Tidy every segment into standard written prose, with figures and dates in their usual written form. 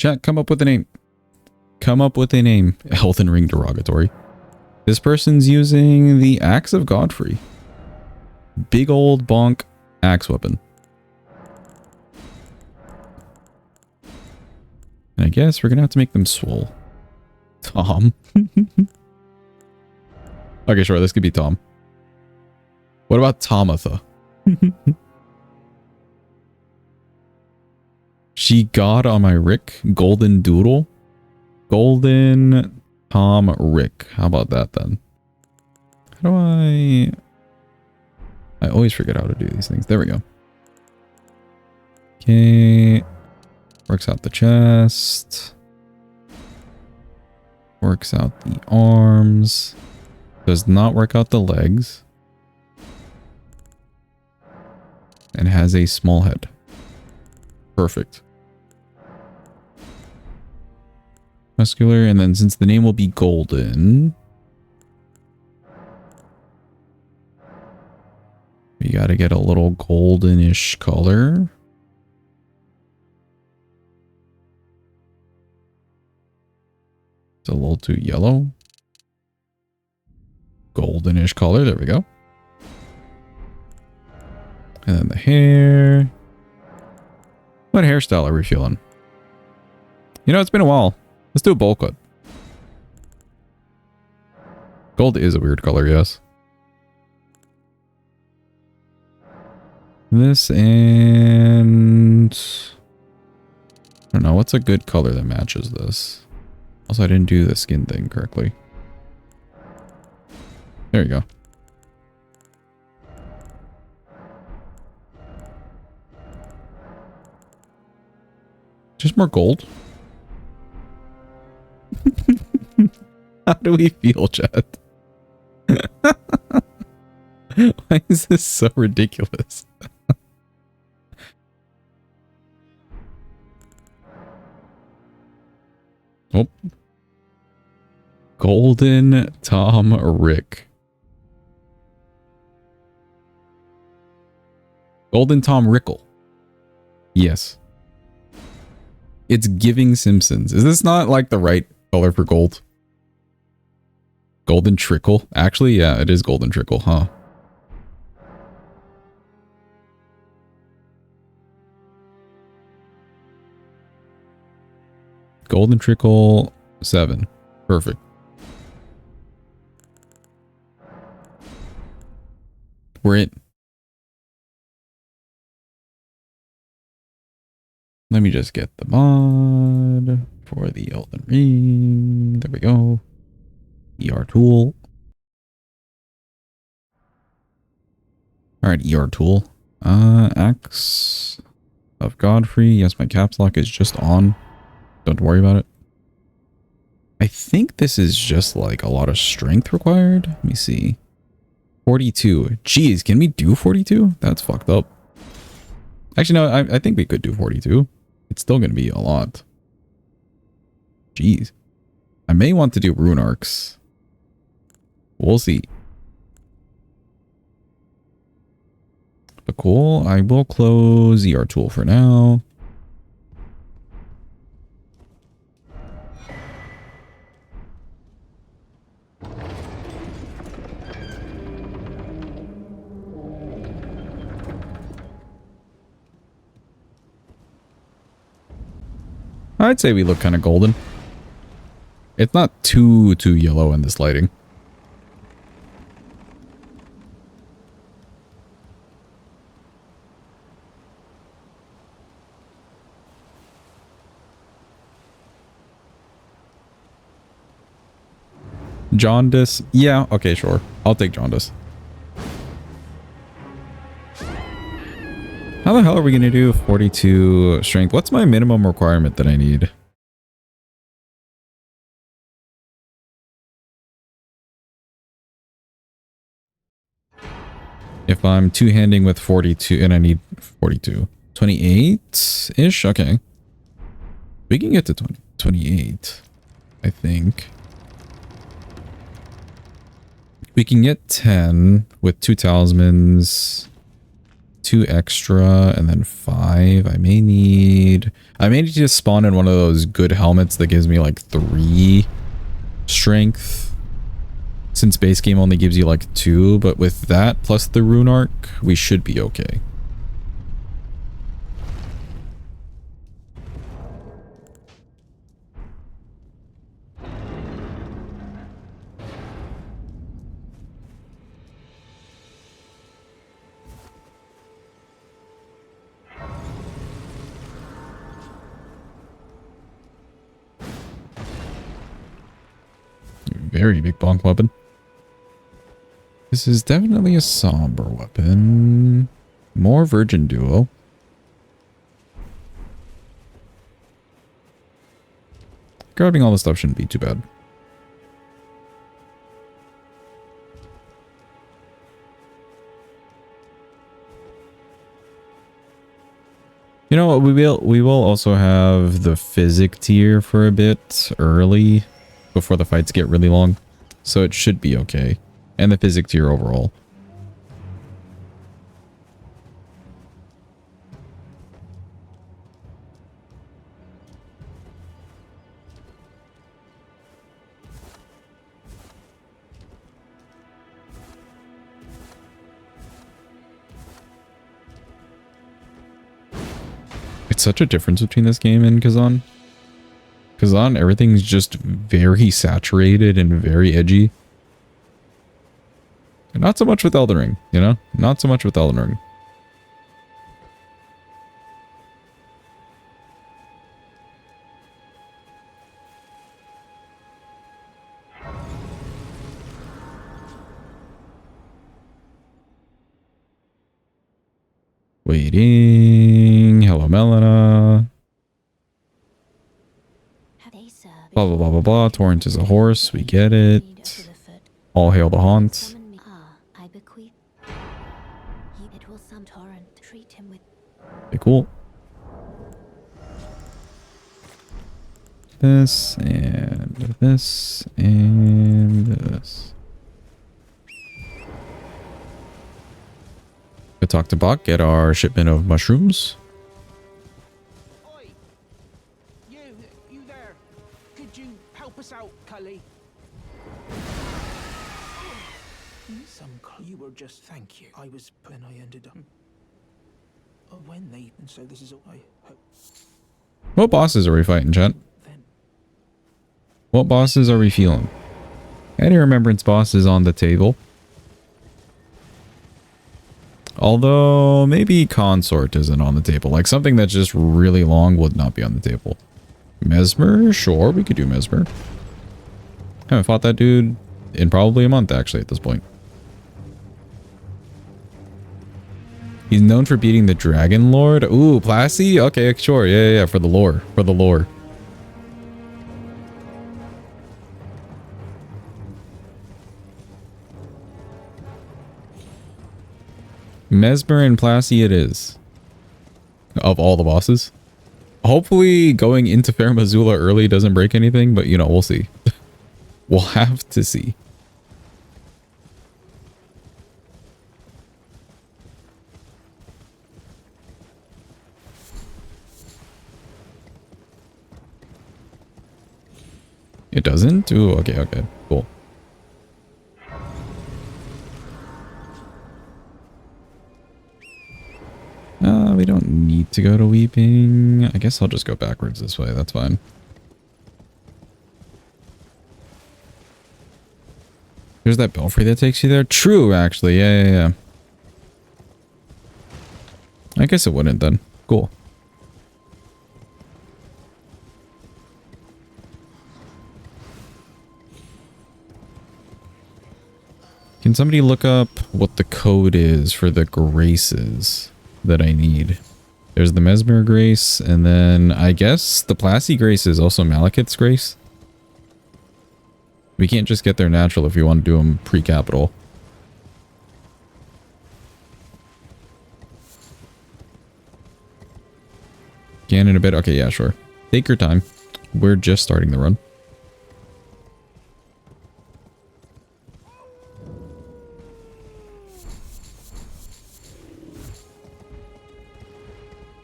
Chat, come up with a name. Come up with a name. Elden Ring derogatory. This person's using the Axe of Godfrey. Big old bonk axe weapon. And I guess we're gonna have to make them swole. Tom. Okay, sure, this could be Tom. What about Tomatha? She got on my Rick. Golden Doodle. Golden Tom Rick. How about that then? How do I always forget how to do these things. There we go. Okay. Works out the chest. Works out the arms. Does not work out the legs. And has a small head. Perfect. Muscular, and then since the name will be golden, we gotta get a little goldenish color. It's a little too yellow. Goldenish color, there we go. And then the hair. What hairstyle are we feeling? You know, it's been a while. Let's do a bowl cut. Gold is a weird color, yes. This and... I don't know, what's a good color that matches this? Also, I didn't do the skin thing correctly. There you go. Just more gold. How do we feel, chat? Why is this so ridiculous? Oh. Golden Tom Rick. Golden Tom Rickle. Yes. It's giving Simpsons. Is this not like the right color for gold? Golden Trickle. Actually, yeah, it is Golden Trickle, huh? Golden Trickle 7. Perfect. We're in. Let me just get the mod for the Elden Ring. There we go. ER tool. Alright, ER tool. Axe of Godfrey. Yes, my caps lock is just on. Don't worry about it. I think this is just like a lot of strength required. Let me see. 42. Jeez, can we do 42? That's fucked up. Actually, no, I think we could do 42. It's still going to be a lot. Jeez. I may want to do rune arcs. We'll see. But cool. I will close ER tool for now. I'd say we look kind of golden. It's not too yellow in this lighting. Jaundice? Yeah, okay, sure. I'll take jaundice. How the hell are we going to do 42 strength? What's my minimum requirement that I need? If I'm two-handing with 42 and I need 42. 28-ish? Okay. We can get to 28, I think. We can get 10 with 2 talismans. 2 extra and then 5. I may need to spawn in one of those good helmets that gives me like 3 strength. Since base game only gives you like 2, but with that plus the rune arc, we should be okay. Very big bonk weapon. This is definitely a somber weapon. More virgin duo. Grabbing all the stuff shouldn't be too bad. You know what, we will also have the physic tier for a bit early before the fights get really long. So it should be okay. And the physic tier overall. It's such a difference between this game and Kazan. Kazan, everything's just very saturated and very edgy. Not so much with Elden Ring, you know? Not so much with Elden Ring. Waiting. Hello, Melina. Blah, blah, blah, blah, blah. Torrent is a horse. We get it. All hail the haunt. Okay, cool. This and this and this. Go talk to Bach, get our shipment of mushrooms. Oi! You there. Could you help us out, Cully? You were just thank you. I was when I ended up. Oh, when they and so this is all I hope. What bosses are we fighting, chat? What bosses are we feeling? Any remembrance bosses on the table? Although, maybe Consort isn't on the table. Like, something that's just really long would not be on the table. Mesmer? Sure, we could do Mesmer. Haven't fought that dude in probably a month, actually, at this point. He's known for beating the Dragon Lord. Ooh, Plassey? Okay, sure. Yeah, for the lore. For the lore. Mesmer and Plassey it is. Of all the bosses. Hopefully going into Fair Missoula early doesn't break anything, but you know, we'll see. We'll have to see. It doesn't? Ooh, okay, cool. We don't need to go to Weeping. I guess I'll just go backwards this way. That's fine. There's that belfry that takes you there. True, actually. Yeah. I guess it wouldn't then. Cool. Can somebody look up what the code is for the graces that I need? There's the Mesmer Grace, and then I guess the Plassey Grace is also Malekith's Grace. We can't just get there natural if we want to do them pre-capital. Can in a bit? Okay, yeah, sure. Take your time. We're just starting the run.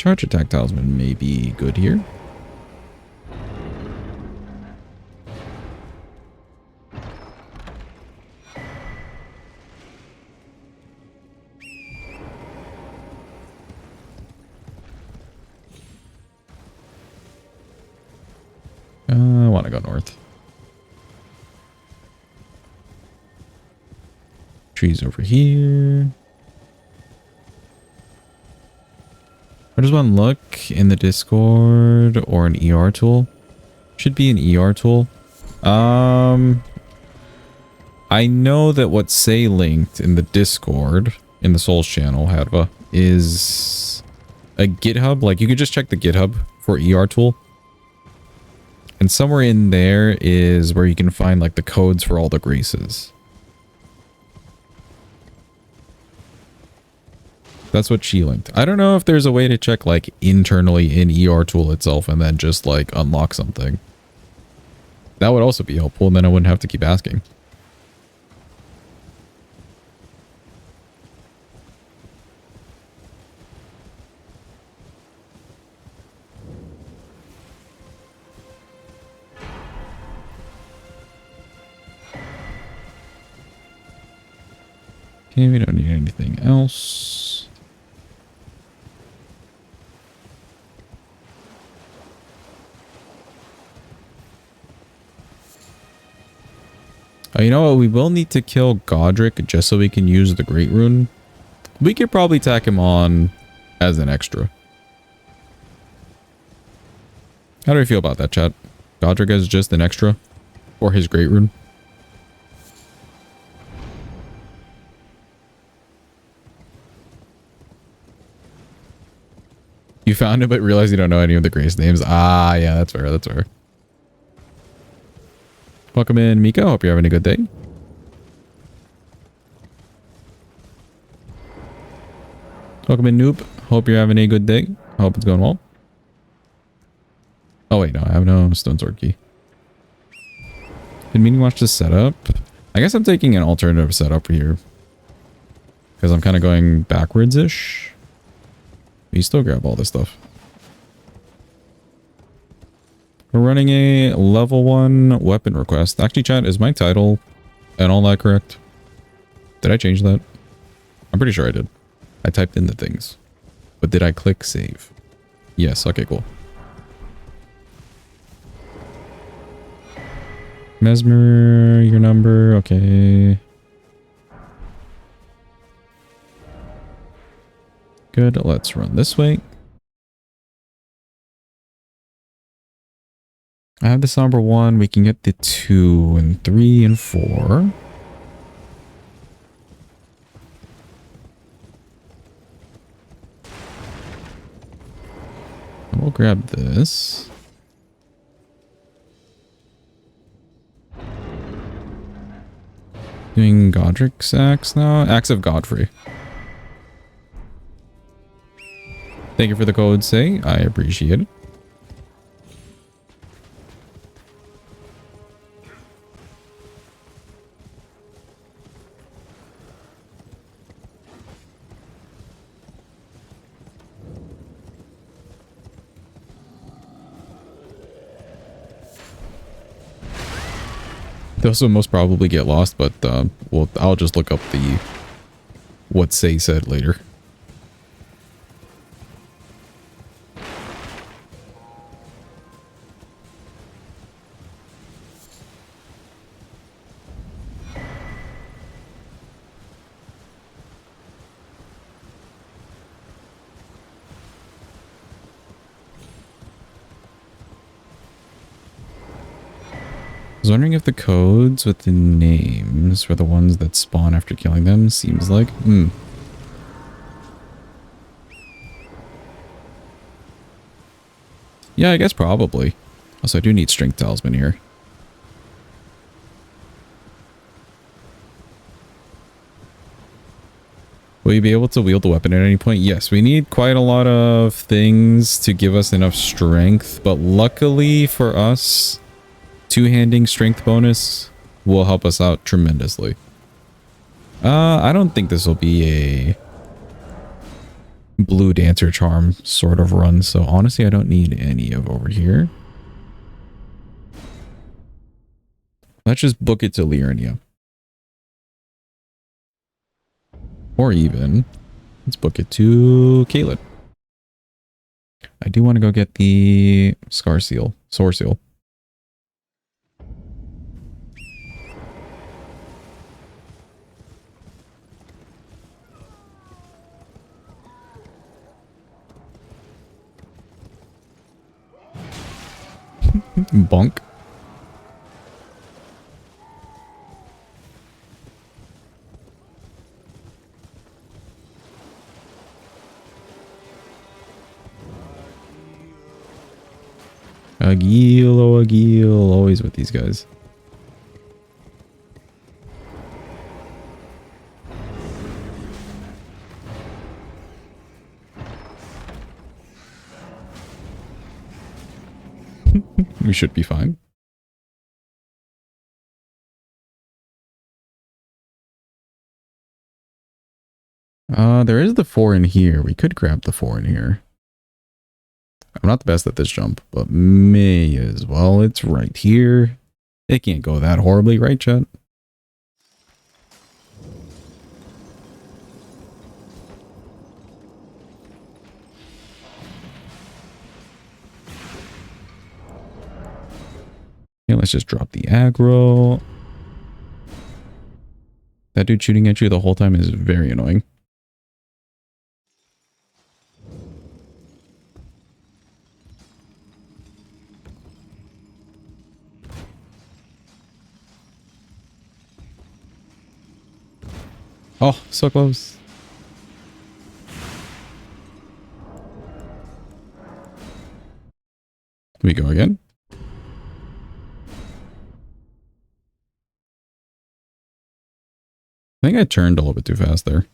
Charge attack talisman may be good here. I want to go north. Trees over here. Where does one look? In the Discord or an ER tool? Should be an ER tool. I know that what Say linked in the Discord, in the Souls channel, Hadva, is a GitHub. Like, you could just check the GitHub for ER tool. And somewhere in there is where you can find, like, the codes for all the graces. That's what she linked. I don't know if there's a way to check, like, internally in ER tool itself and then just, like, unlock something. That would also be helpful, and then I wouldn't have to keep asking. Okay, we don't need anything else. Oh, you know what? We will need to kill Godric just so we can use the Great Rune. We could probably tack him on as an extra. How do you feel about that, chat? Godric as just an extra for his Great Rune? You found it but realized you don't know any of the Grace names. Ah, yeah, that's fair. That's fair. Welcome in, Mika. Hope you're having a good day. Welcome in, Noob. Hope you're having a good day. Hope it's going well. Oh, wait. No, I have no stone sword key. Been meaning to watch this setup. I guess I'm taking an alternative setup here. Because I'm kind of going backwards-ish. You still grab all this stuff. We're running a level 1 weapon request. Actually, chat, is my title and all that correct? Did I change that? I'm pretty sure I did. I typed in the things. But did I click save? Yes. Okay, cool. Mesmer, your number. Okay. Good. Let's run this way. I have the somber 1. We can get the 2 and 3 and 4. And we'll grab this. Doing Godric's axe now. Axe of Godfrey. Thank you for the code, Say. I appreciate it. Those will most probably get lost, but I'll just look up the what Say said later. I was wondering if the codes with the names were the ones that spawn after killing them. Seems like. Yeah, I guess probably. Also, I do need strength talisman here. Will you be able to wield the weapon at any point? Yes, we need quite a lot of things to give us enough strength, but luckily for us, two-handing strength bonus will help us out tremendously. I don't think this will be blue dancer charm sort of run. So honestly, I don't need any of over here. Let's just book it to Liurnia. Or even, let's book it to Caelid. I do want to go get the Scar Seal, Soar Seal. Bonk. Agilo, Agil, always with these guys. We should be fine. There is the 4 in here. We could grab the 4 in here. I'm not the best at this jump, but may as well. It's right here. It can't go that horribly, right, chat? Okay, let's just drop the aggro. That dude shooting at you the whole time is very annoying. Oh, so close. We go again. I think I turned a little bit too fast there.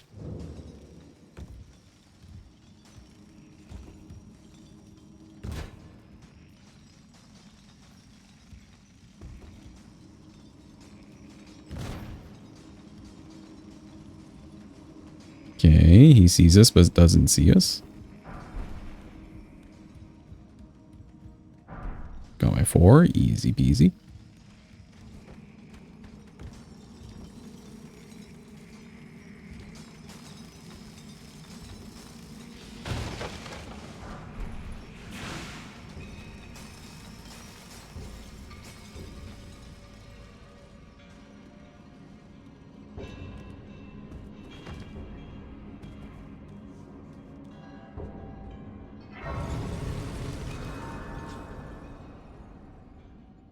Okay, he sees us but doesn't see us. Got my 4, easy peasy.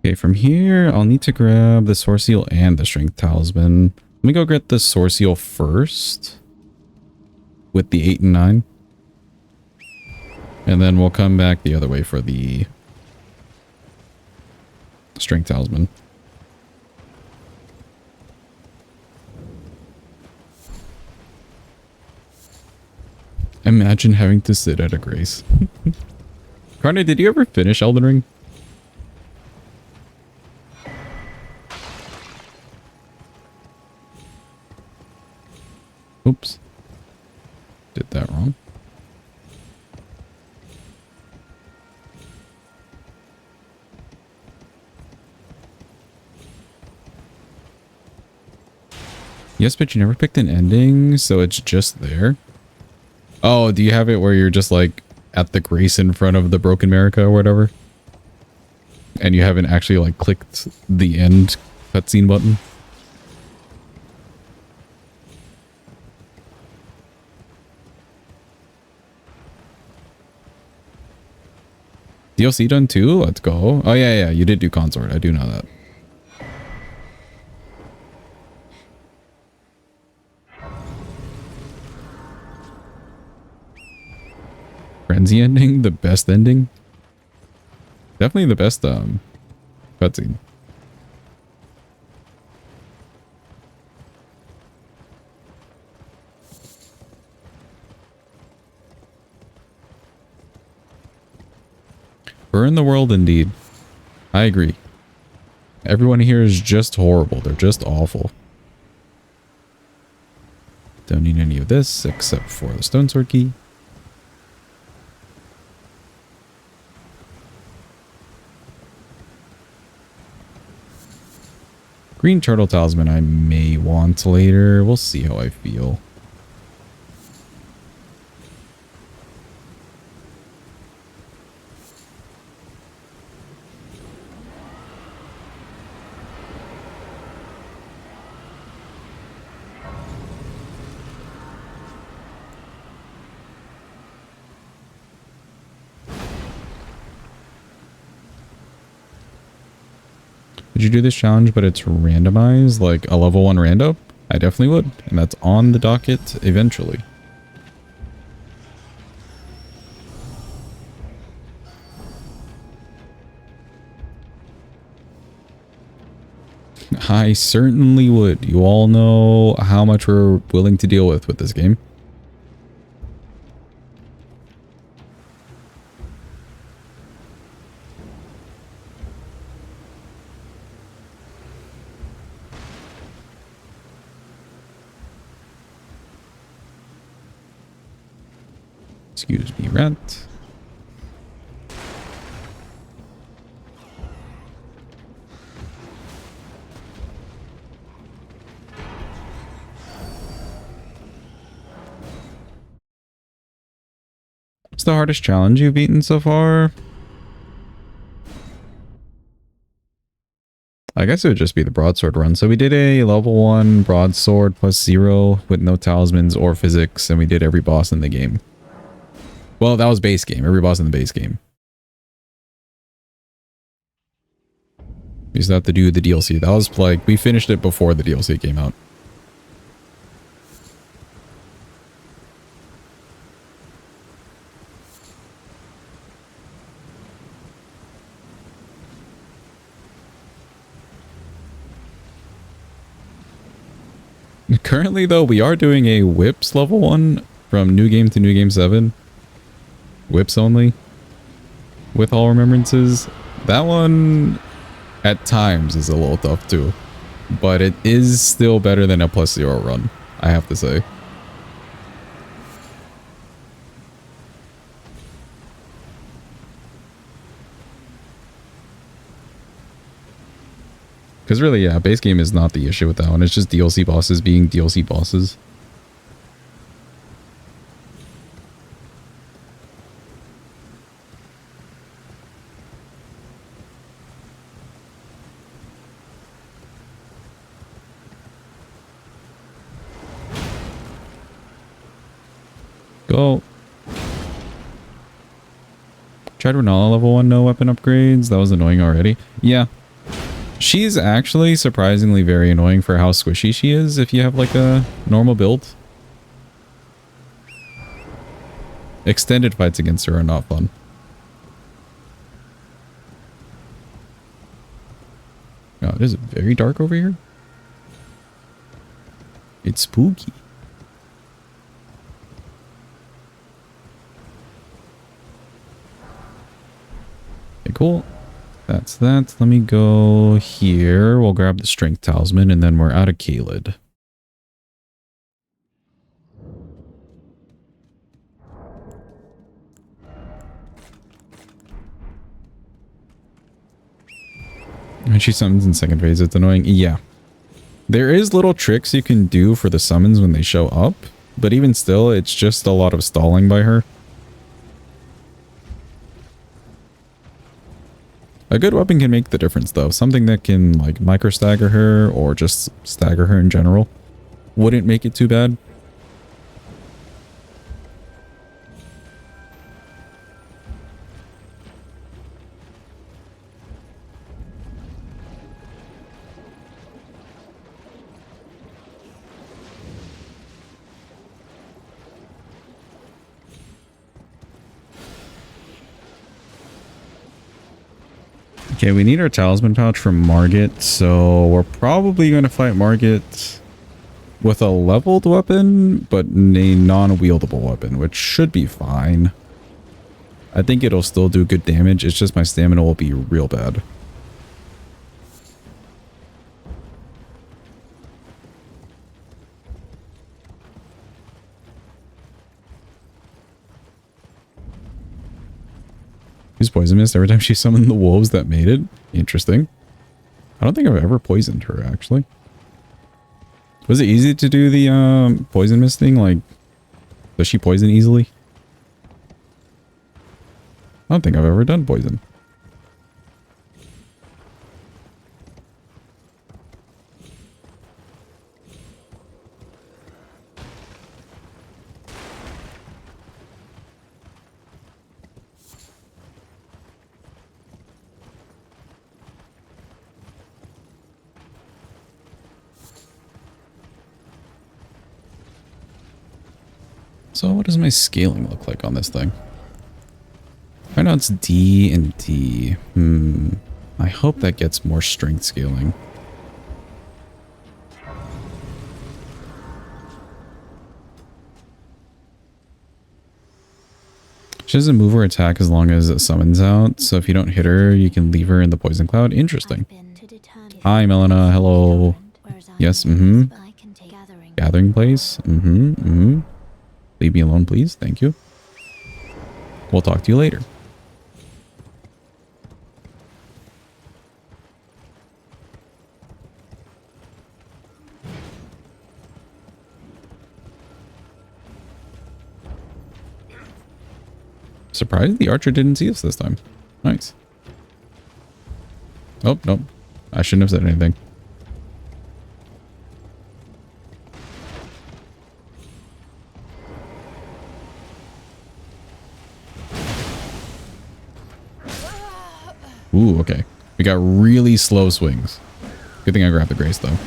Okay, from here, I'll need to grab the Source Seal and the Strength Talisman. Let me go get the Source Seal first. With the 8 and 9. And then we'll come back the other way for the Strength Talisman. Imagine having to sit at a grace. Karna, did you ever finish Elden Ring? Oops. Did that wrong. Yes, but you never picked an ending, so it's just there. Oh, do you have it where you're just like at the grace in front of the Broken America or whatever? And you haven't actually like clicked the end cutscene button? DLC done too? Let's go. Oh yeah, you did do Consort. I do know that. Frenzy ending? The best ending? Definitely the best cutscene. Burn the world indeed. I agree. Everyone here is just horrible. They're just awful. Don't need any of this except for the stone sword key. Green turtle talisman I may want later. We'll see how I feel. Would you do this challenge, but it's randomized, like a level 1 rando? I definitely would, and that's on the docket eventually. I certainly would. You all know how much we're willing to deal with this game. Excuse me, rat. What's the hardest challenge you've beaten so far? I guess it would just be the broadsword run. So we did a level 1 broadsword +0 with no talismans or physics, and we did every boss in the game. Well, that was base game. Every boss in the base game. We still have to do the DLC. That was like, we finished it before the DLC came out. Currently, though, we are doing a whips level 1 from new game to new game 7. Whips only. With all remembrances. That one, at times, is a little tough, too. But it is still better than a +0 run, I have to say. Because really, yeah, base game is not the issue with that one. It's just DLC bosses being DLC bosses. Go. Tried Renala level 1, no weapon upgrades. That was annoying already. Yeah. She's actually surprisingly very annoying for how squishy she is if you have like a normal build. Extended fights against her are not fun. Oh, it is very dark over here. It's spooky. Okay, cool. That's that. Let me go here. We'll grab the strength talisman and then we're out of Kaled. And she summons in second phase. It's annoying. Yeah. There is little tricks you can do for the summons when they show up, but even still, it's just a lot of stalling by her. A good weapon can make the difference, though. Something that can, like, micro-stagger her or just stagger her in general wouldn't make it too bad. Okay, we need our talisman pouch from Margit, so we're probably going to fight Margit with a leveled weapon, but a non-wieldable weapon, which should be fine. I think it'll still do good damage, it's just my stamina will be real bad. She's poison mist every time she summoned the wolves that made it. Interesting. I don't think I've ever poisoned her, actually. Was it easy to do the poison mist thing? Like, does she poison easily? I don't think I've ever done poison. So what does my scaling look like on this thing? Right now it's D and D. I hope that gets more strength scaling. She doesn't move or attack as long as it summons out. So if you don't hit her, you can leave her in the poison cloud. Interesting. Hi, Melina. Hello. Yes, Gathering place. Leave me alone, please. Thank you. We'll talk to you later. Surprised the archer didn't see us this time. Nice. Oh, nope. I shouldn't have said anything. Ooh, okay. We got really slow swings. Good thing I grabbed the grace, though.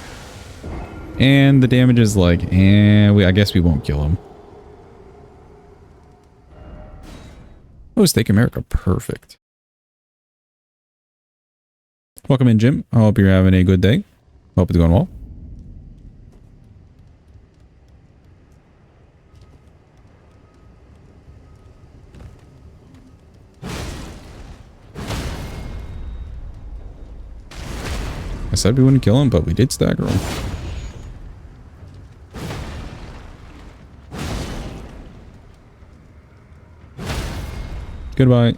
And the damage is like, I guess we won't kill him. Oh, Steak America. Perfect. Welcome in, Jim. I hope you're having a good day. Hope it's going well. I said we wouldn't kill him, but we did stagger him. Goodbye.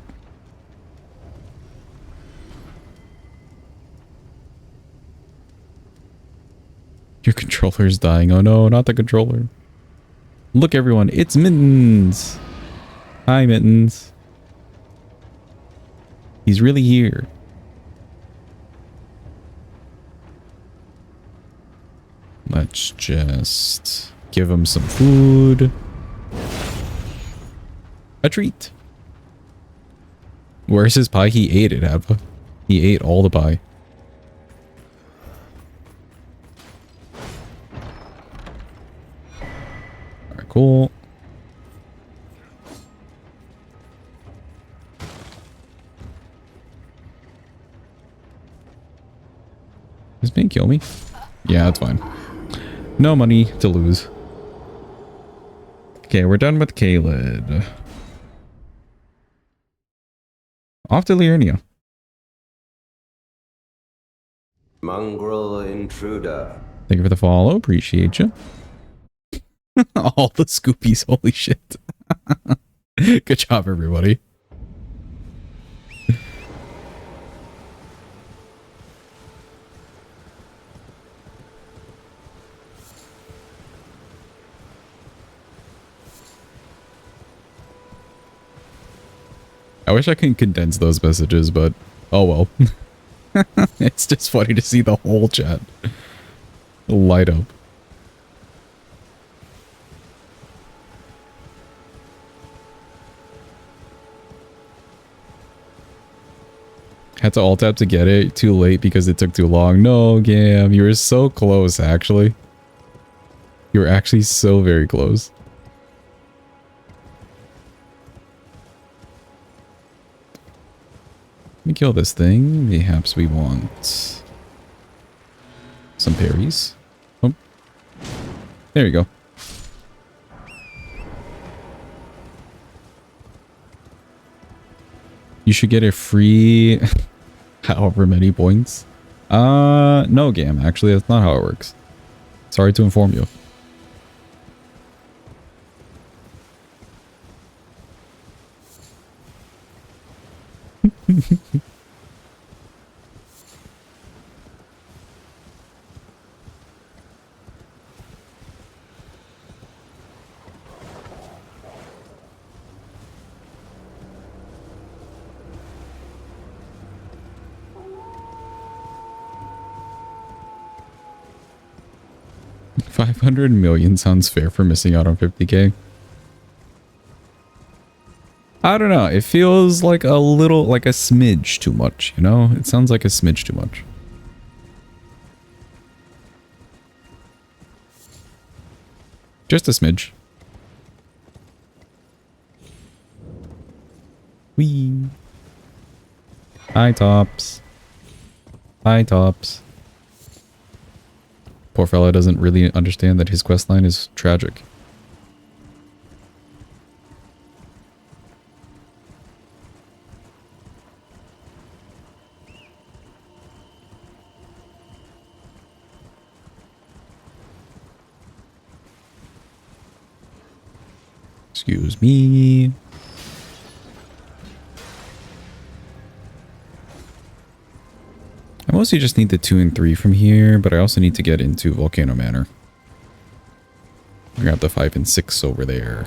Your controller is dying. Oh no, not the controller. Look everyone, it's Mittens. Hi Mittens. He's really here. Let's just give him some food. A treat. Where's his pie? He ate it, Abba. He ate all the pie. Alright, cool. Does Bane kill me? Yeah, that's fine. No money to lose. Okay, we're done with Kaled. Off to Liurnia. Mongrel intruder. Thank you for the follow. Appreciate you. All the Scoopies. Holy shit. Good job, everybody. I wish I could condense those messages, but oh well. It's just funny to see the whole chat light up. Had to alt tab to get it. Too late because it took too long. No, Gam, you were so close, actually. You were actually so very close. Let me kill this thing. Perhaps we want some parries. Oh, there you go. You should get a free however many points. No, Gam. Actually, that's not how it works. Sorry to inform you. 500 million sounds fair for missing out on 50k. I don't know. It feels like a little, like a smidge too much, you know? It sounds like a smidge too much. Just a smidge. Whee. Hi, Tops. Hi, Tops. Poor fella doesn't really understand that his questline is tragic. Excuse me. I mostly just need the 2 and 3 from here, but I also need to get into Volcano Manor. Grab the 5 and 6 over there.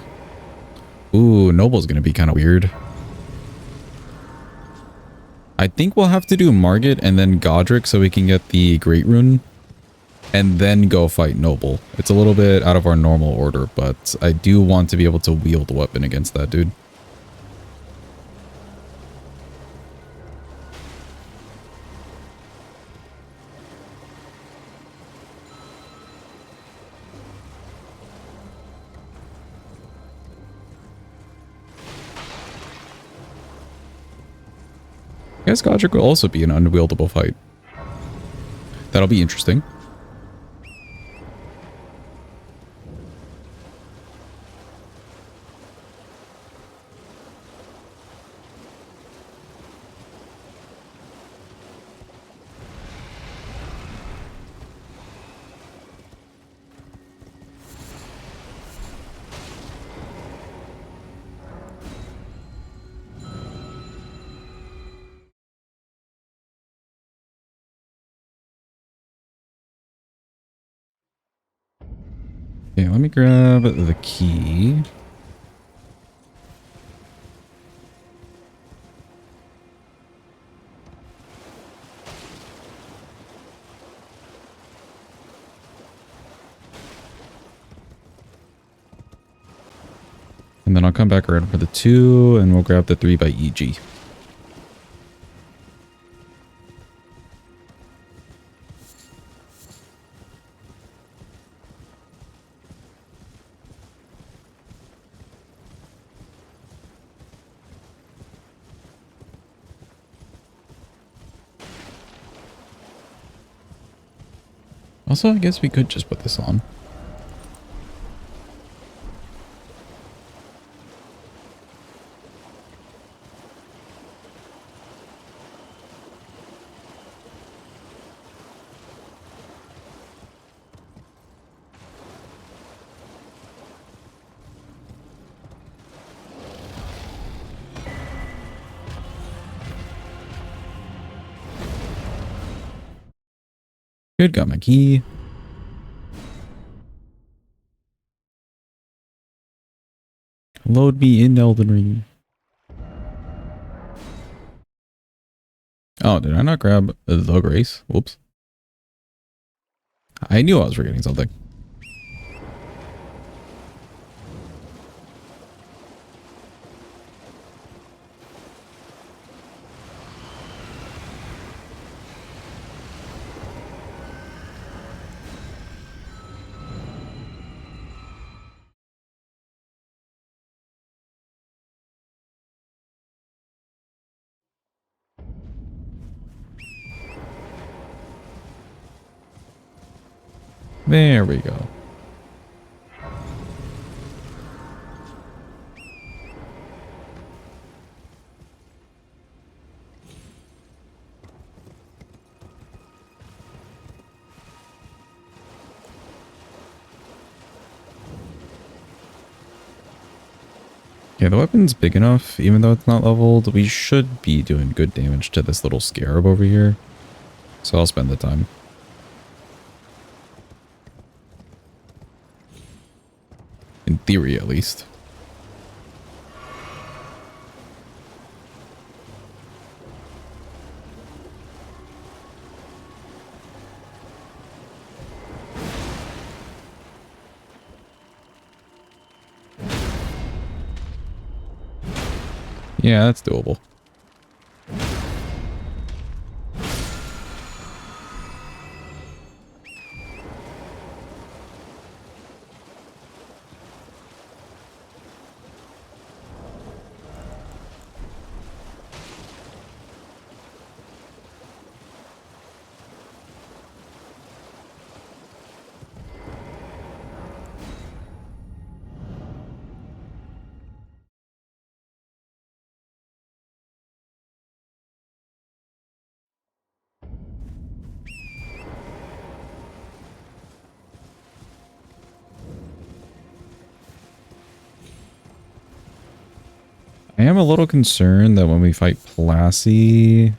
Ooh, Noble's gonna be kind of weird. I think we'll have to do Margit and then Godric so we can get the Great Rune. And then go fight Noble. It's a little bit out of our normal order, but I do want to be able to wield a weapon against that dude. I guess Godric will also be an unwieldable fight. That'll be interesting. Okay, let me grab the key. And then I'll come back around for the 2 and we'll grab the 3 by EG. Also, I guess we could just put this on. Good, got my key. Load me in Elden Ring. Oh, did I not grab the Grace? Whoops. I knew I was forgetting something. There we go. Yeah, the weapon's big enough, even though it's not leveled. We should be doing good damage to this little scarab over here. So I'll spend the time. In theory, at least. Yeah, that's doable. I am a little concerned that when we fight Plassie,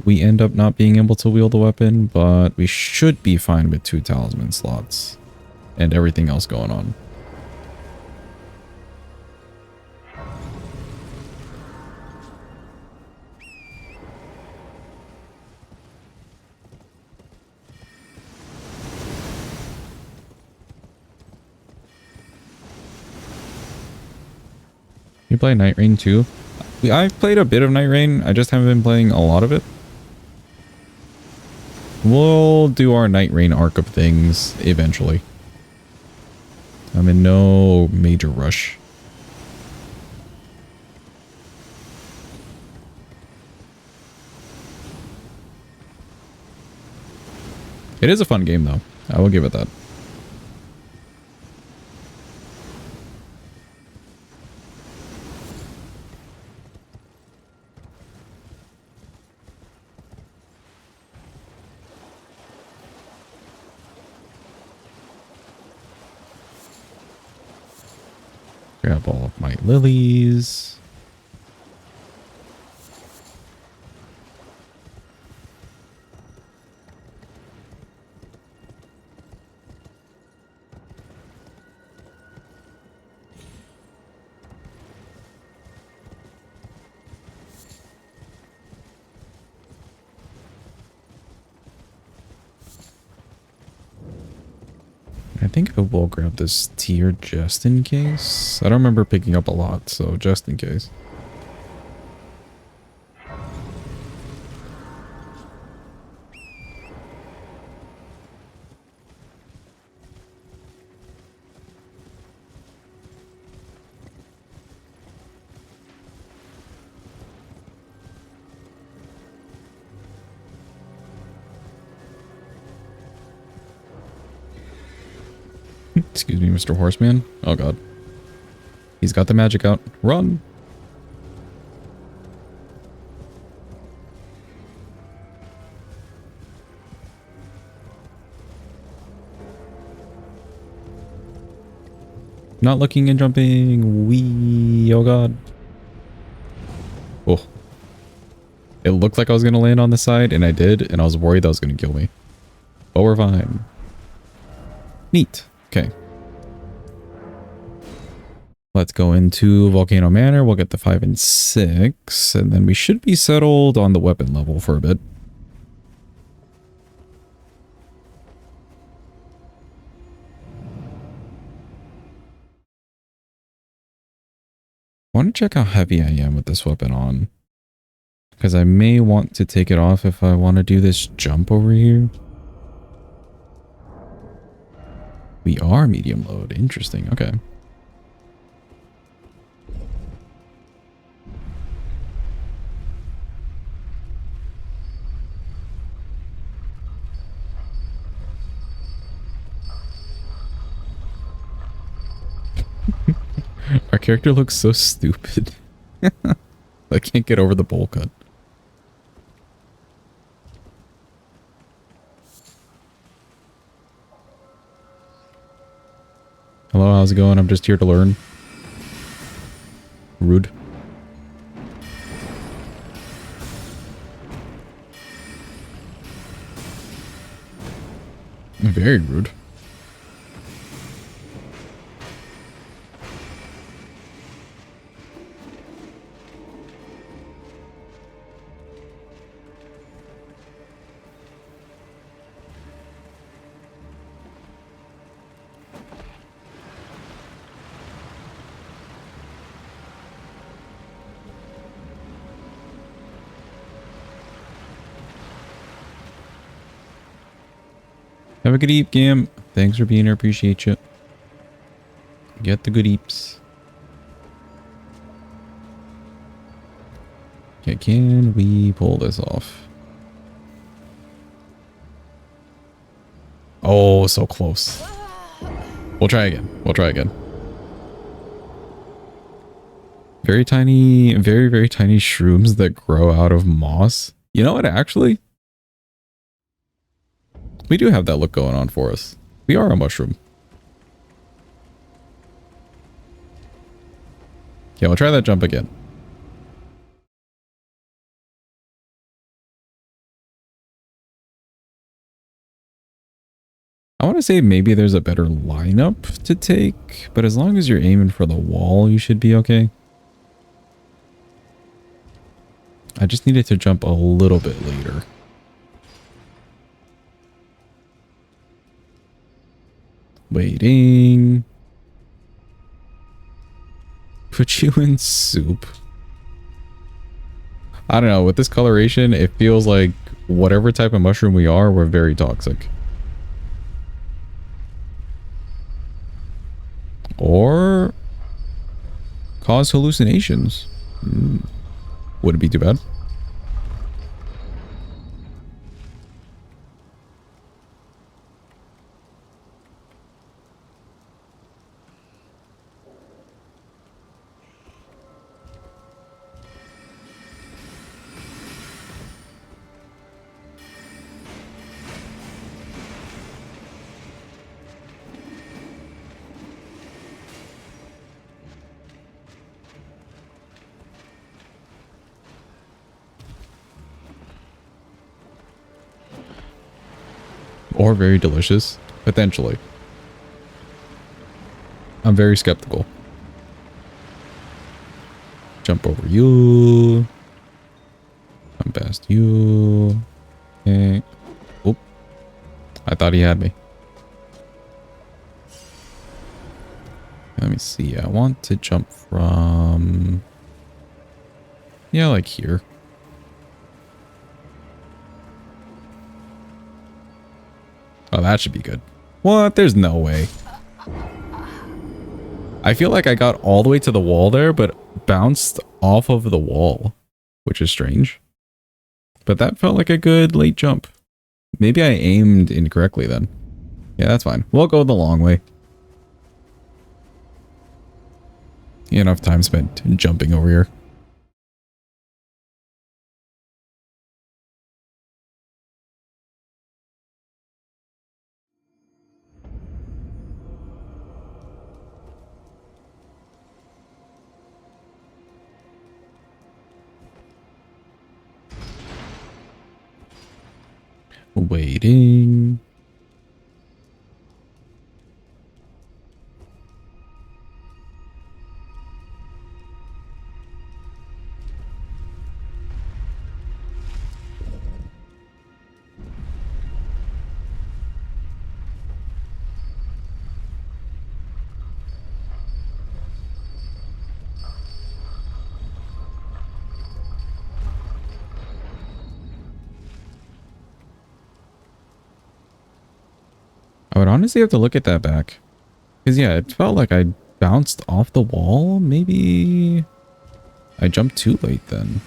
we end up not being able to wield the weapon, but we should be fine with 2 talisman slots and everything else going on. You play Night Rain too? I've played a bit of Night Rain. I just haven't been playing a lot of it. We'll do our Night Rain arc of things eventually. I'm in no major rush. It is a fun game though. I will give it that. Grab all of my lilies. I think I will grab this tier just in case. I don't remember picking up a lot, so just in case. Excuse me, Mr. Horseman. Oh god. He's got the magic out. Run! Not looking and jumping. Wee. Oh god. Oh. It looked like I was going to land on the side, and I did, and I was worried that was going to kill me. But we're fine. Neat. Okay. Let's go into Volcano Manor. We'll get the 5 and 6, and then we should be settled on the weapon level for a bit. I want to check how heavy I am with this weapon on. Because I may want to take it off if I want to do this jump over here. We are medium load. Interesting. Okay. Our character looks so stupid. I can't get over the bowl cut. Hello, how's it going? I'm just here to learn. Rude. Very rude. Have a good eep, Gam. Thanks for being here. Appreciate you. Get the good eeps. Okay, can we pull this off? Oh, so close. We'll try again. We'll try again. Very tiny, very, very tiny shrooms that grow out of moss. You know what, actually? We do have that look going on for us. We are a mushroom. Okay, we'll try that jump again. I want to say maybe there's a better lineup to take, but as long as you're aiming for the wall, you should be okay. I just needed to jump a little bit later. Waiting. Put you in soup. I don't know. With this coloration, it feels like whatever type of mushroom we are, we're very toxic. Or cause hallucinations. Wouldn't be too bad. Or very delicious, potentially. I'm very skeptical. Jump over you. Come past you. Okay. Oop. I thought he had me. Let me see. I want to jump from... yeah, like here. Oh, that should be good. What? There's no way. I feel like I got all the way to the wall there, but bounced off of the wall, which is strange. But that felt like a good late jump. Maybe I aimed incorrectly then. Yeah, that's fine. We'll go the long way. Enough time spent jumping over here. Waiting. I would honestly have to look at that back. Because yeah, it felt like I bounced off the wall. Maybe I jumped too late then.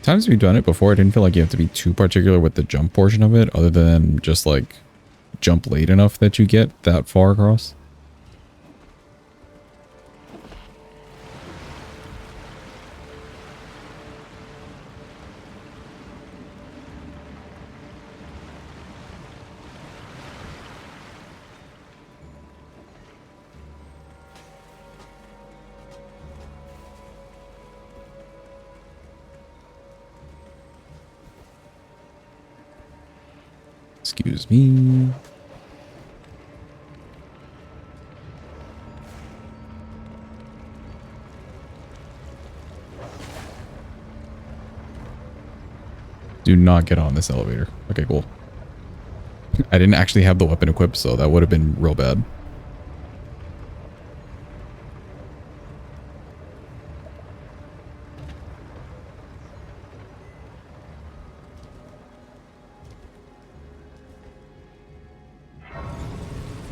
Times we've done it before, I didn't feel like you have to be too particular with the jump portion of it, other than just like jump late enough that you get that far across. Excuse me. Do not get on this elevator. Okay, cool. I didn't actually have the weapon equipped, so that would have been real bad.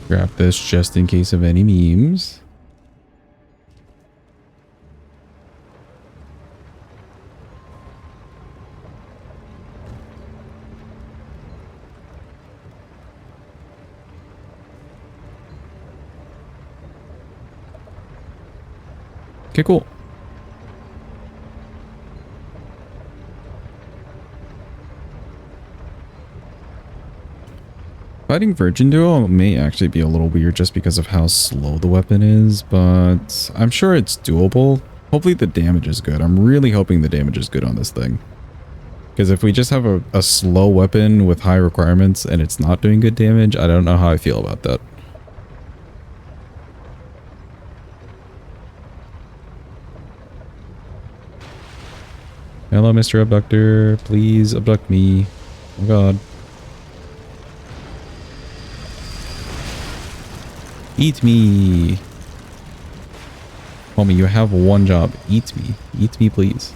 Grab this just in case of any memes. Okay, cool. Fighting Virgin Duo may actually be a little weird just because of how slow the weapon is, but I'm sure it's doable. Hopefully the damage is good. I'm really hoping the damage is good on this thing. Because if we just have a slow weapon with high requirements and it's not doing good damage, I don't know how I feel about that. Hello, Mr. Abductor. Please abduct me. Oh god. Eat me. Homie, you have one job. Eat me. Eat me, please.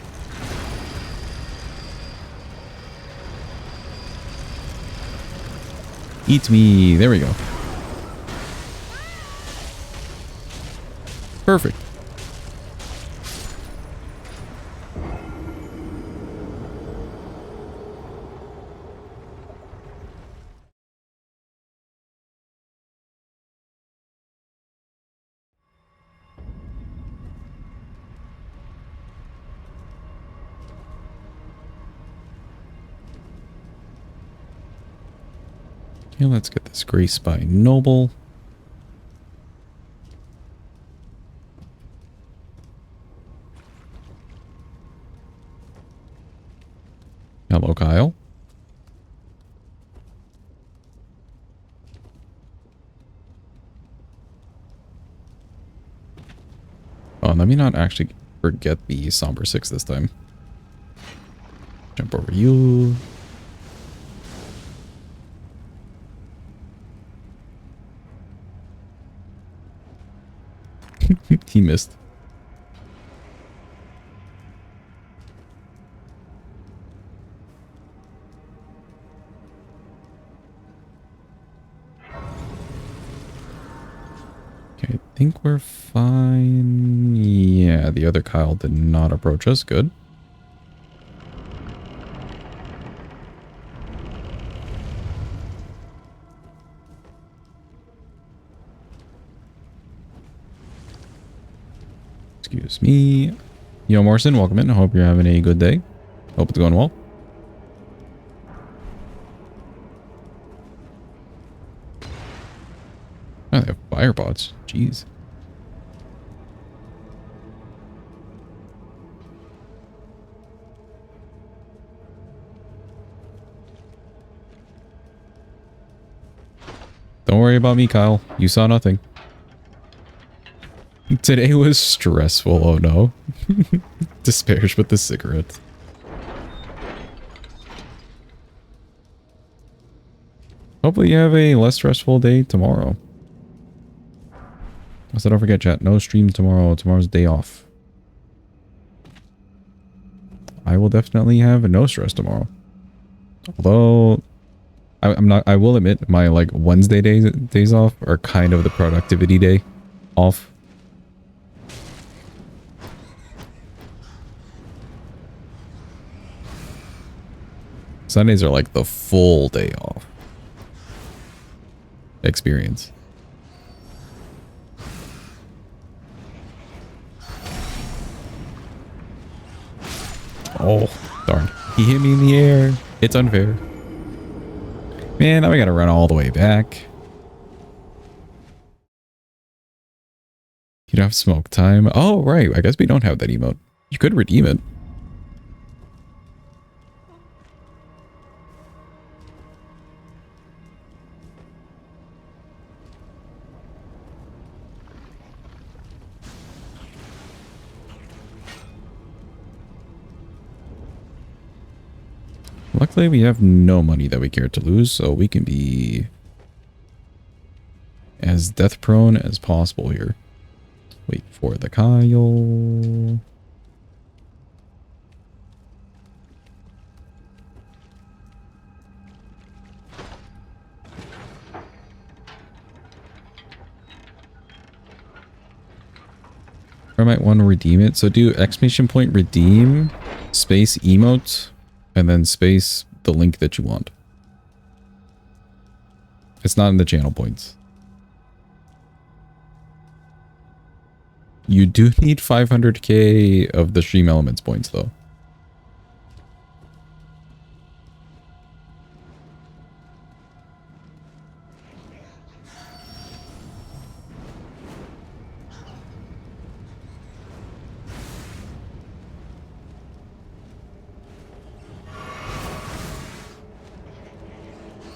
Eat me. There we go. Perfect. Okay, let's get this Grace by Noble. Hello, Kyle. Oh, let me not actually forget the Somber 6 this time. Jump over you. He missed. Okay, I think we're fine. Yeah, the other Kyle did not approach us. Good. Excuse me. Yo, Morrison, welcome in. I hope you're having a good day. Hope it's going well. Oh, they have fire pots. Jeez. Don't worry about me, Kyle. You saw nothing. Today was stressful. Oh no. Despairs with the cigarette. Hopefully you have a less stressful day tomorrow. So don't forget, chat. No stream tomorrow. Tomorrow's day off. I will definitely have no stress tomorrow. Although I'm not. I will admit my like Wednesday days off are kind of the productivity day off. Sundays are like the full day off experience. Oh, darn. He hit me in the air. It's unfair. Man, now we gotta run all the way back. You don't have smoke time. Oh, right. I guess we don't have that emote. You could redeem it. Luckily, we have no money that we care to lose, so we can be as death prone as possible here. Wait for the Kyle. Or I might want to redeem it. So do exclamation point redeem space emote and then space the link that you want. It's not in the channel points. You do need 500k of the stream elements points though.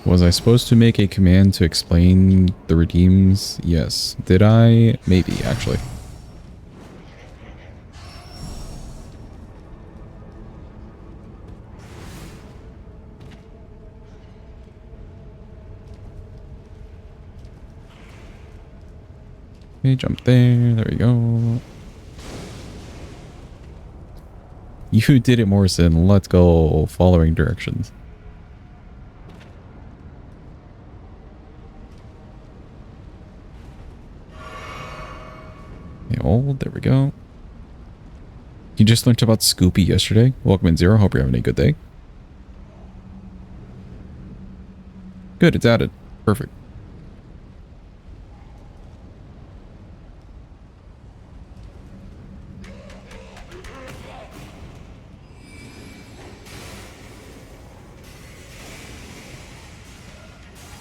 Was I supposed to make a command to explain the redeems? Yes. Did I? Maybe, actually. Okay, jump there. There we go. You did it, Morrison. Let's go. Following directions. Old, there we go. You just learned about Scoopy yesterday. Welcome in Zero. Hope you're having a good day. Good, it's added. Perfect.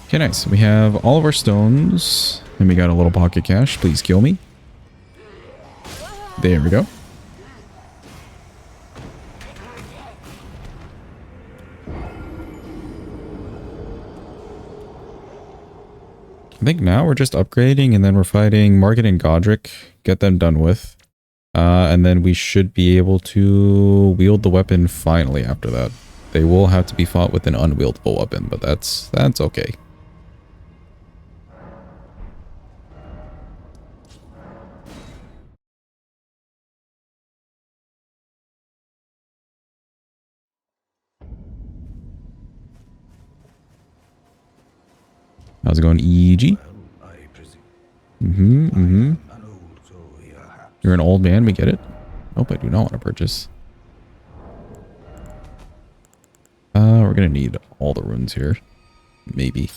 Okay, nice. We have all of our stones. And we got a little pocket cash. Please kill me. There we go. I think now we're just upgrading and then we're fighting Margaret and Godric. Get them done with. And then we should be able to wield the weapon finally after that. They will have to be fought with an unwieldable weapon, but that's okay. How's it going, EG? You're an old man, we get it. Nope, I do not want to purchase. We're gonna need all the runes here. Maybe.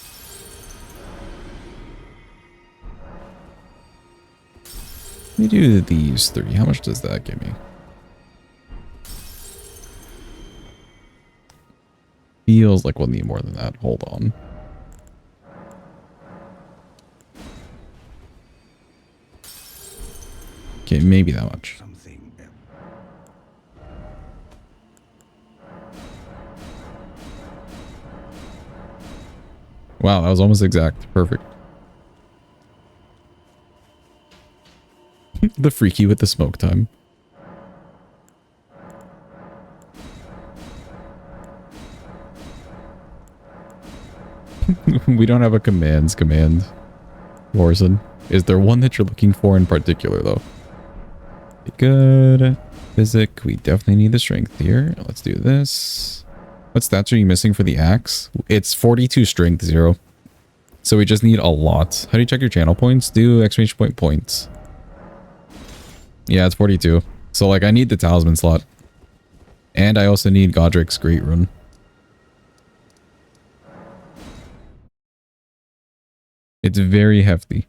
Let me do these 3. How much does that give me? Feels like we'll need more than that. Hold on. Okay, maybe that much. Wow, that was almost exact. Perfect. The freaky with the smoke time. We don't have a commands command. Morrison. Is there one that you're looking for in particular, though? Good. Physic. We definitely need the strength here. Let's do this. What stats are you missing for the axe? It's 42 strength, 0. So we just need a lot. How do you check your channel points? Do exclamation point points. Yeah, it's 42. So, like, I need the talisman slot. And I also need Godric's Great Rune. It's very hefty.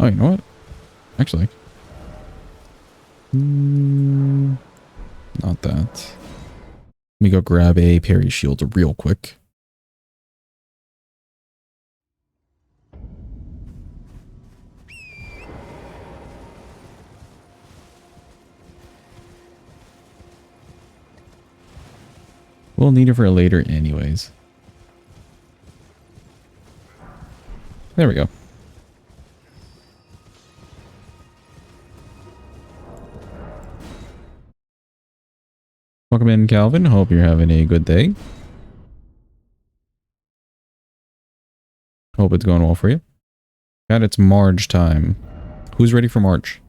Oh, you know what? Actually. Not that. Let me go grab a parry shield real quick. We'll need it for later anyways. There we go. Welcome in, Calvin. Hope you're having a good day. Hope it's going well for you. And it's Marge time. Who's ready for March?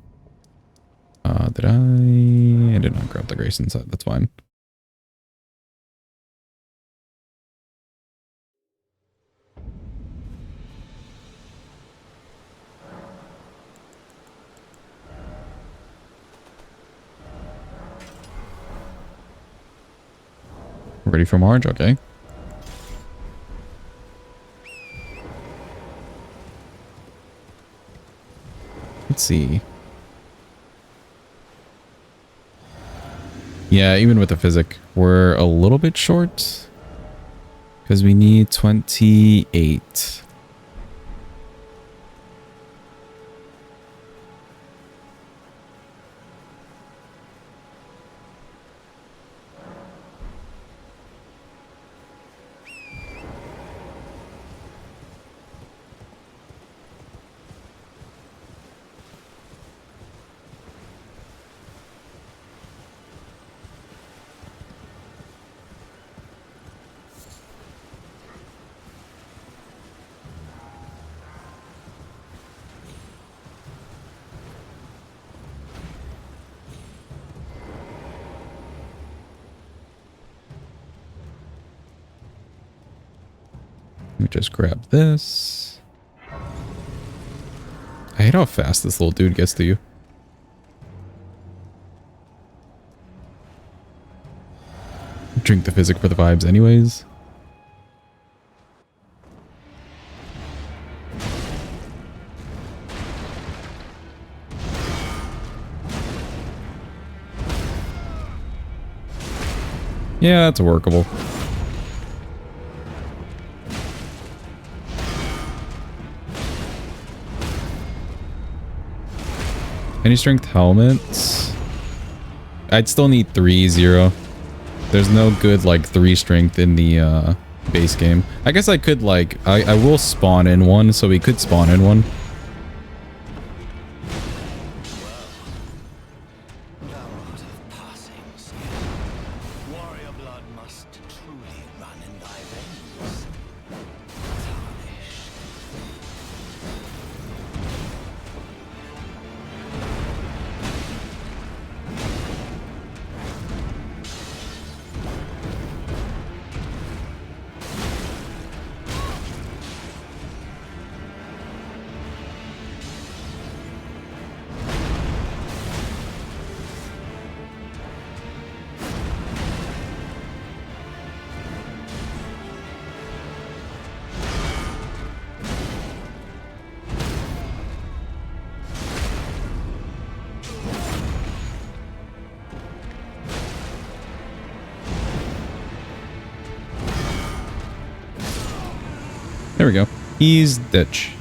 I did not grab the Grayson set. That's fine. Ready for March? Okay. Let's see. Yeah, even with the physic, we're a little bit short. Because we need 28. Let me just grab this. I hate how fast this little dude gets to you. Drink the physic for the vibes anyways. Yeah, that's workable. Any strength helmets? I'd still need 3-0. There's no good like 3 strength in the base game. I guess I could like I will spawn in one, so we could spawn in one. There we go. He's ditch.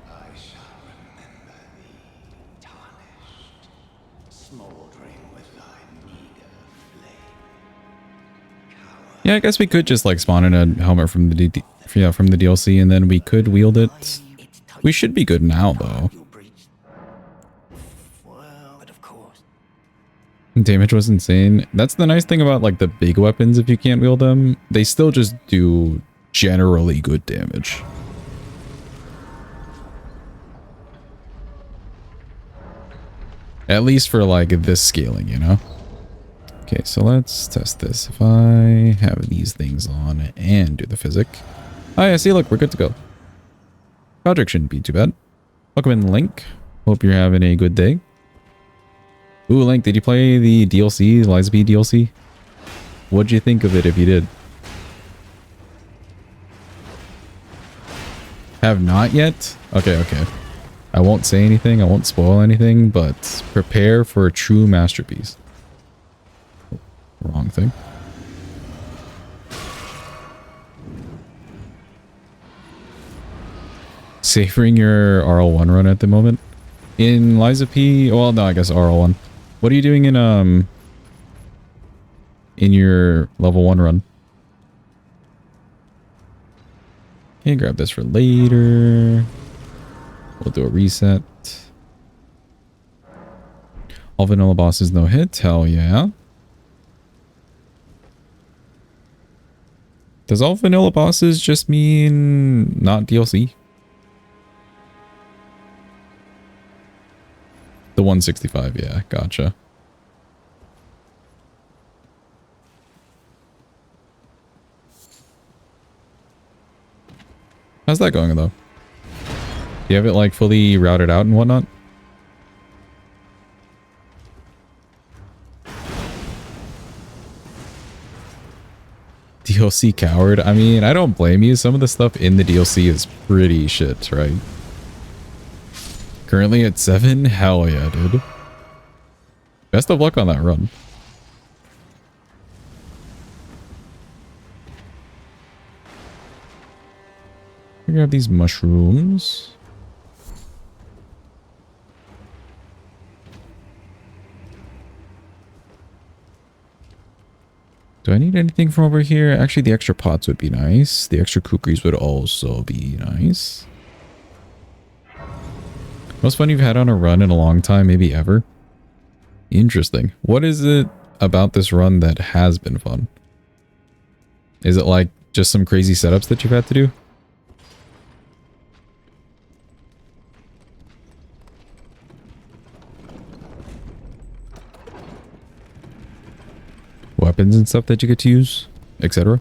I shall remember thee, tarnished, smoldering with thy meager flame. Yeah, I guess we could just like spawn in a helmet from the from the DLC, and then we could wield it. We should be good now, though. Damage was insane. That's the nice thing about like the big weapons. If you can't wield them, they still just do generally good damage. At least for like this scaling, you know? Okay, so let's test this. If I have these things on and do the physic. Oh yeah, see, look, we're good to go. Project shouldn't be too bad. Welcome in, Link. Hope you're having a good day. Ooh, Link, did you play the DLC, Lies of P DLC? What'd you think of it if you did? Have not yet? Okay, okay. I won't say anything, I won't spoil anything, but prepare for a true masterpiece. Wrong thing. Savoring your RL1 run at the moment? In Lies of P, well, no, I guess RL1. What are you doing in your level 1 run? Okay, grab this for later. We'll do a reset. All vanilla bosses no hit? Hell yeah. Does all vanilla bosses just mean not DLC? The 165, yeah, gotcha. How's that going, though? Do you have it, like, fully routed out and whatnot? DLC coward. I mean, I don't blame you. Some of the stuff in the DLC is pretty shit, right? Currently at 7? Hell yeah, dude. Best of luck on that run. Grab these mushrooms. Do I need anything from over here? Actually, the extra pots would be nice. The extra kukris would also be nice. Most fun you've had on a run in a long time, maybe ever? Interesting. What is it about this run that has been fun? Is it like just some crazy setups that you've had to do? Weapons and stuff that you get to use, etc.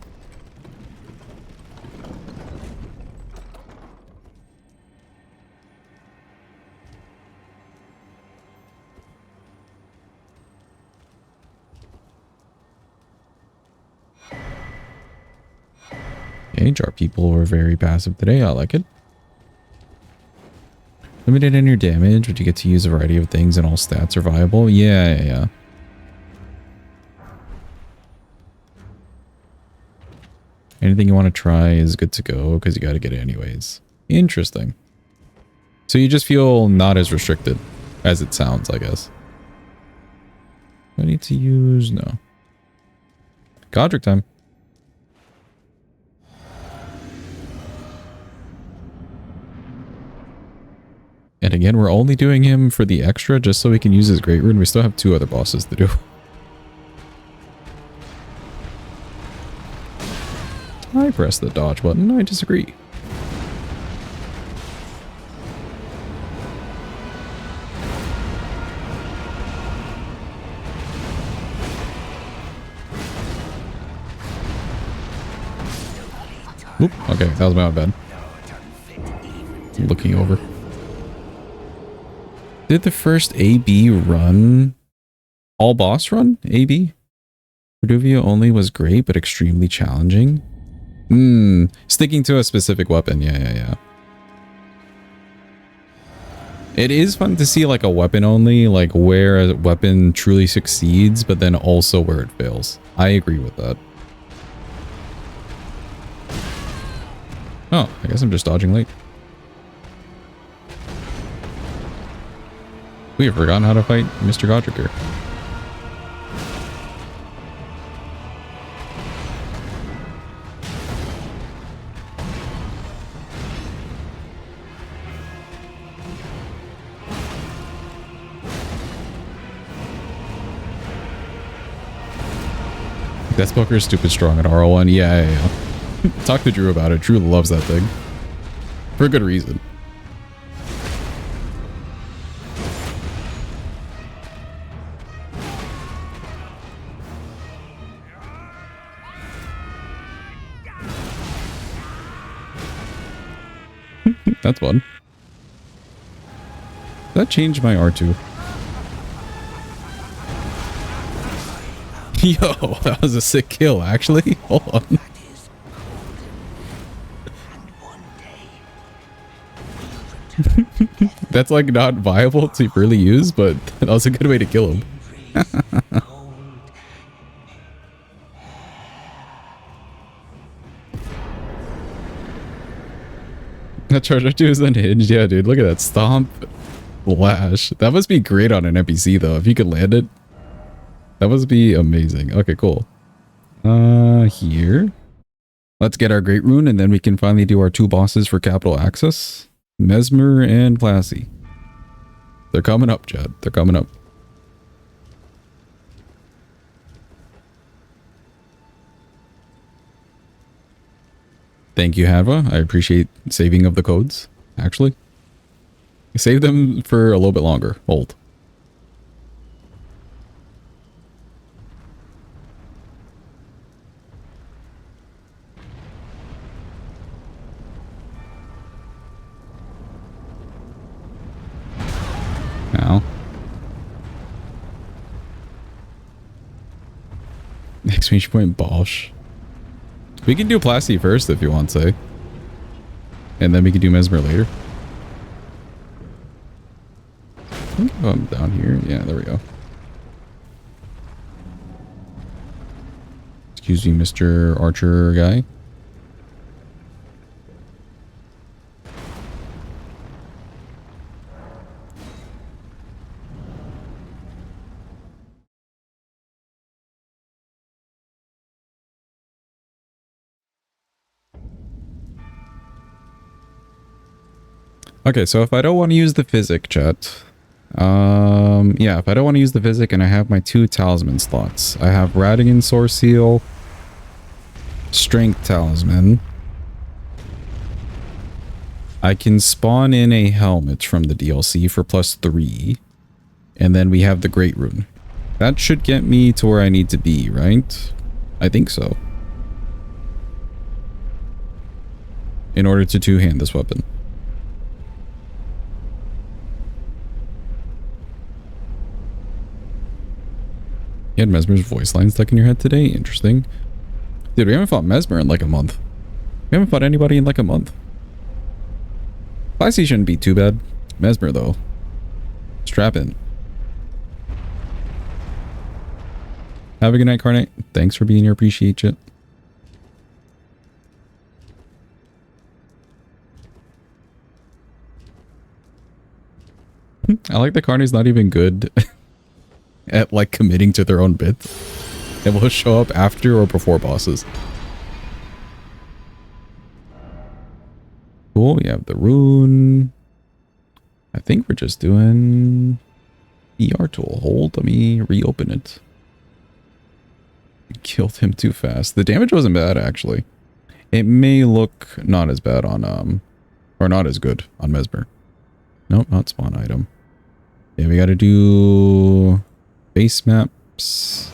Our people were very passive today. I like it. Limited in your damage, but you get to use a variety of things and all stats are viable. Yeah. Anything you want to try is good to go because you got to get it anyways. Interesting. So you just feel not as restricted as it sounds, I guess. I need to use... no. Godric time. And again, we're only doing him for the extra just so we can use his Great Rune. We still have 2 other bosses to do. I pressed the dodge button. I disagree. Oop, okay, that was my own bad. Looking over. Did the first AB run all boss run? AB? Reduvia only was great, but extremely challenging. Sticking to a specific weapon. Yeah. It is fun to see like a weapon only, like where a weapon truly succeeds, but then also where it fails. I agree with that. Oh, I guess I'm just dodging late. We have forgotten how to fight Mr. Godric here. Deathbooker is stupid strong at RL1. Yeah. Talk to Drew about it. Drew loves that thing. For a good reason. That's fun. That changed my R2. Yo, that was a sick kill, actually. Hold on. That's like not viable to really use, but that was a good way to kill him. That Charger 2 is unhinged. Yeah, dude, look at that stomp lash. That must be great on an NPC though. If you could land it, that must be amazing. Okay, cool. Here. Let's get our Great Rune and then we can finally do our 2 bosses for capital access. Mesmer and Classy. They're coming up, Chad. They're coming up. Thank you, Hava. I appreciate saving of the codes, actually. Save them for a little bit longer. Hold. Now. Exchange point Bosch. We can do Plasty first if you want, say. And then we can do Mesmer later. I think if I'm down here. Yeah, there we go. Excuse me, Mr. Archer guy. Okay, so if I don't want to use the physic, chat. Yeah, if I don't want to use the physic and I have my 2 talisman slots. I have Radigan Source Seal, Strength Talisman. I can spawn in a helmet from the DLC for +3. And then we have the Great Rune. That should get me to where I need to be, right? I think so. In order to two-hand this weapon. You had Mesmer's voice line stuck in your head today? Interesting. Dude, we haven't fought Mesmer in like a month. We haven't fought anybody in like a month. Plasty shouldn't be too bad. Mesmer, though. Strap in. Have a good night, Carnate. Thanks for being here. Appreciate it. I like the Carnate's not even good at like committing to their own bits. It will show up after or before bosses. Cool, we have the rune. I think we're just doing ER tool. Hold, let me reopen it. Killed him too fast. The damage wasn't bad, actually. It may look not as bad on, or not as good on Mesmer. Nope, not spawn item. Yeah, we gotta do base maps,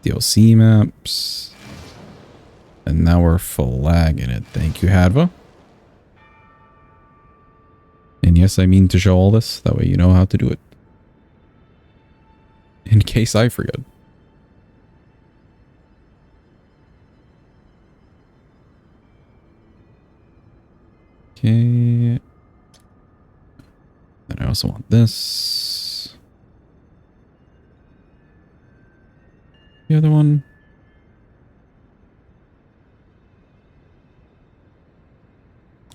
DLC maps, and now we're flagging it. Thank you, Hadva. And yes, I mean to show all this. That way you know how to do it. In case I forget. Okay. And I also want this. The other one.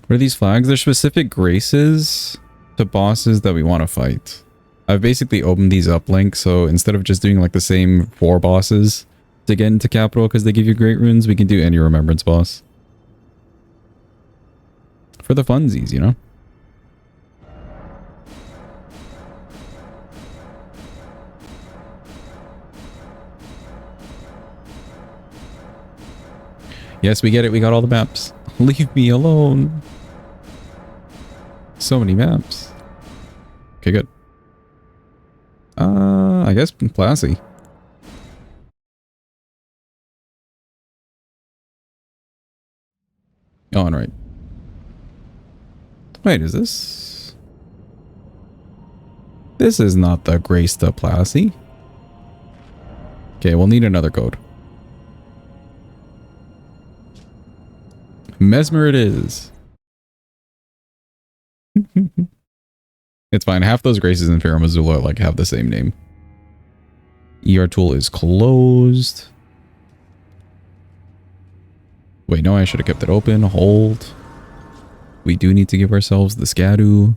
What are these flags? They're specific graces to bosses that we want to fight. I've basically opened these up links, so instead of just doing like the same 4 bosses to get into Capital because they give you great runes, we can do any remembrance boss. For the funsies, you know? Yes, we get it. We got all the maps. Leave me alone. So many maps. Okay, good. I guess Plasty. Oh, and right. Wait, is this? This is not the Grace to Plasty. Okay, we'll need another code. Mesmer it is. It's fine. Half those graces in Farum Azula like have the same name. ER tool is closed. Wait, no, I should have kept it open. Hold. We do need to give ourselves the Scadu.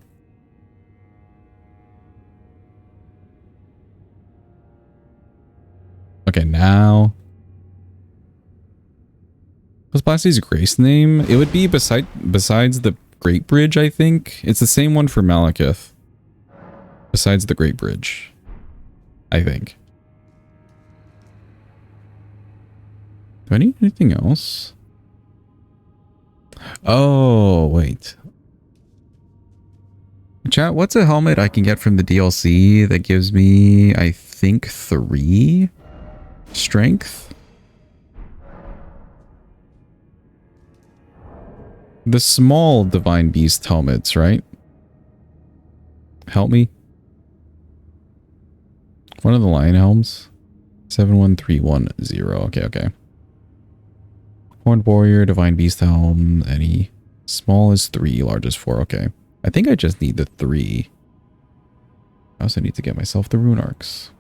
Okay, now. What's Plasty's Grace name? It would be besides the Great Bridge, I think. It's the same one for Malekith. Besides the Great Bridge. I think. Do I need anything else? Oh, wait. Chat, what's a helmet I can get from the DLC that gives me, I think, 3 strength? The small Divine Beast helmets, right? Help me. One of the Lion Helms. 71310. Okay, okay. Horned Warrior, Divine Beast Helm, any. Small is 3, large is 4. Okay. I think I just need the 3. I also need to get myself the Rune Arcs.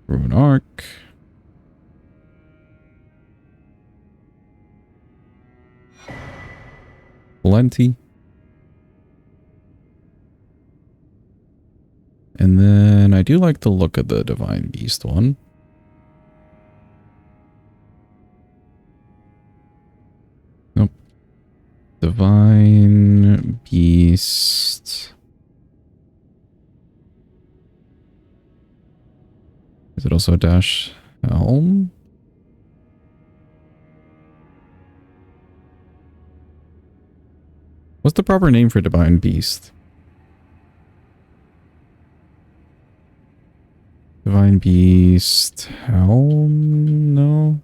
Rune Arc. Plenty. And then I do like the look of the Divine Beast one. Nope. Divine Beast. Is it also a dash helm? What's the proper name for Divine Beast? Divine Beast helm? No.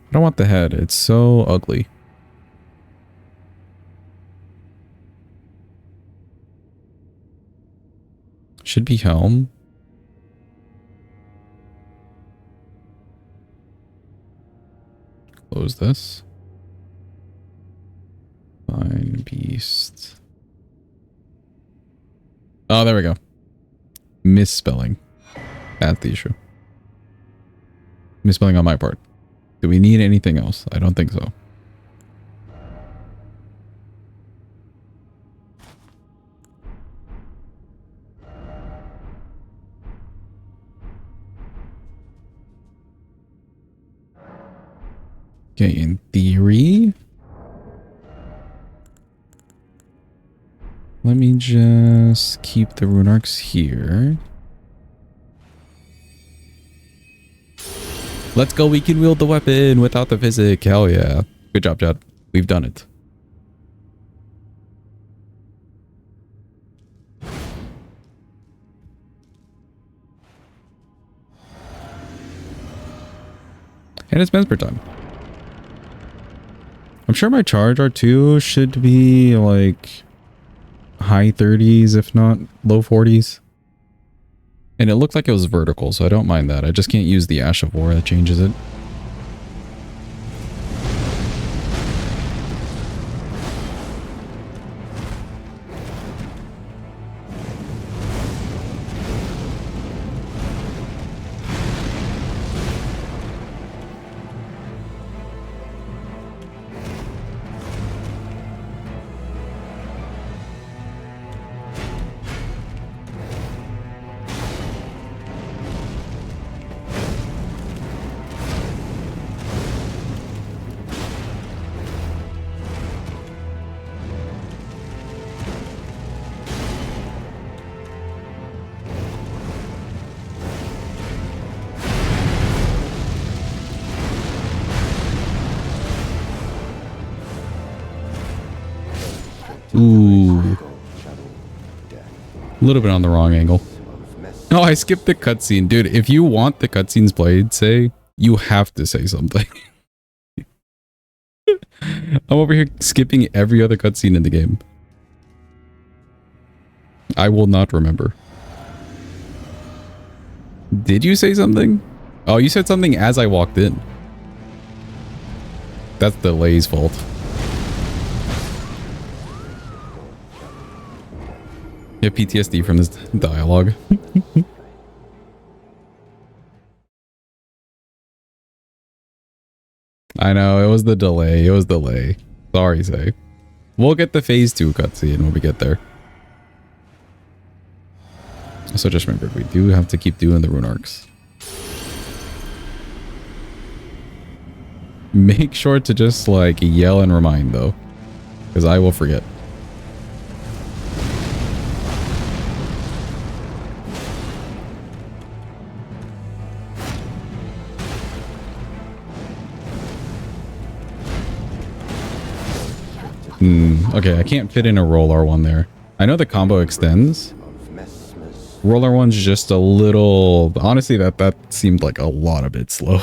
I don't want the head. It's so ugly. Should be helm. Close this. Divine Beast. Oh, there we go. Misspelling. That's the issue. Misspelling on my part. Do we need anything else? I don't think so. Okay, in theory. Let me just keep the Rune Arcs here. Let's go, we can wield the weapon without the physic. Hell yeah. Good job, Chad. We've done it. And it's Mesper time. I'm sure my charge R2 should be like high 30s, if not low 40s. And it looked like it was vertical, so I don't mind that. I just can't use the Ash of War that changes it. Ooh. A little bit on the wrong angle. Oh, I skipped the cutscene. Dude, if you want the cutscenes played, you have to say something. I'm over here skipping every other cutscene in the game. I will not remember. Did you say something? Oh, you said something as I walked in. That's the delay's fault. You have PTSD from this dialogue. I know, it was the delay. It was delay. Sorry, Say. We'll get the phase 2 cutscene when we get there. So just remember, we do have to keep doing the Rune Arcs. Make sure to just like yell and remind though, because I will forget. Okay, I can't fit in a roll R1 there. I know the combo extends. Roll R1's just a little... Honestly, that seemed like a lot a bit slow.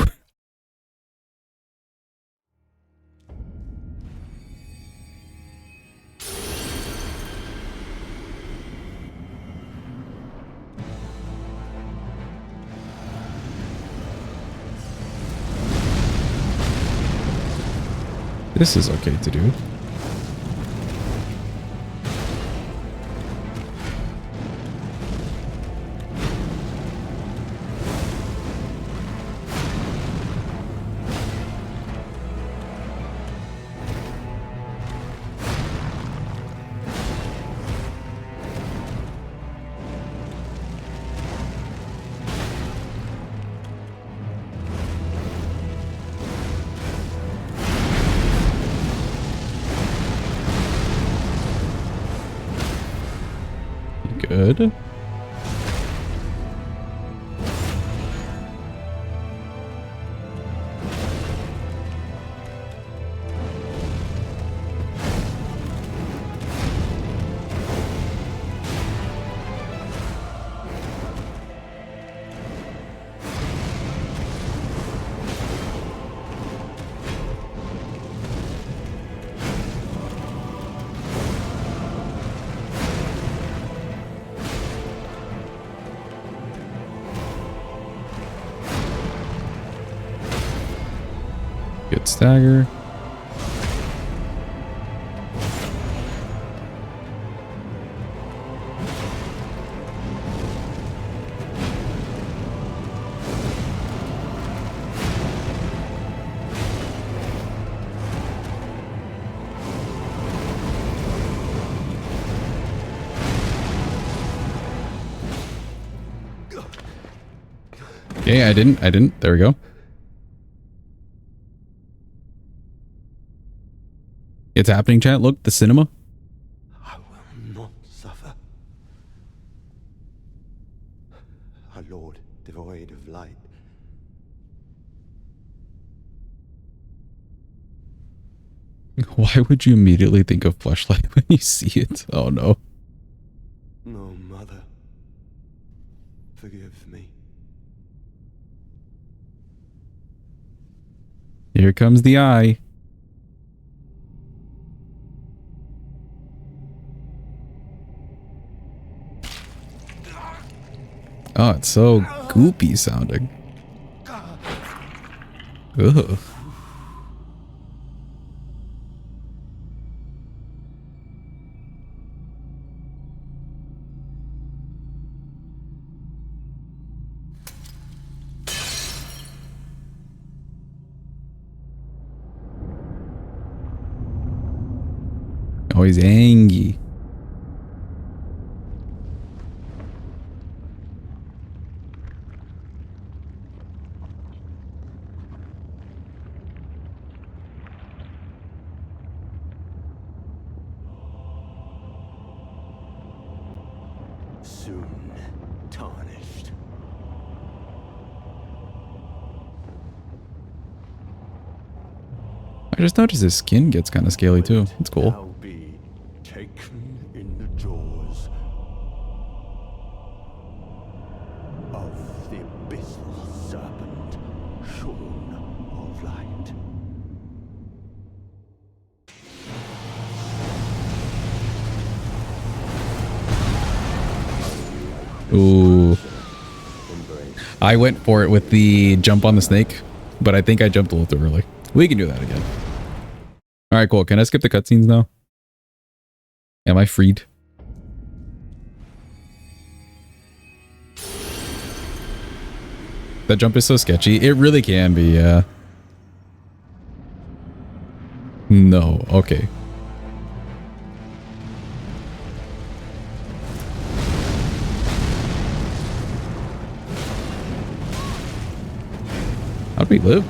This is okay to do. Good. Good stagger. Okay, I didn't. There we go. It's happening, chat. Look, the cinema. I will not suffer. A lord devoid of light. Why would you immediately think of fleshlight when you see it? Oh no. No, mother. Forgive me. Here comes the eye. Oh, it's so goopy sounding. Ugh. Oh, he's angry. Soon tarnished. I just noticed his skin gets kind of scaly too. It's cool. Now be taken in the jaws of the abyssal serpent, shorn of light. Ooh. I went for it with the jump on the snake, but I think I jumped a little too early. We can do that again. All right, cool. Can I skip the cutscenes now? Am I freed? That jump is so sketchy. It really can be, yeah. No, okay. How'd we live?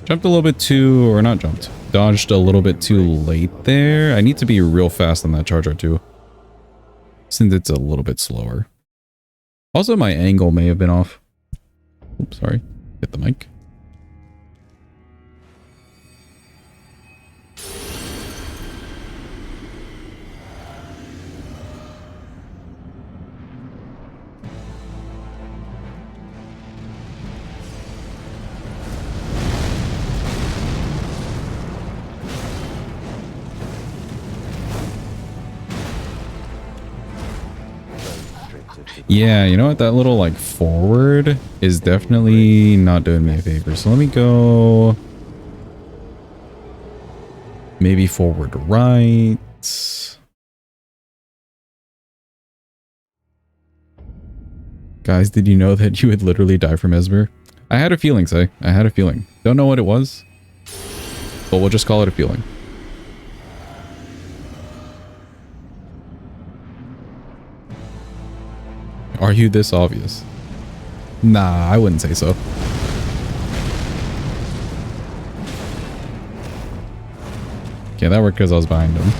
Jumped a little bit too, or not jumped. Dodged a little bit too late there. I need to be real fast on that charge R2. Since it's a little bit slower. Also, my angle may have been off. Oops, sorry. Hit the mic. Yeah, you know what? That little like forward is definitely not doing me a favor. So let me go maybe forward right. Guys, did you know that you would literally die from Esper? I had a feeling, Say. I had a feeling. Don't know what it was, but we'll just call it a feeling. Are you this obvious? Nah, I wouldn't say so. Okay, that worked because I was behind him.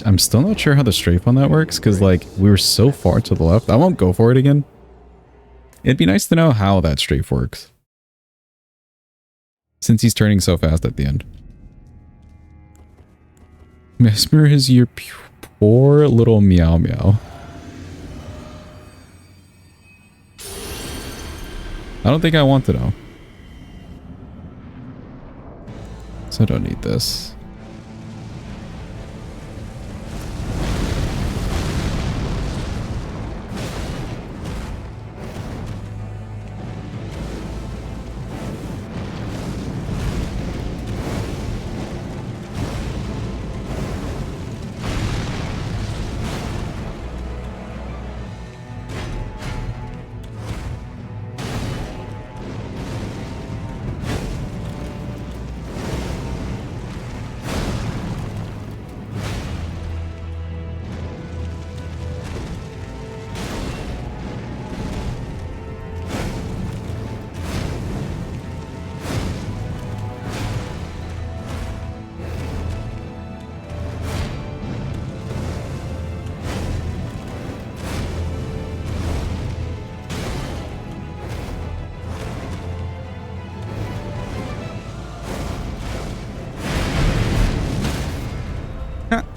I'm still not sure how the strafe on that works because like we were so far to the left. I won't go for it again. It'd be nice to know how that strafe works. Since he's turning so fast at the end. Mesmer is your poor little meow meow. I don't think I want to know. So I don't need this.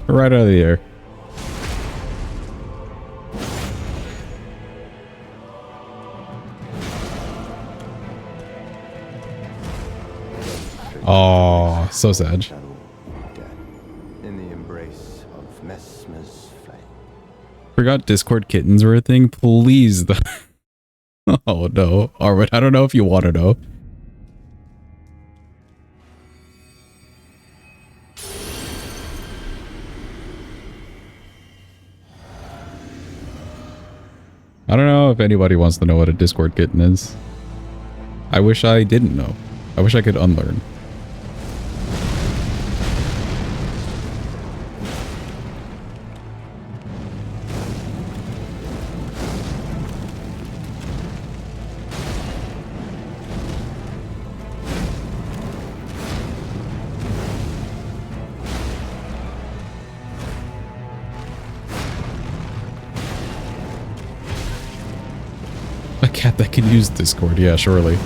Right out of the air. Oh, so sad. In the embrace of Mesmer's flame. Forgot Discord kittens were a thing. Please. Oh no. Alright, I don't know if you want to know. I don't know if anybody wants to know what a Discord kitten is. I wish I didn't know. I wish I could unlearn. A cat that can use Discord, yeah, surely.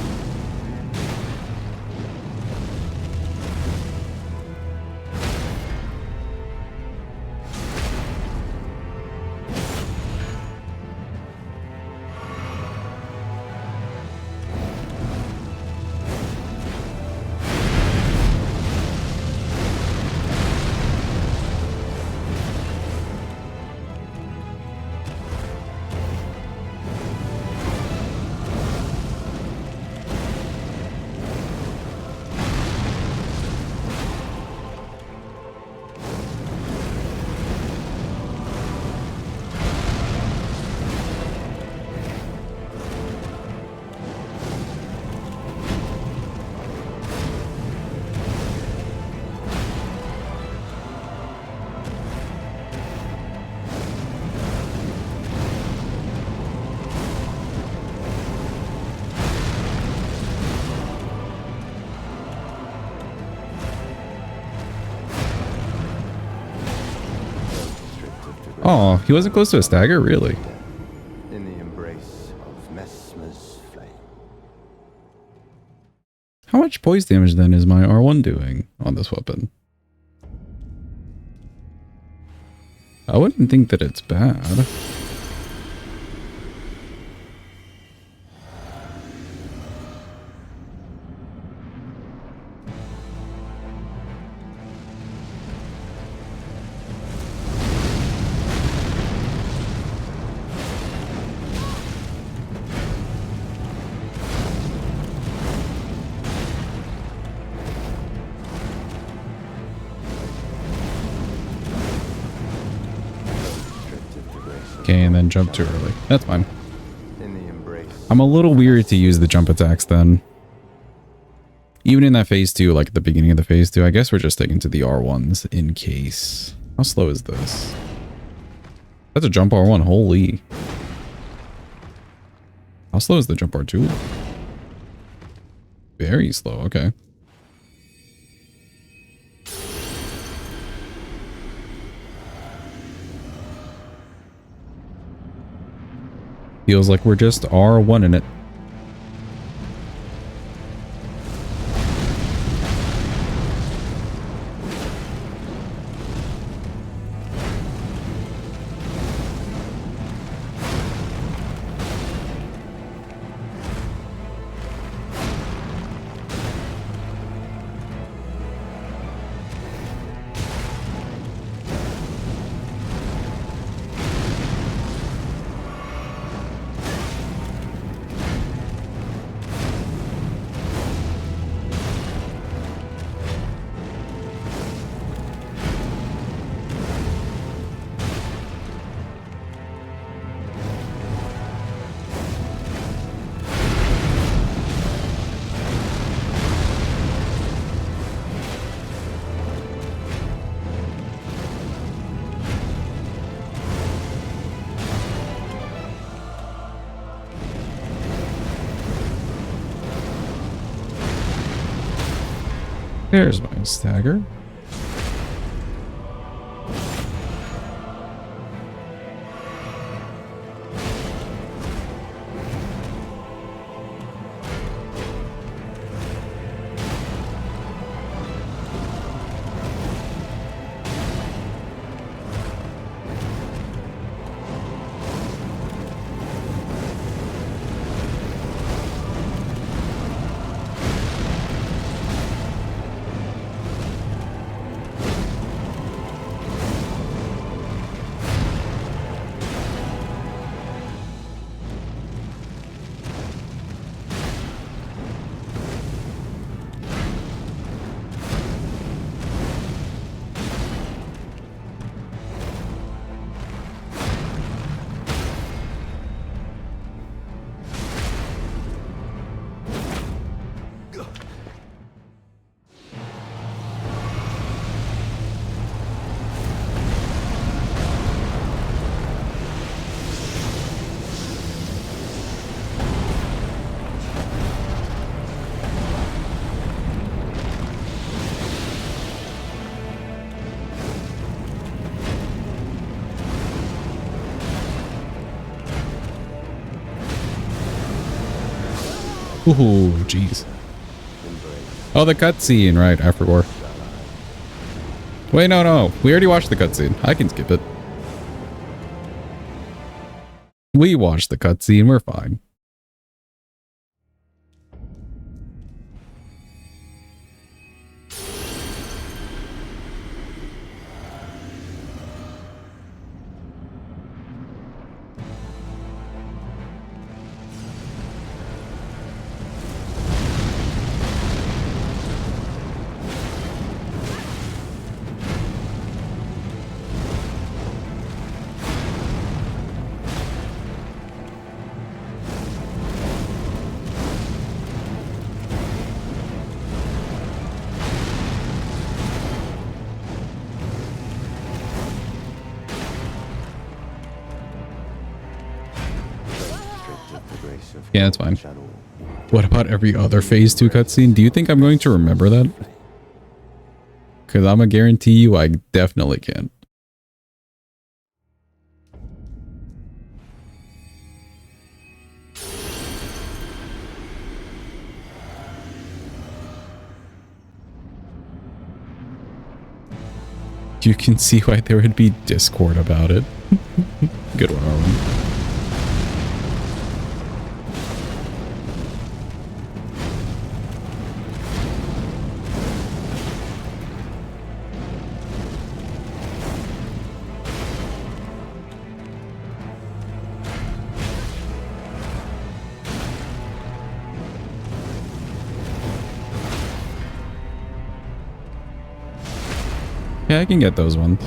Oh, he wasn't close to a stagger? Really? In the embrace of Mesmer's flame. How much poise damage then is my R1 doing on this weapon? I wouldn't think that it's bad. Okay, and then jump too early. That's fine. In the embrace. I'm a little weird to use the jump attacks then. Even in that phase 2, like at the beginning of the phase 2, I guess we're just sticking to the R1s in case. How slow is this? That's a jump R1, holy. How slow is the jump R2? Very slow, okay. Feels like we're just R1 in it. There's my stagger. Ooh, jeez. Oh, the cutscene, right, after war. Wait, no. We already watched the cutscene. I can skip it. We watched the cutscene, we're fine. Yeah, that's fine. What about every other phase 2 cutscene? Do you think I'm going to remember that? Because I'm gonna guarantee you I definitely can't. You can see why there would be discord about it. Good one, Arwen. Yeah, I can get those ones.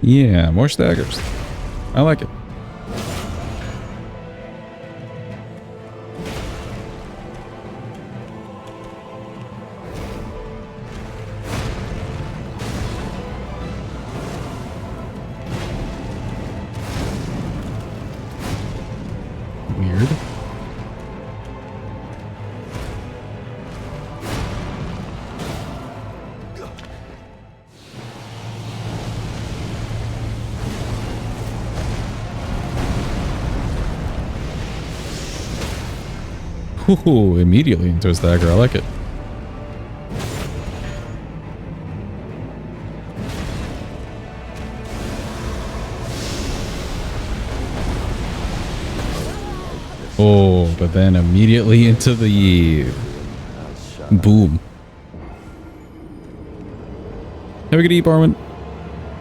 Yeah, more staggers. I like it. Weird. Ooh, immediately into a stagger. I like it. Oh, but then immediately into the boom. Have a good eep, Arwen.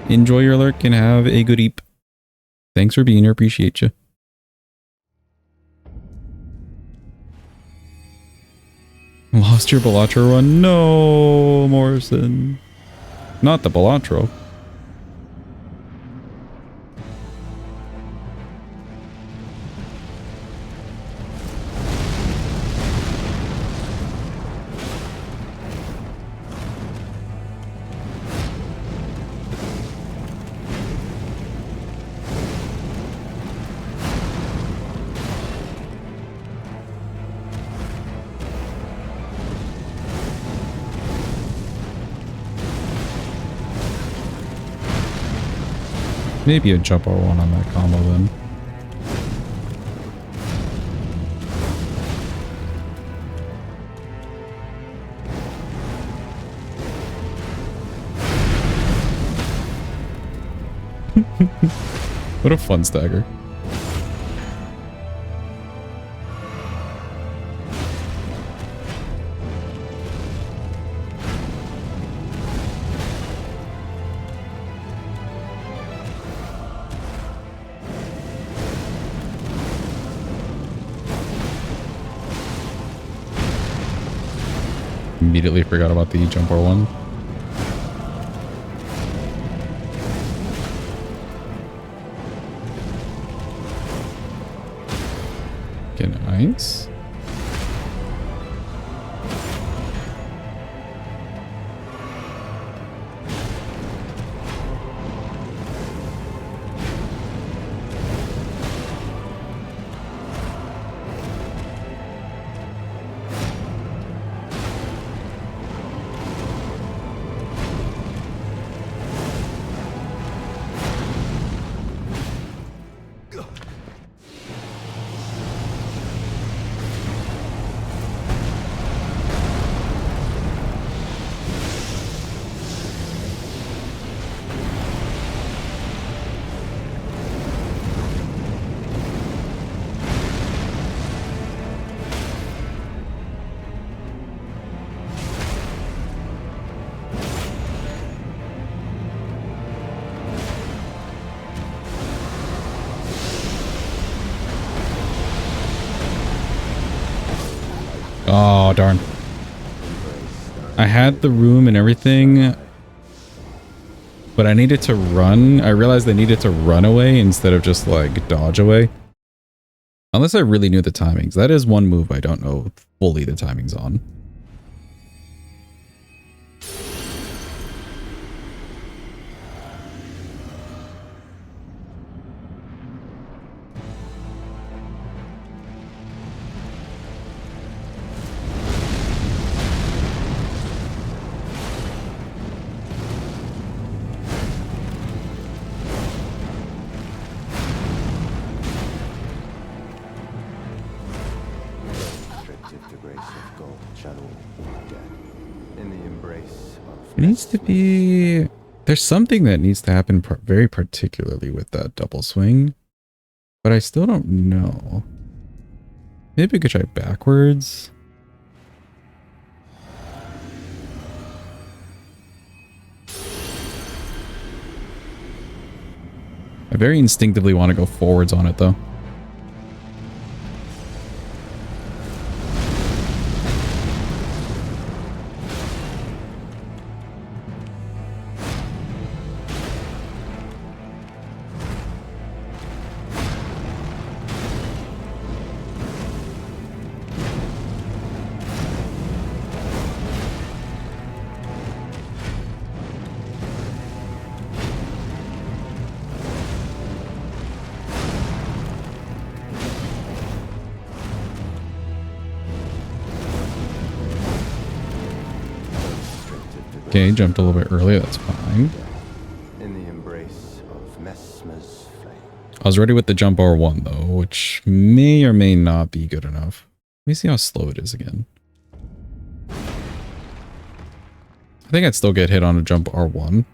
Enjoy your lurk and have a good eep. Thanks for being here. Appreciate you. Lost your Balatro run? No, Morrison. Not the Balatro. Maybe a jump R1 on that combo then. What a fun stagger. Immediately forgot about the jump R1. Okay, nice. Oh, darn. I had the room and everything, but I needed to run. I realized I needed to run away instead of just like dodge away. Unless I really knew the timings. That is one move I don't know fully the timings on. It needs to be... There's something that needs to happen very particularly with that double swing. But I still don't know. Maybe we could try backwards. I very instinctively want to go forwards on it though. Okay, jumped a little bit early, that's fine. In the embrace of Messmer's flame. I was ready with the jump R1 though, which may or may not be good enough. Let me see how slow it is again. I think I'd still get hit on a jump R1,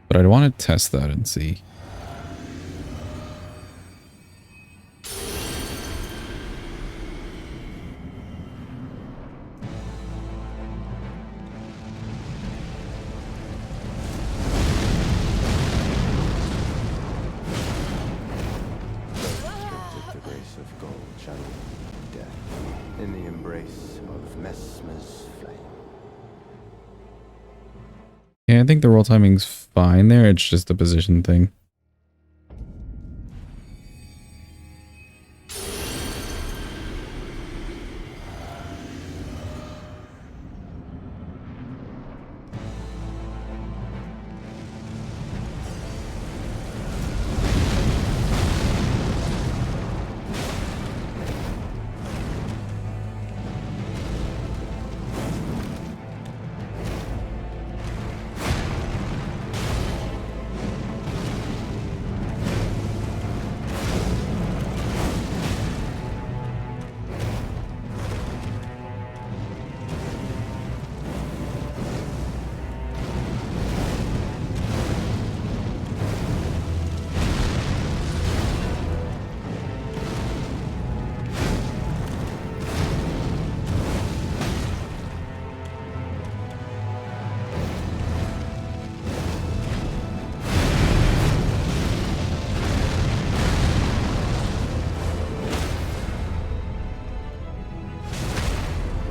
but I'd want to test that and see. Yeah, I think the roll timing's fine there. It's just a position thing.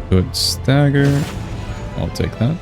Good stagger. I'll take that.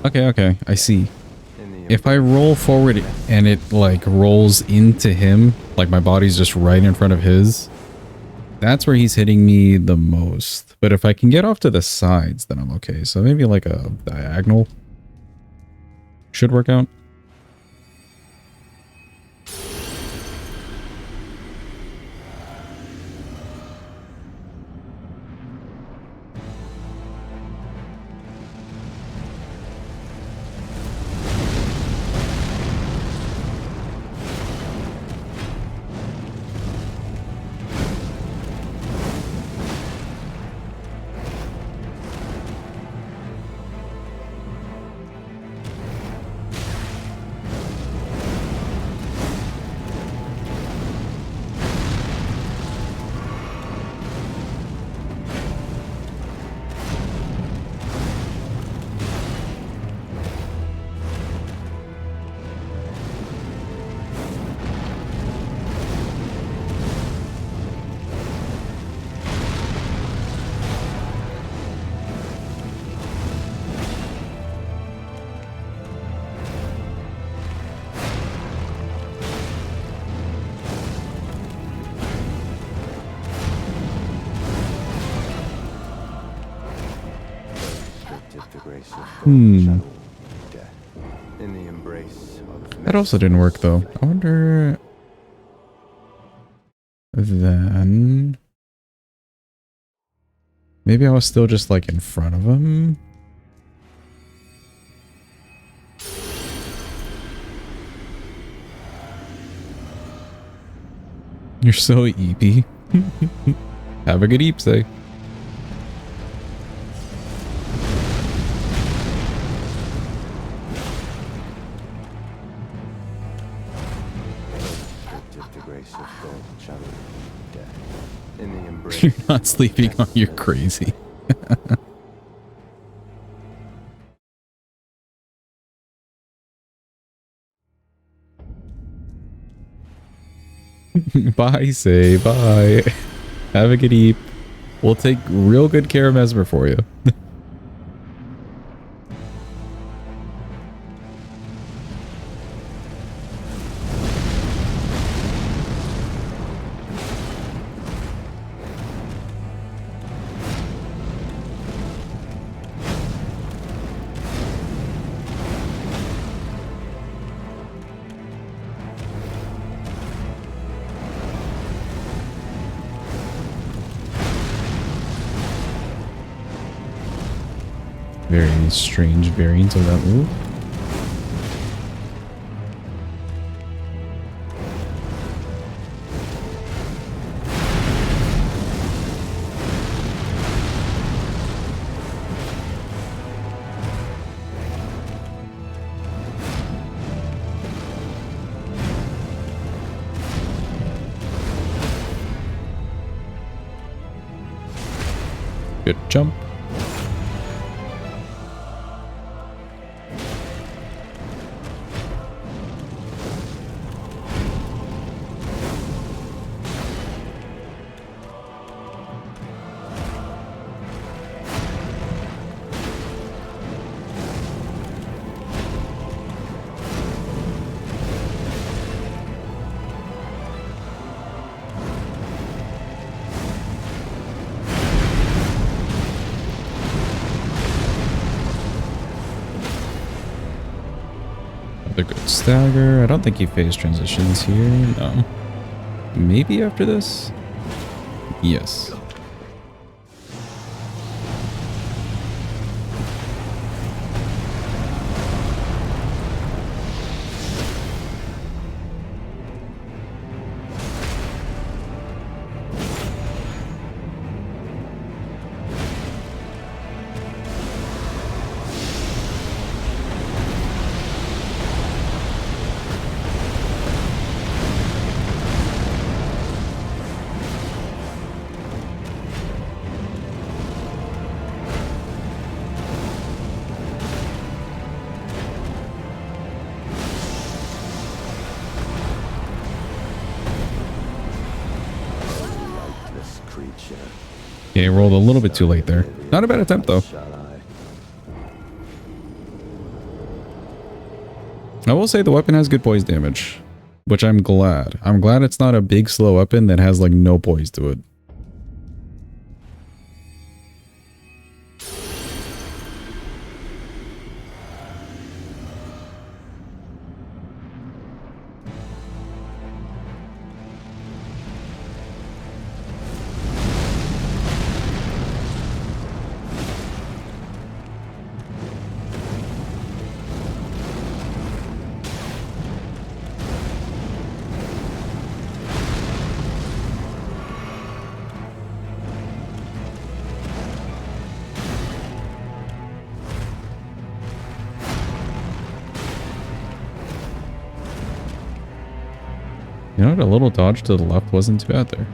Okay, I see. If I roll forward and it like rolls into him, like my body's just right in front of his, that's where he's hitting me the most. But if I can get off to the sides, then I'm okay. So maybe like a diagonal should work out. grace of God Hmm. shall death in the embrace of That also didn't work though. I wonder. Then maybe I was still just like in front of him. You're so EP. Have a good eep, say. of the grace of God shall death in the embrace. You're not sleeping on. You're crazy. Bye, say bye. Have a good eep. We'll take real good care of Mesmer for you. Very strange variant of that move. Good jump. A good stagger. I don't think he phase transitions here. No. Maybe after this? Yes. Okay, rolled a little bit too late there. Not a bad attempt though. I will say the weapon has good poise damage, which I'm glad. I'm glad it's not a big slow weapon that has like no poise to it. You know what? A little dodge to the left wasn't too bad there.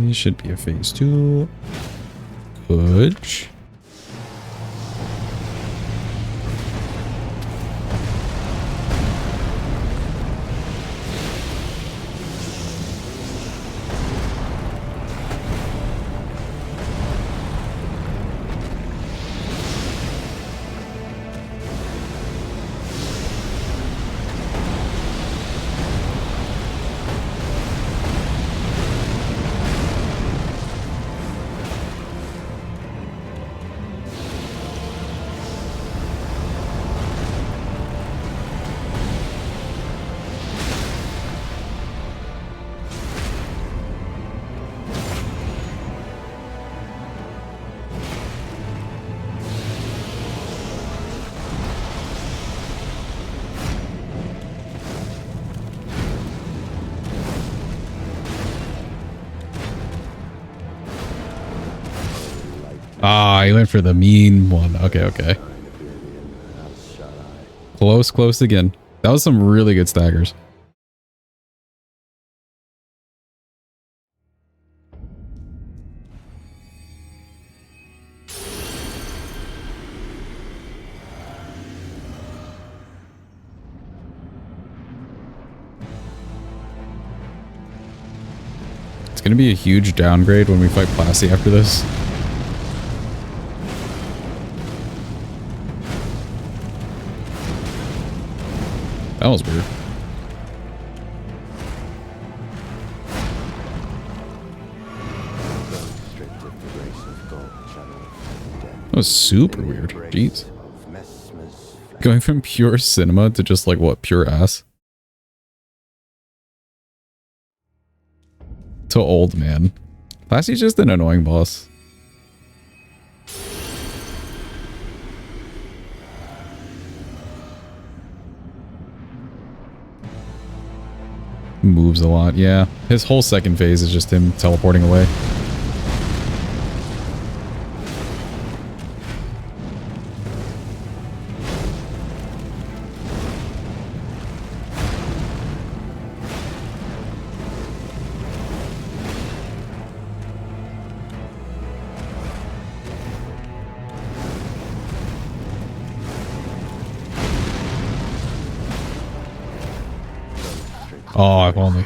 This should be a phase 2. Good. Ah, he went for the mean one. Okay, okay. Close, close again. That was some really good staggers. It's going to be a huge downgrade when we fight Plasty after this. That was weird. That was super weird. Jeez. Going from pure cinema to just like what, pure ass? To old man. Plasty's just an annoying boss. Moves a lot, yeah. His whole second phase is just him teleporting away. Oh, if only.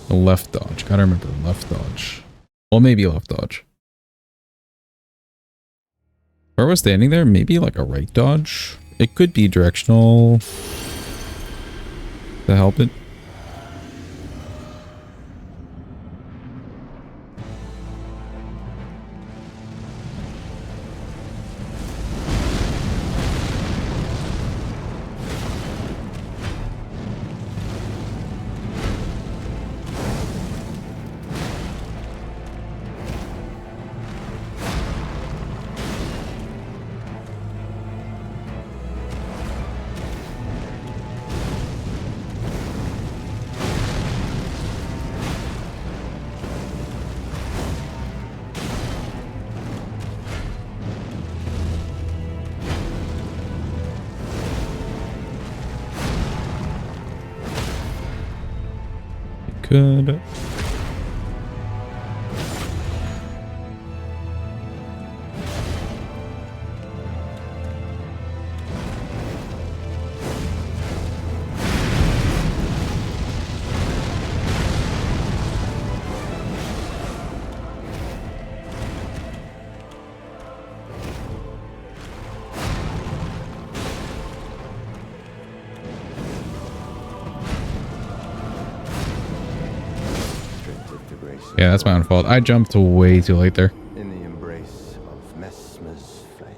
The left dodge. Gotta remember left dodge. Well, maybe left dodge. Where was standing there? Maybe like a right dodge? It could be directional to help it. Could. Yeah, that's my own fault. I jumped way too late there. In the embrace of Messmer's flame.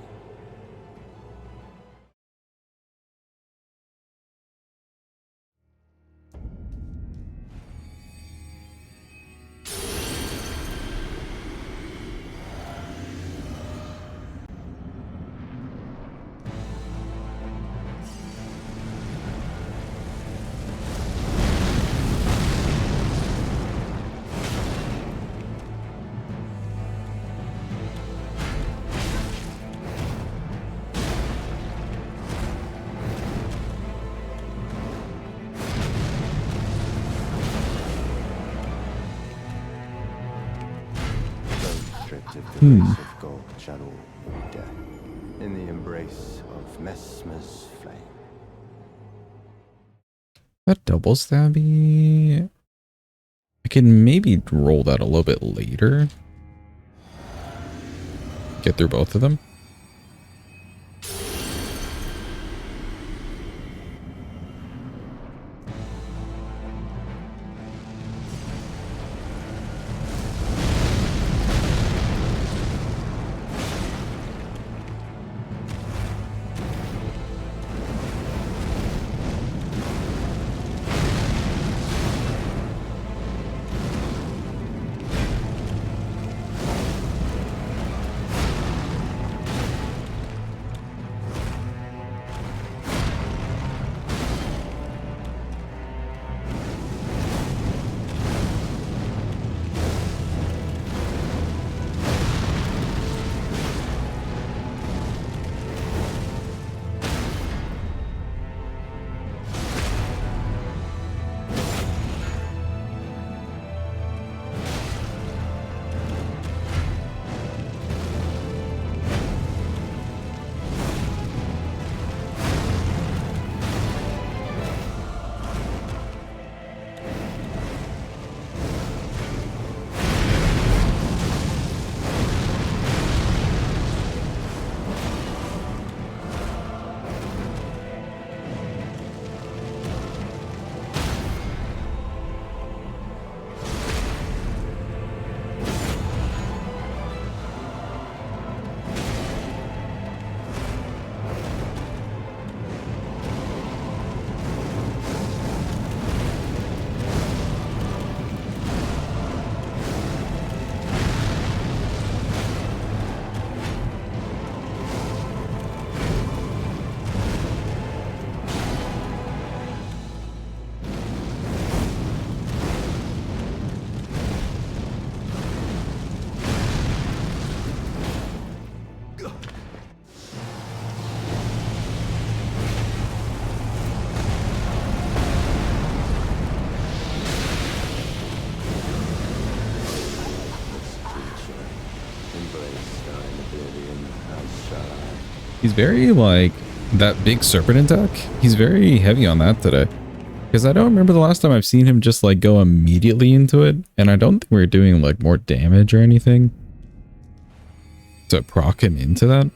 Hmm. grace of God channel your day. In the embrace of Mesmer's flame. That double stabby. I can maybe roll that a little bit later. Get through both of them. He's very, like, that big serpent attack. He's very heavy on that today. Because I don't remember the last time I've seen him just, like, go immediately into it. And I don't think we're doing, like, more damage or anything to proc him into that.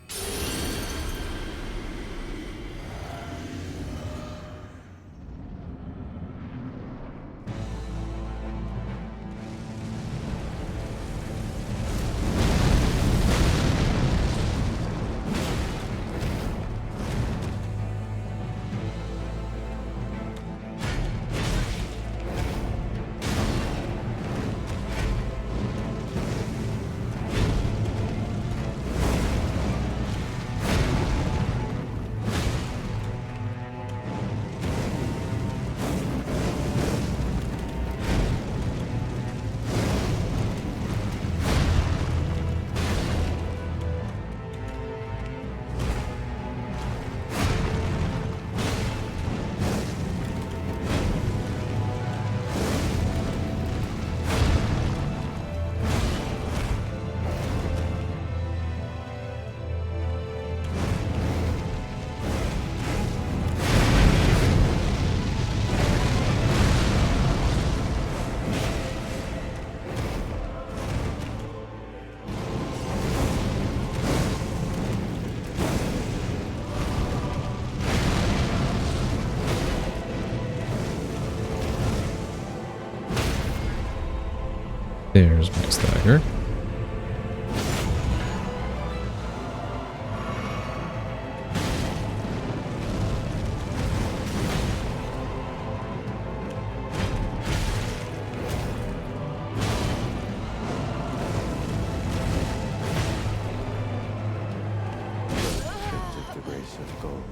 There's my stagger.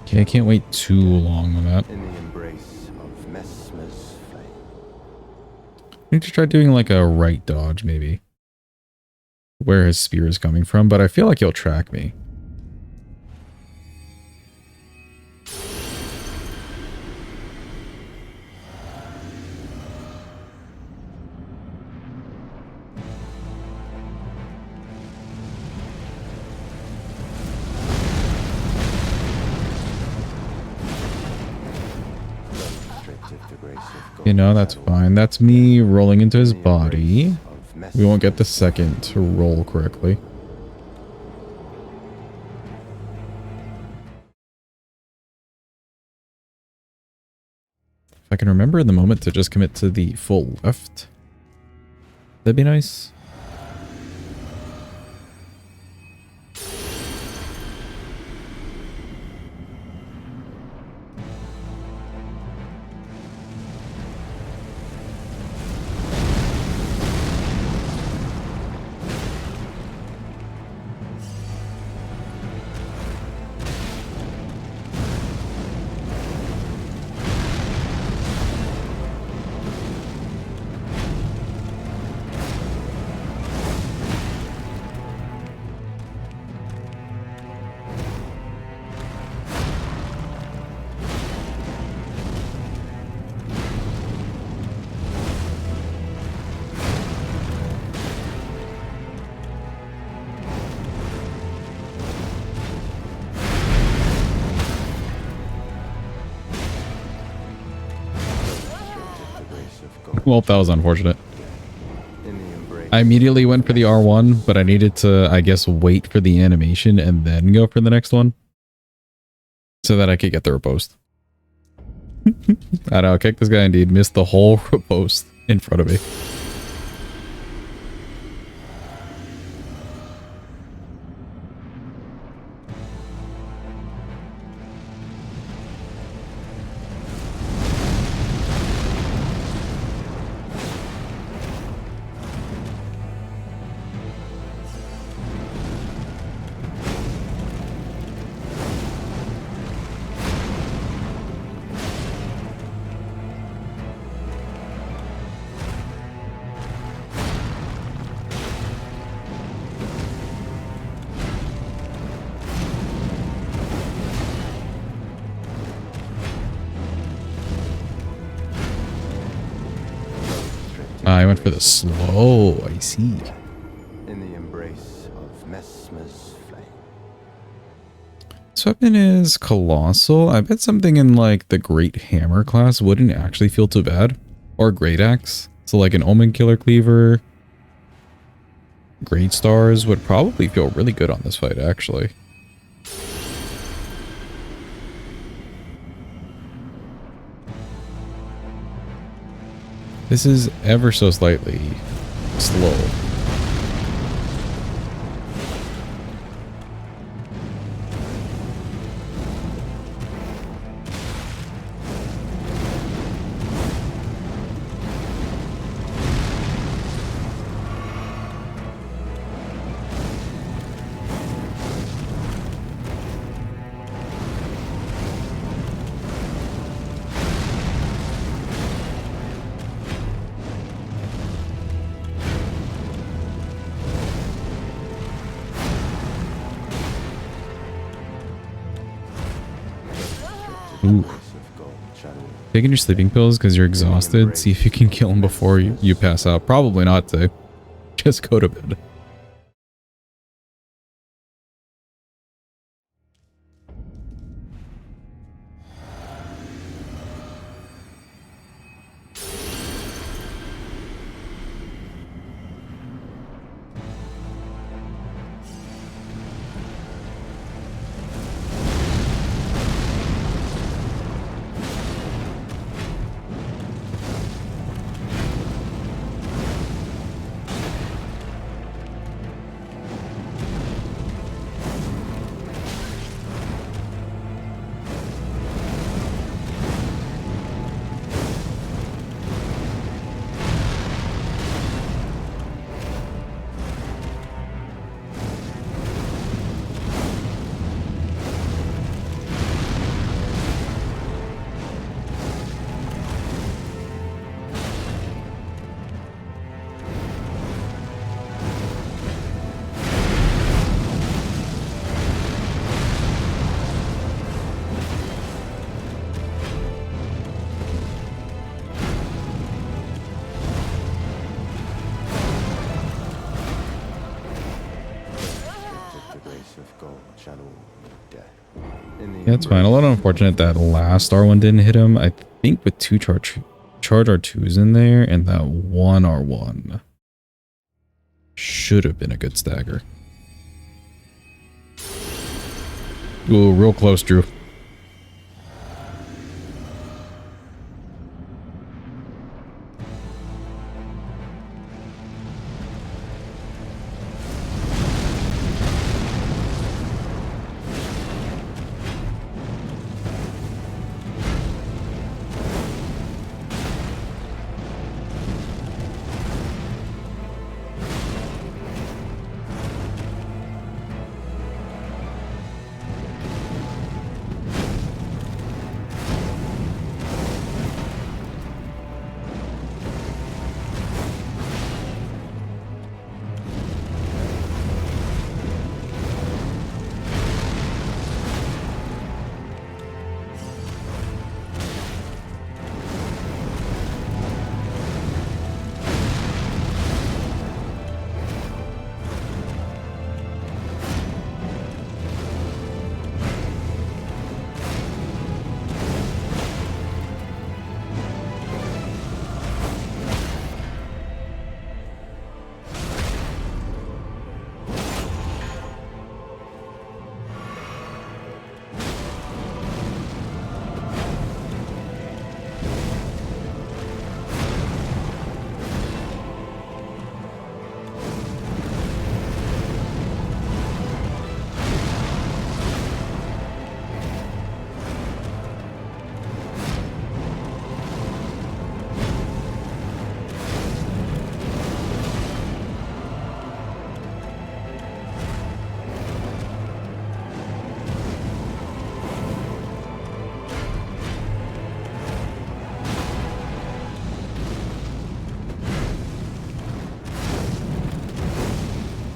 Okay, I can't wait too long on that. In the embrace of Mesmer's flame. I need to try doing like a right dodge, maybe. Where his spear is coming from, but I feel like he'll track me. You know, that's fine. That's me rolling into his body. We won't get the second to roll correctly. If I can remember in the moment to just commit to the full left, that'd be nice. Well, that was unfortunate. I immediately went for the R1, but I needed to, I guess, wait for the animation and then go for the next one. So that I could get the riposte. I know, kick this guy indeed. Missed the whole riposte in front of me. I went for the slow, I see. In the embrace of Messmer's flame. This weapon is colossal. I bet something in like the Great Hammer class wouldn't actually feel too bad. Or Great Axe. So like an Omen Killer Cleaver. Great Stars would probably feel really good on this fight actually. This is ever so slightly slow. Ooh. Taking your sleeping pills because you're exhausted. See if you can kill him before you pass out. Probably not to. Just go to bed. Yeah, it's fine. A little unfortunate that last R1 didn't hit him. I think with 2 charge Charge R2's in there, and that 1R1 should have been a good stagger. Ooh, real close, Drew.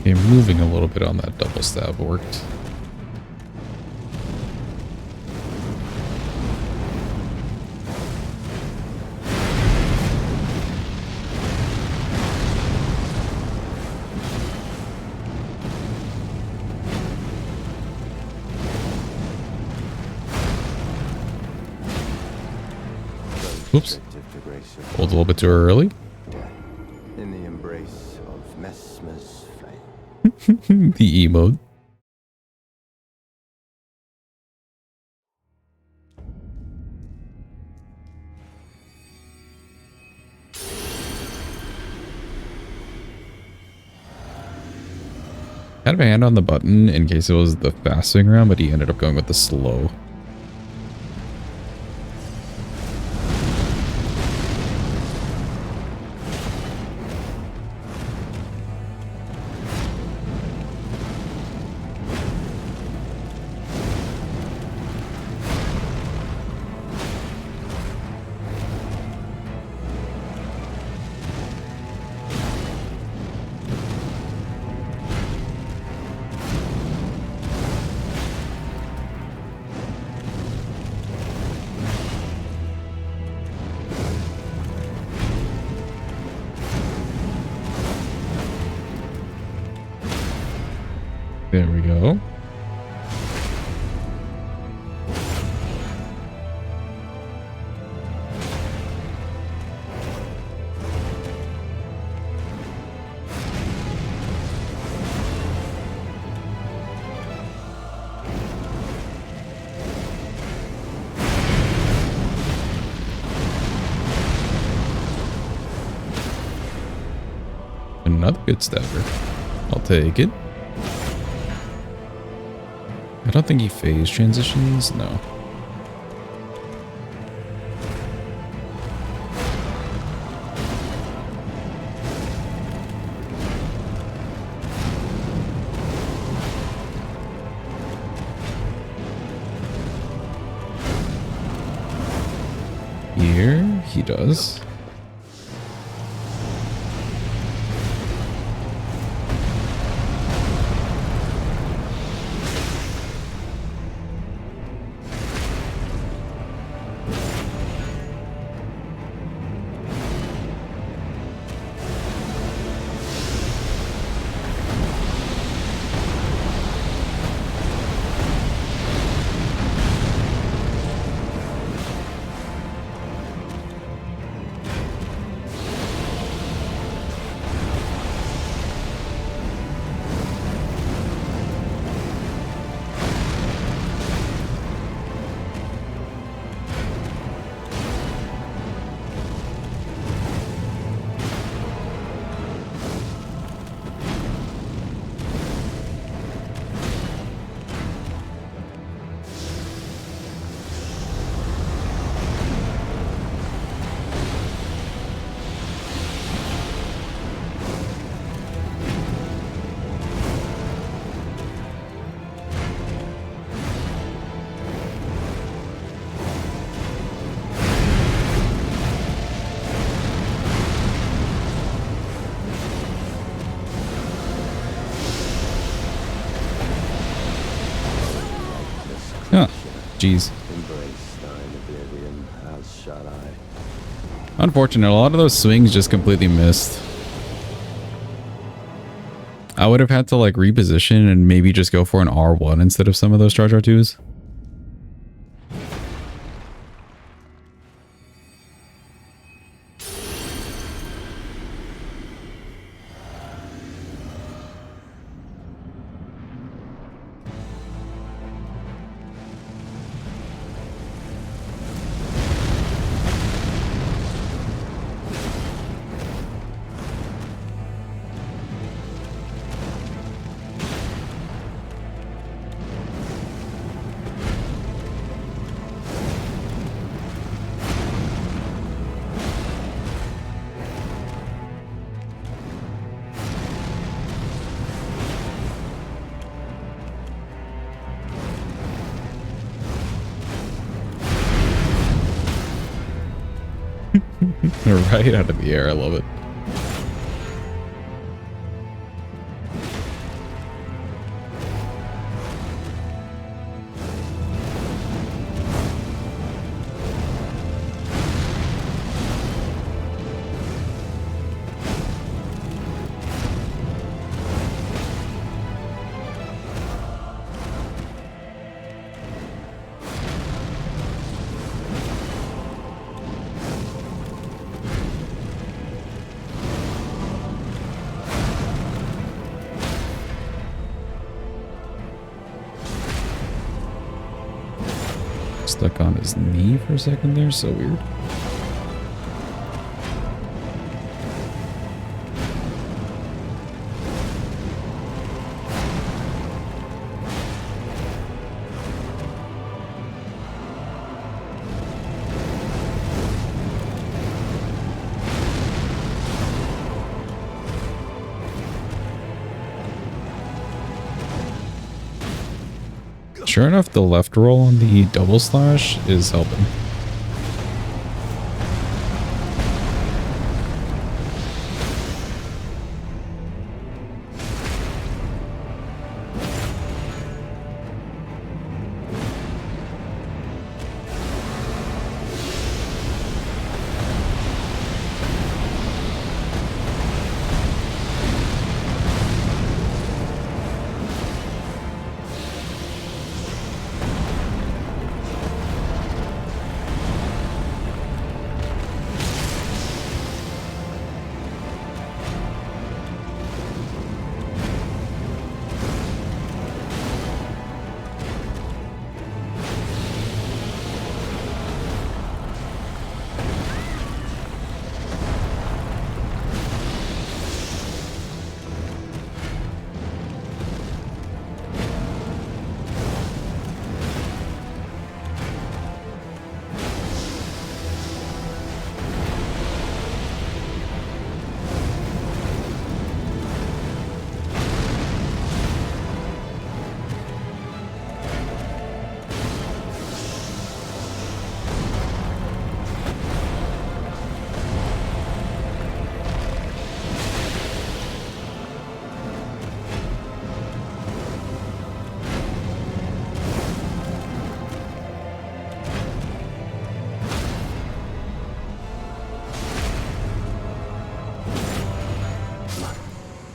Okay, moving a little bit on that double stab worked. Oops. Pulled a little bit too early. In the embrace of Messmer's flame. The E mode. Had my hand on the button in case it was the fasting round, but he ended up going with the slow. There we go. Another good stagger. I'll take it. I don't think he phase transitions. No. Here he does. Oh, jeez. Embrace thine oblivion, as shall I. Unfortunate. A lot of those swings just completely missed. I would have had to like reposition and maybe just go for an R1 instead of some of those charge R2s. Right out of the air. I love it. Stuck on his knee for a second there. So weird. Sure enough, the left roll on the double slash is helping.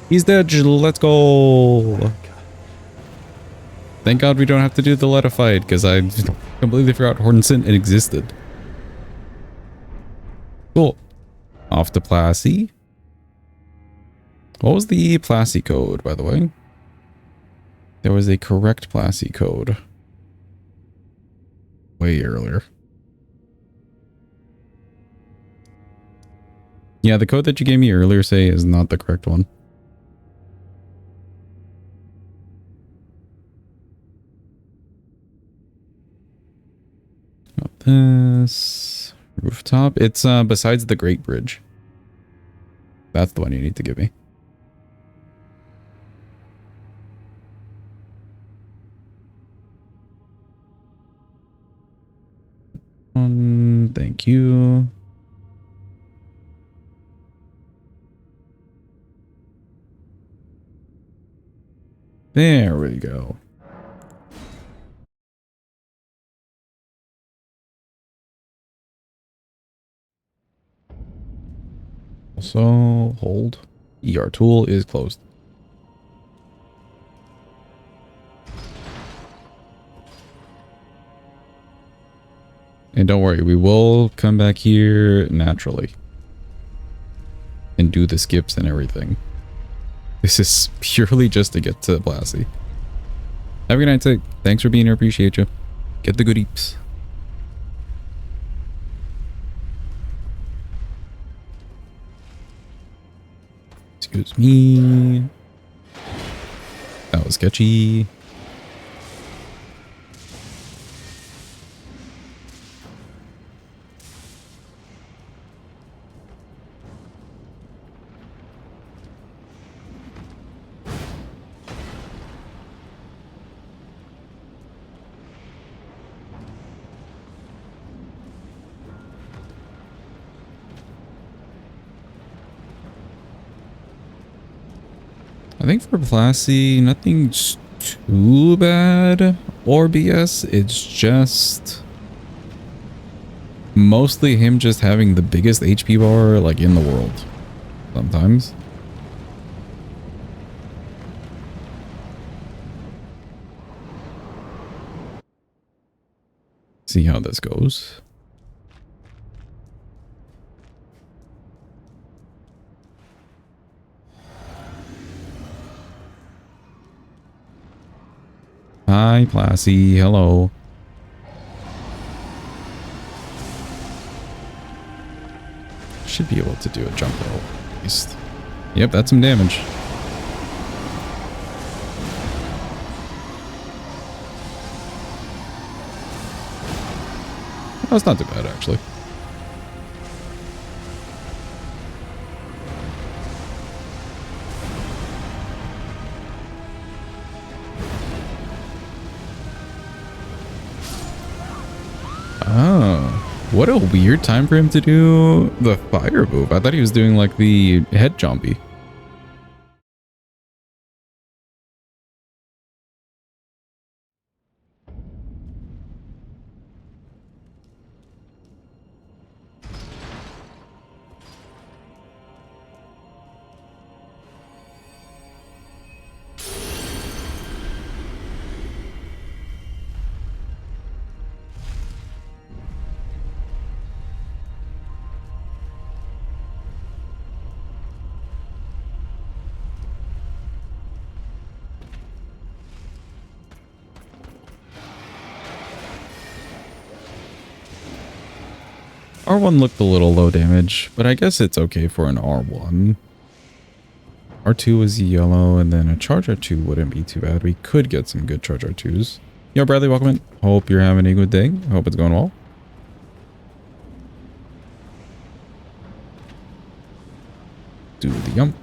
He's dead. Let's go. Thank God we don't have to do the Letta fight because I completely forgot Hortenson existed. Cool. Off to Plassey. What was the Plassey code, by the way? There was a correct Plassey code. Way earlier. Yeah, the code that you gave me earlier, say, is not the correct one. Got this rooftop. It's besides the Great Bridge. That's the one you need to give me. Thank you. There we go. Also, hold. ER tool is closed. And don't worry, we will come back here naturally. And do the skips and everything. This is purely just to get to Blassie. Have a good night, Tick. Thanks for being here. Appreciate you. Get the goodies. Excuse me. That was sketchy. I think for Blassie, nothing's too bad or BS. It's just mostly him just having the biggest HP bar like in the world sometimes. See how this goes. Hi, Blassie. Hello. Should be able to do a jump roll at least. Yep, that's some damage. That's not too bad, actually. Oh, what a weird time for him to do the fire move. I thought he was doing like the head jumpy. R1 looked a little low damage, but I guess it's okay for an R1. R2 was yellow, and then a charge R2 wouldn't be too bad. We could get some good charge R2s. Yo, Bradley, welcome in. Hope you're having a good day. Hope it's going well. Do the jump.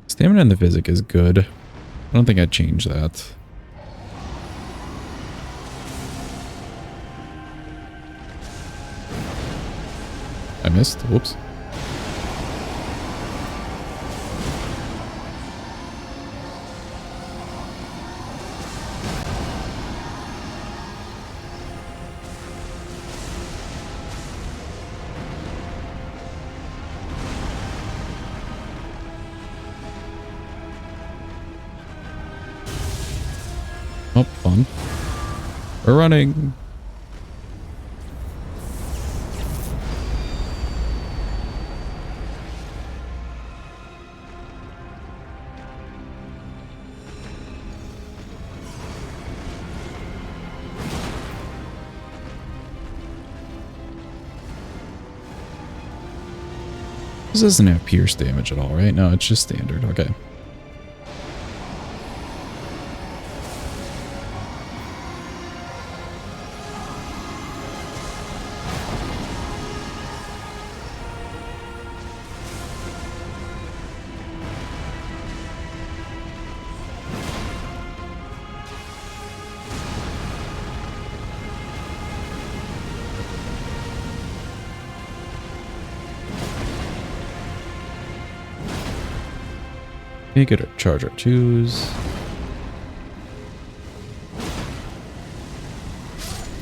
Stamina and the physic is good. I don't think I'd change that. I missed. Whoops. Oh, fun. We're running. This doesn't have pierce damage at all, right? No, it's just standard. Okay. Okay, get a charge our twos.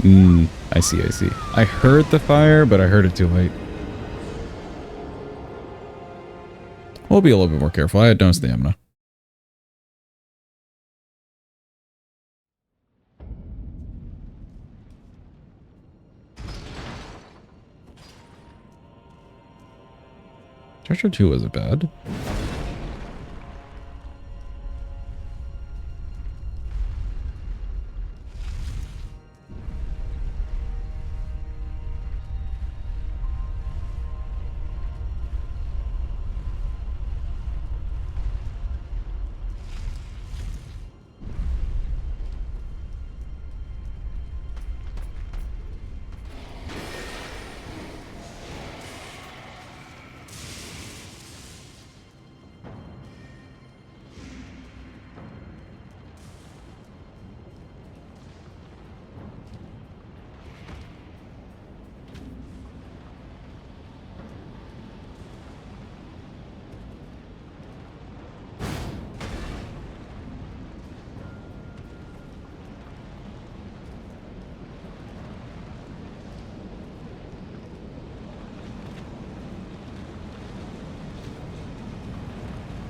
I see, I see. I heard the fire, but I heard it too late. We'll be a little bit more careful. I had no stamina. Charger 2 wasn't bad.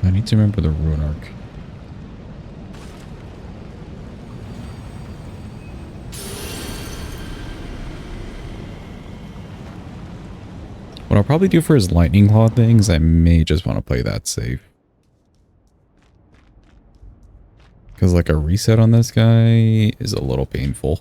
I need to remember the rune arc. What I'll probably do for his lightning claw things, I may just want to play that safe. Because like a reset on this guy is a little painful.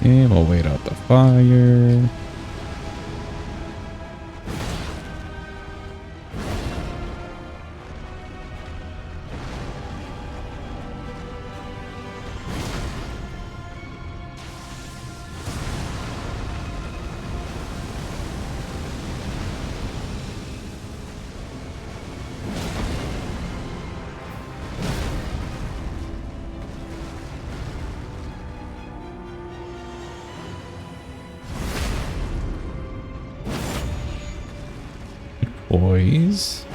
And we'll wait out the fire. Boys.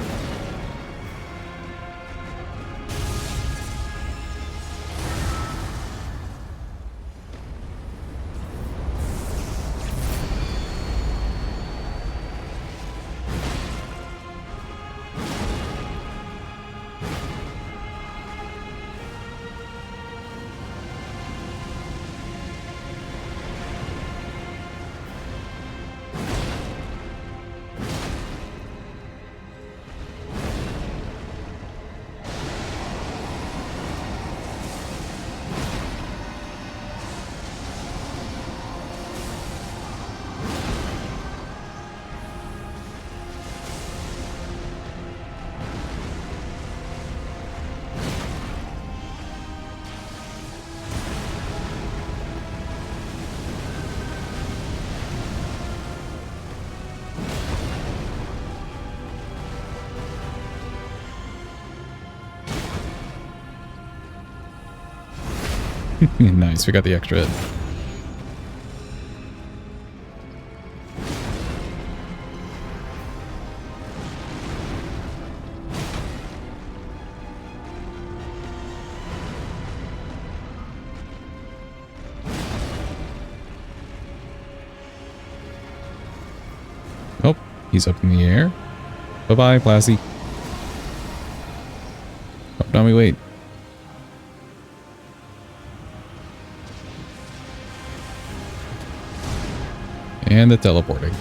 Nice, we got the extra hit. Oh, he's up in the air. Bye-bye, Plasty. Oh, now we wait. And the teleporting.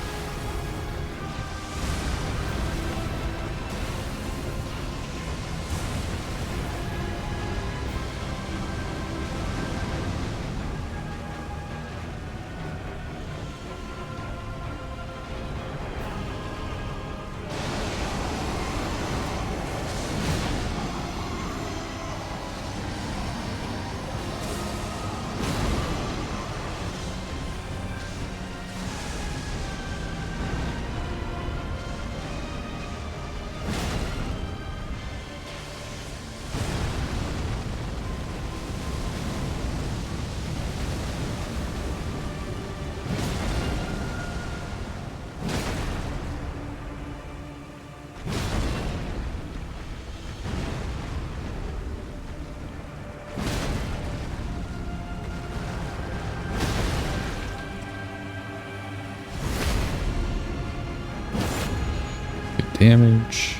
damage.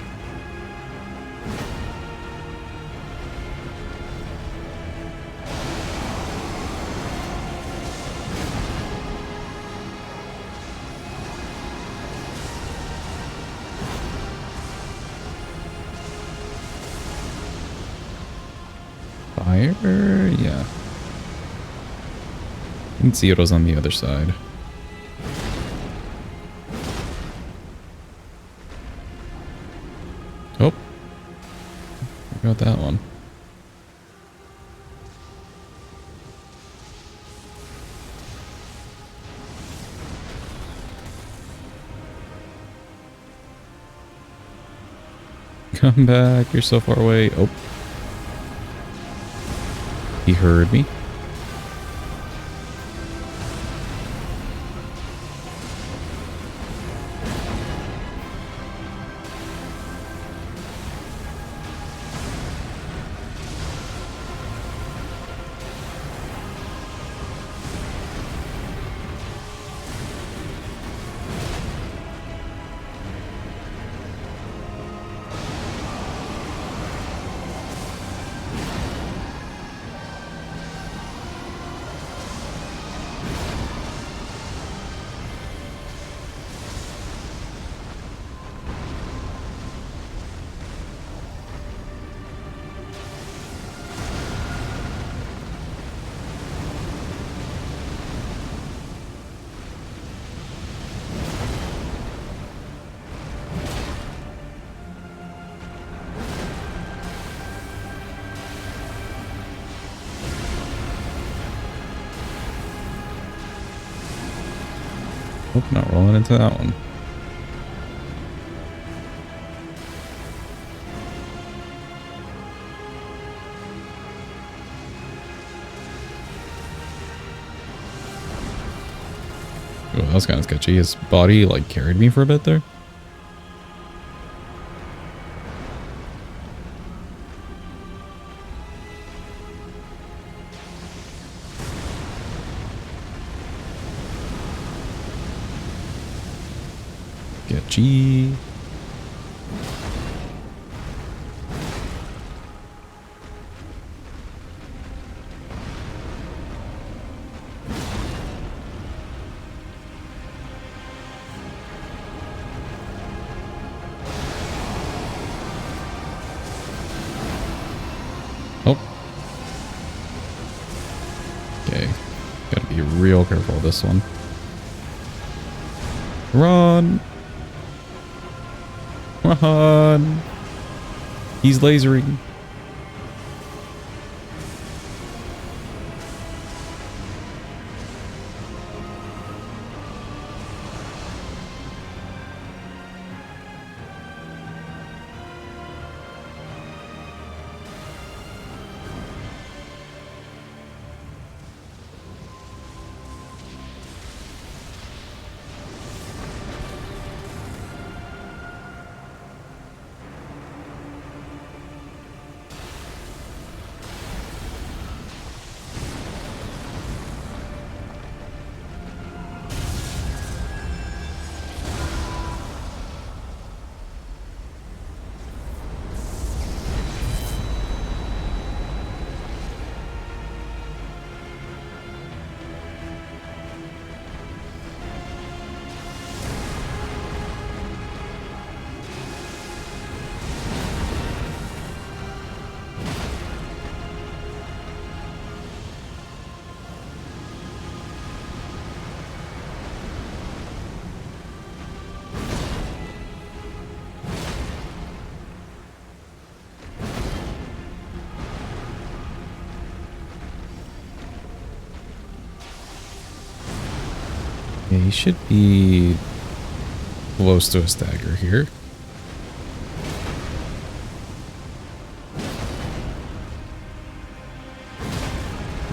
Fire, yeah. You can see it was on the other side. Oh, I got that one. Come back, you're so far away. Oh. He heard me. Oh, not rolling into that one. Oh, that was kind of sketchy. His body, like, carried me for a bit there. Sketchy. Oh. Okay. Gotta be real careful with this one. Run! Run! He's lasering. Yeah, he should be close to a stagger here.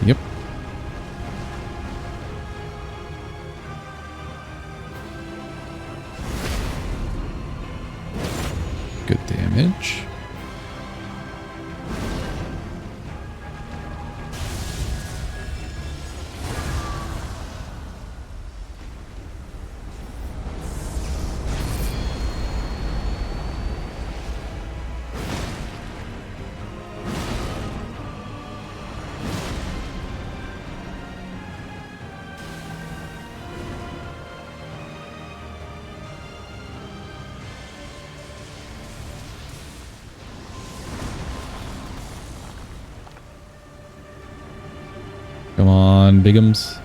Yep. Good damage. on, Bigums.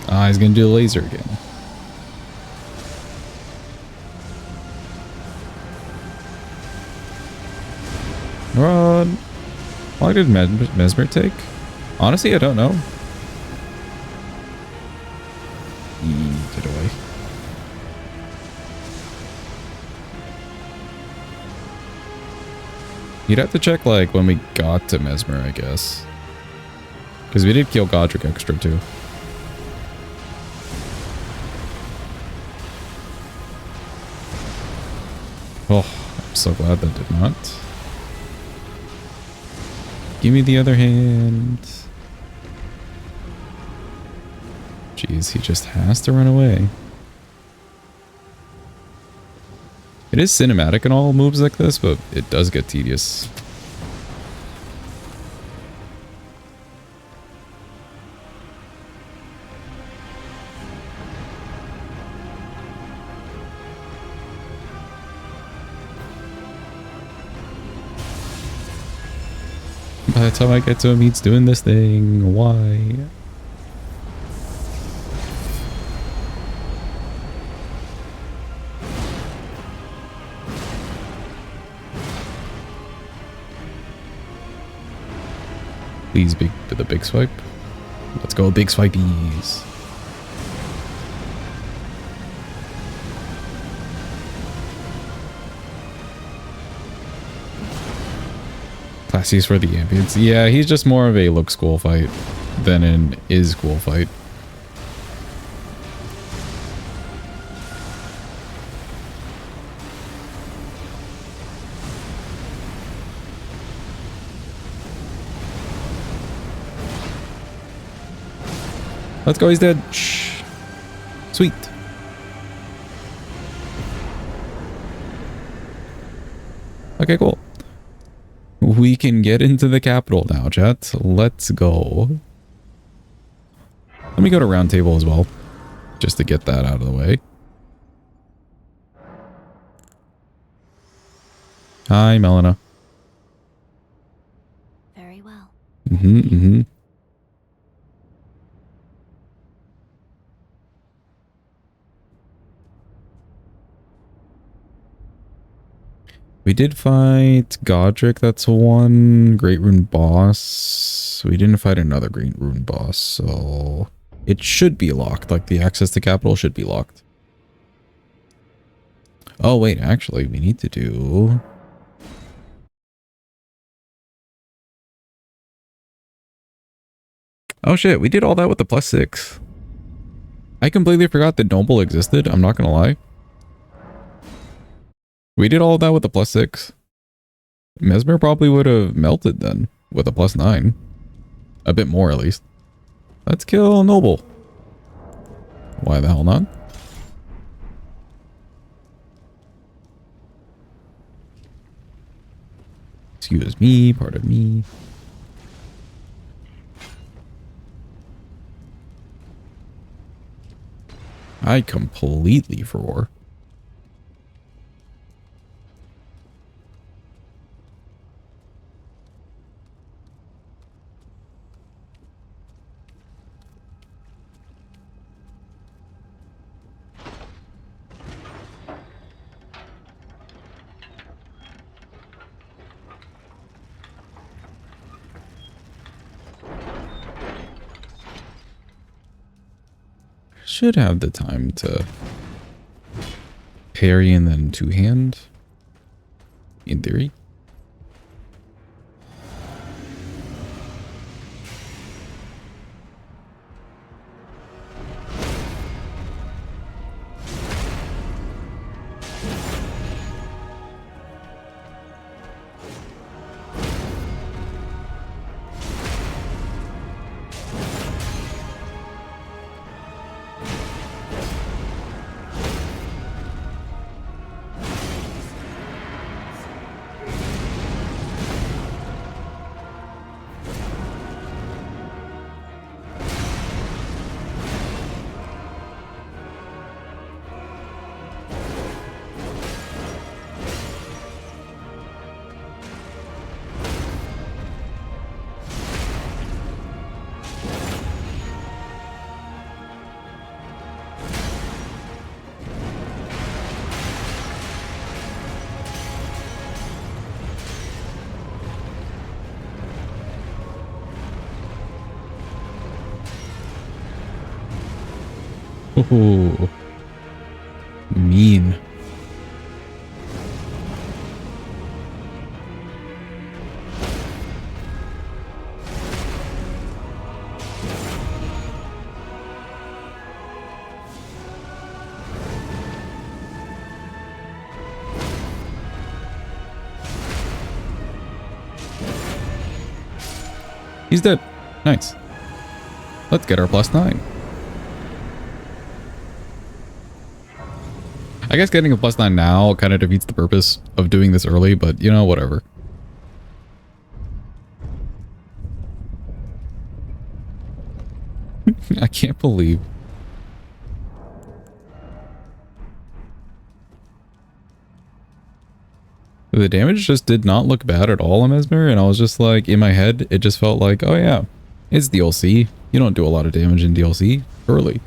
Ah, he's gonna do the laser again. Run! How long did Mesmer take? Honestly, I don't know. Get away. You'd have to check, like, when we got to Mesmer, I guess. Because we did kill Godric extra, too. Oh, I'm so glad that did not. Give me the other hand. Jeez, he just has to run away. It is cinematic and all moves like this, but it does get tedious. By the time I get to him, he's doing this thing. Why? Please, with a big swipe. Let's go, big swipeys. Classy's for the ambience. Yeah, he's just more of a looks cool fight than an is cool fight. Let's go, he's dead. Shh. Sweet. Okay, cool. We can get into the capital now, chat. Let's go. Let me go to round table as well, just to get that out of the way. Hi, Melina. Very well. Mm-hmm. We did fight Godric, that's one. Great Rune boss. We didn't fight another Great Rune boss, so it should be locked. Like, the access to capital should be locked. Oh, wait, actually, we need to do... Oh, shit, we did all that with the +6. I completely forgot that Noble existed, I'm not gonna lie. We did all of that with the +6. Mesmer probably would have melted then with a +9. A bit more at least. Let's kill Noble. Why the hell not? Excuse me, pardon me. I completely forgot. Should have the time to parry and then two-hand, in theory. Oh, mean. He's dead. Nice. Let's get our +9. I guess getting a +9 now kind of defeats the purpose of doing this early, but you know, whatever. I can't believe. The damage just did not look bad at all on Mesmer, and I was just like, in my head, it just felt like, oh yeah, it's DLC. You don't do a lot of damage in DLC early.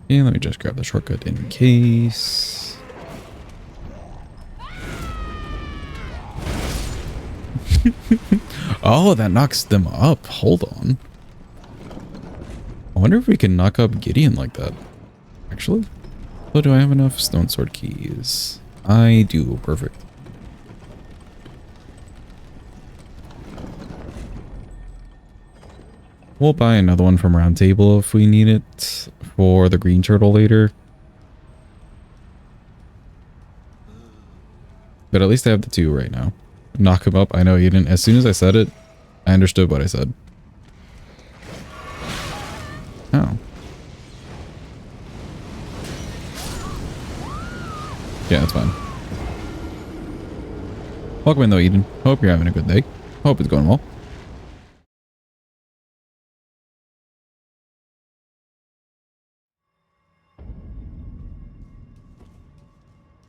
And let me just grab the shortcut in case. Oh, that knocks them up. Hold on. I wonder if we can knock up Gideon like that. Actually. So do I have enough stone sword keys? I do. Perfect. We'll buy another one from Round Table if we need it for the green turtle later. But at least I have the 2 right now. Knock him up. I know you didn't. As soon as I said it, I understood what I said. Oh. Yeah, that's fine. Welcome in though, Eden. Hope you're having a good day. Hope it's going well.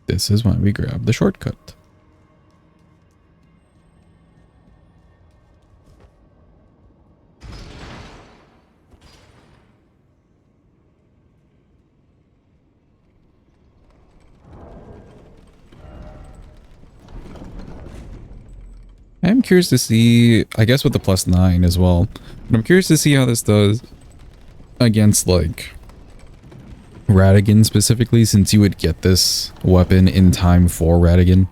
This is why we grab the shortcut. I'm curious to see, I guess with the +9 as well, but I'm curious to see how this does against like Radigan specifically, since you would get this weapon in time for Radigan.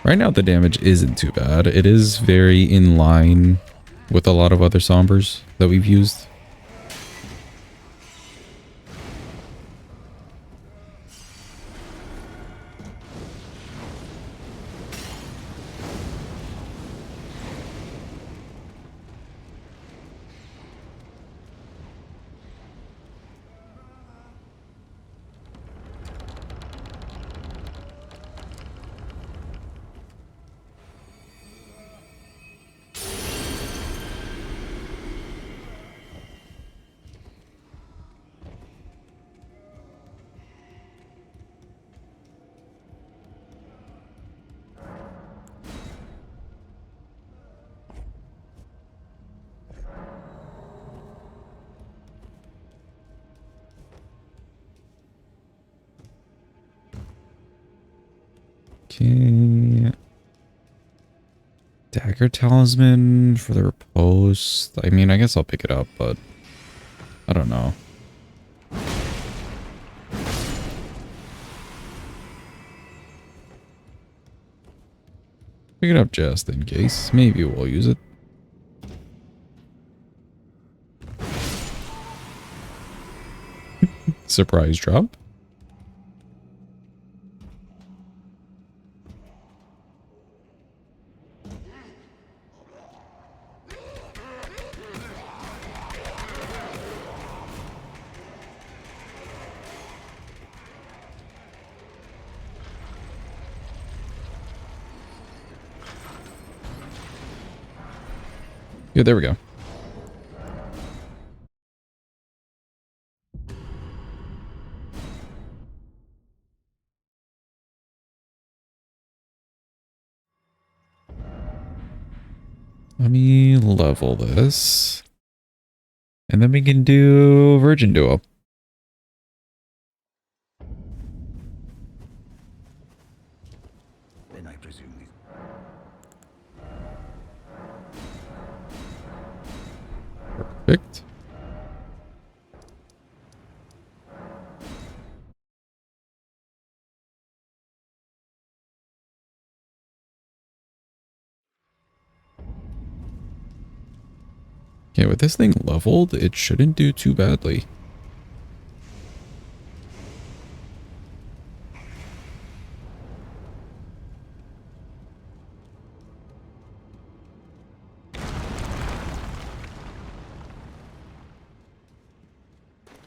Right now the damage isn't too bad. It is very in line with a lot of other Sombers that we've used. Okay. Dagger Talisman for the repose. I mean, I guess I'll pick it up, but I don't know. Pick it up just in case. Maybe we'll use it. Surprise drop. Yeah, there we go. Let me level this. And then we can do Virgin Duo. Then I presume these. Perfect. Okay, with this thing leveled, it shouldn't do too badly.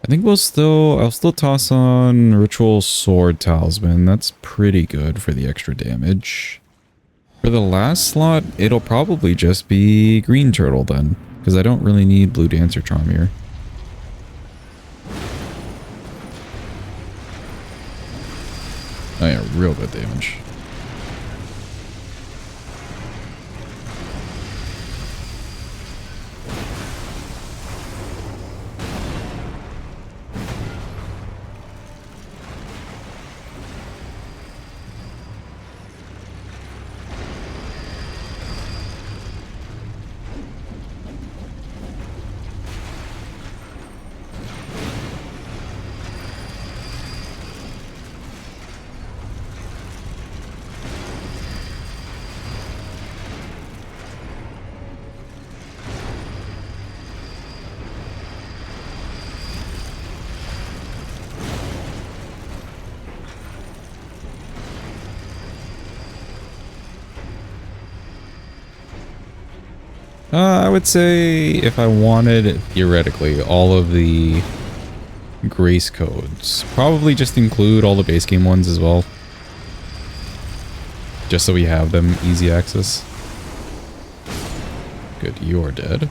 I think I'll still toss on Ritual Sword Talisman. That's pretty good for the extra damage. For the last slot, it'll probably just be Green Turtle then, because I don't really need Blue Dancer Charm here. Oh yeah, real good damage. I would say if I wanted, theoretically, all of the grace codes, probably just include all the base game ones as well. Just so we have them easy access. Good, you're dead.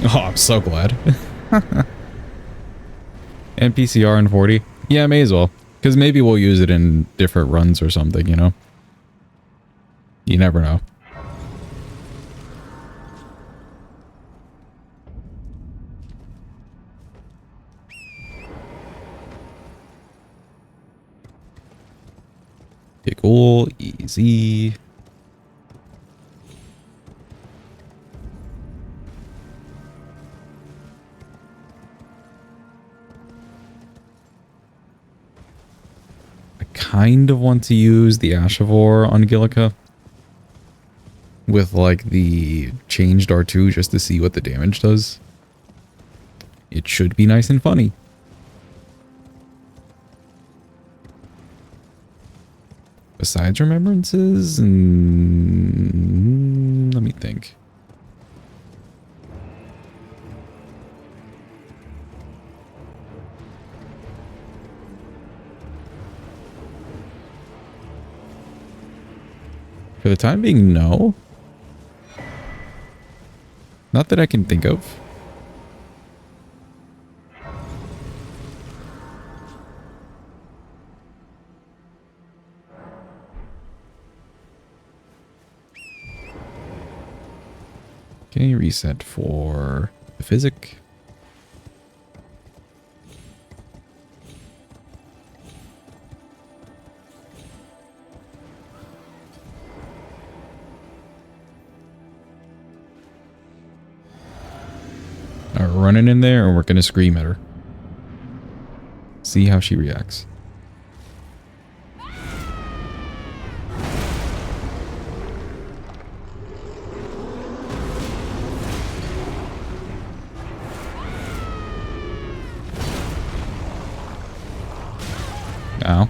Oh, I'm so glad. NPCR in 40? Yeah, may as well. Because maybe we'll use it in different runs or something, you know? You never know. Okay, cool. Easy. Kind of want to use the Ash of War on Gillica with like the changed R2 just to see what the damage does. It should be nice and funny. Besides remembrances, and let me think. For the time being, no. Not that I can think of. Okay, reset for the physic. Alright, we're running in there and we're gonna scream at her. See how she reacts. Ow.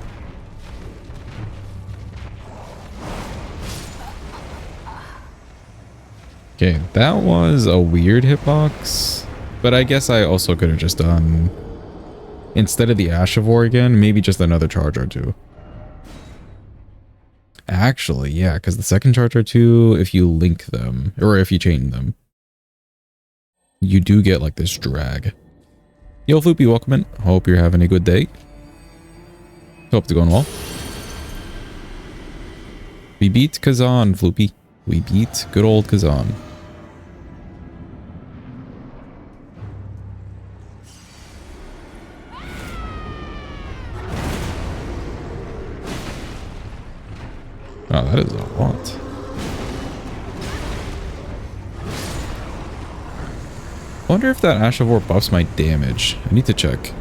Okay, that was a weird hitbox. But I guess I also could have just done, instead of the Ash of War again, maybe just another charge or two. Actually, yeah, because the second charge or two, if you link them, or if you chain them, you do get like this drag. Yo, Floopy, welcome in. Hope you're having a good day. Hope it's going well. We beat Kazan, Floopy. We beat good old Kazan. Oh, that is a lot. I wonder if that Ash of War buffs my damage. I need to check.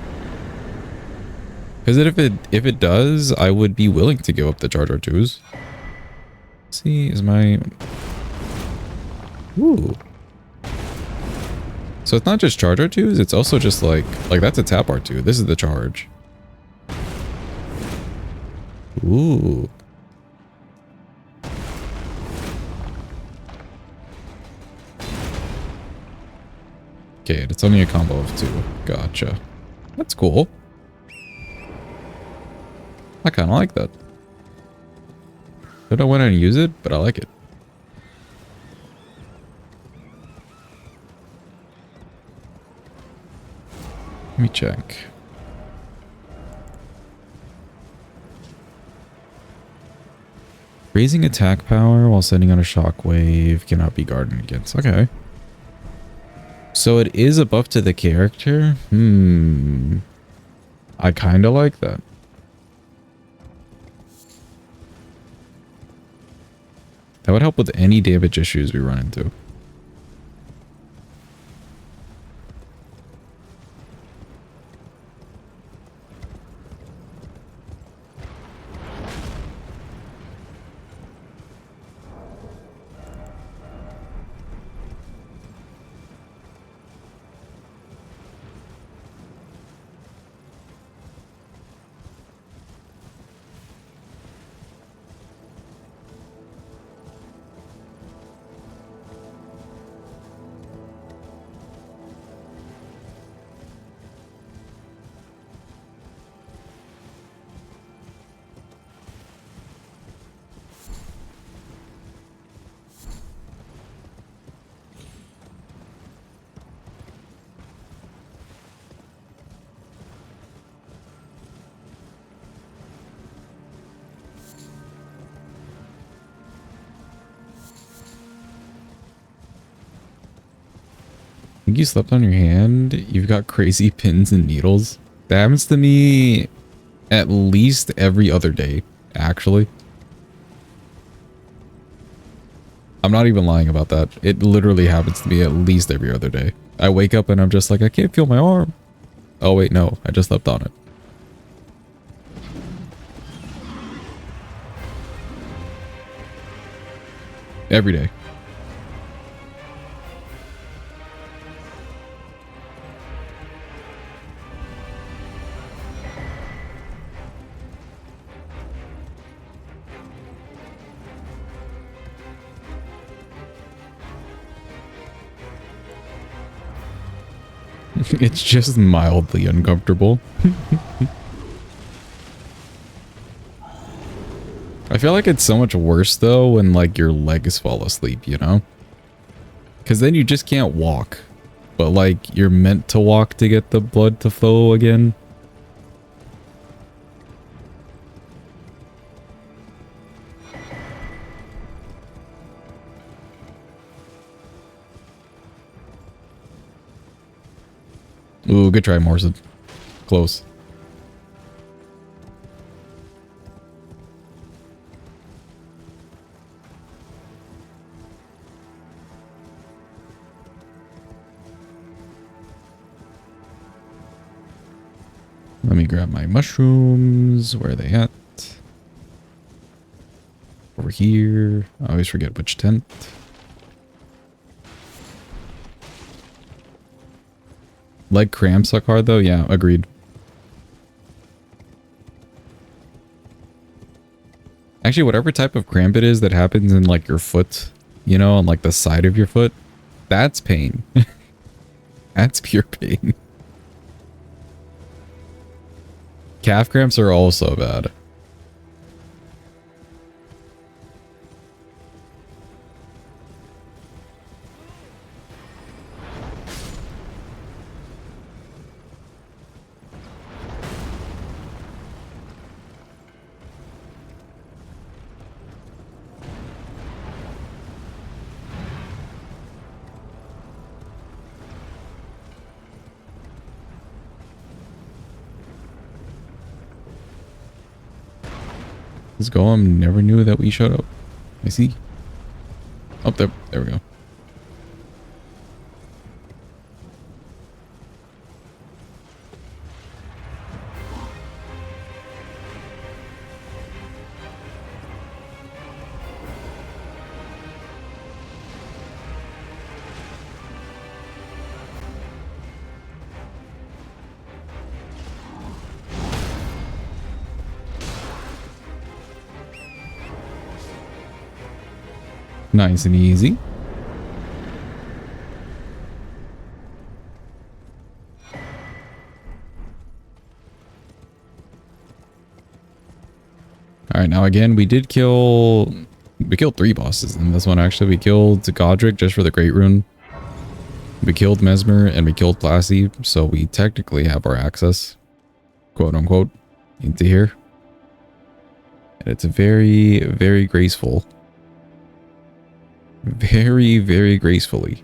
Because if it does, I would be willing to give up the charge R2s. Let's see, is my... Ooh. So it's not just charge R2s, it's also just like that's a tap R2. This is the charge. Ooh. Okay, it's only a combo of 2. Gotcha. That's cool. I kind of like that. Don't know when I use it, but I like it. Let me check. Raising attack power while sending out a shockwave cannot be guarded against. Okay. So it is a buff to the character? I kind of like that. That would help with any damage issues we run into. Think you slept on your hand? You've got crazy pins and needles. That happens to me at least every other day, actually. I'm not even lying about that. It literally happens to me at least every other day. I wake up and I'm just like, I can't feel my arm. Oh wait, no, I just slept on it. Every day. It's just mildly uncomfortable. I feel like it's so much worse though when like your legs fall asleep, you know? Because then you just can't walk. But like you're meant to walk to get the blood to flow again. Ooh, good try, Morrison. Close. Let me grab my mushrooms. Where are they at? Over here. I always forget which tent. Leg cramps suck hard though? Yeah, agreed. Actually, whatever type of cramp it is that happens in like your foot, you know, on like the side of your foot, that's pain. That's pure pain. Calf cramps are also bad. Let's go. I never knew that we showed up. I see. Up there. There we go. Nice and easy. Alright, now again, we killed 3 bosses in this one actually. We killed Godric just for the Great Rune. We killed Mesmer and we killed Classy, so we technically have our access, quote unquote, into here. And it's very, very graceful. Very, very gracefully.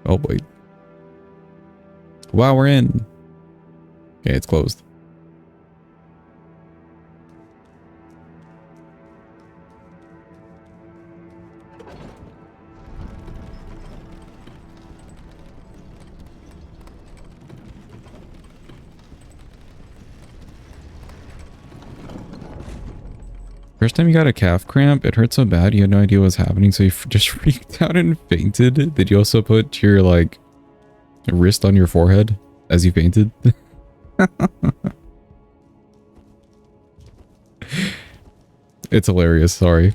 Oh, wait. Wow, we're in. Okay, it's closed. First time you got a calf cramp, it hurt so bad you had no idea what was happening, so you just freaked out and fainted. Did you also put your, like, wrist on your forehead as you fainted? It's hilarious, sorry.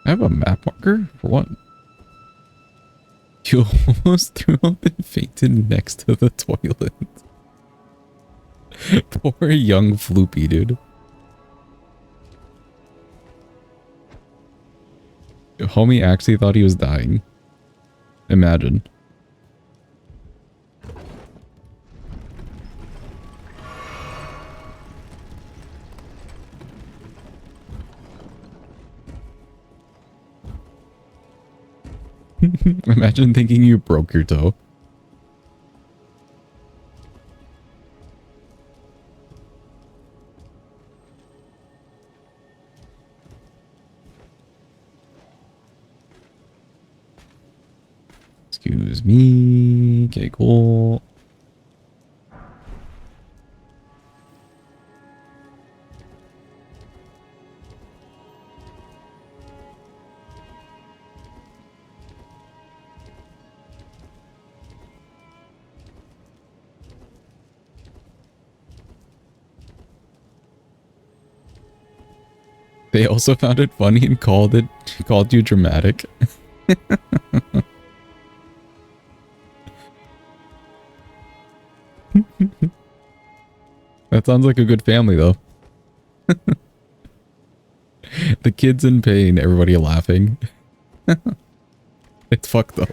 I have a map marker? For what? You almost threw up and fainted next to the toilet. Poor young Floopy, dude. Homie actually thought he was dying. Imagine. Imagine thinking you broke your toe. Excuse me. Okay, cool. They also found it funny and called you dramatic. That sounds like a good family though. The kids in pain, everybody laughing. It's fucked up.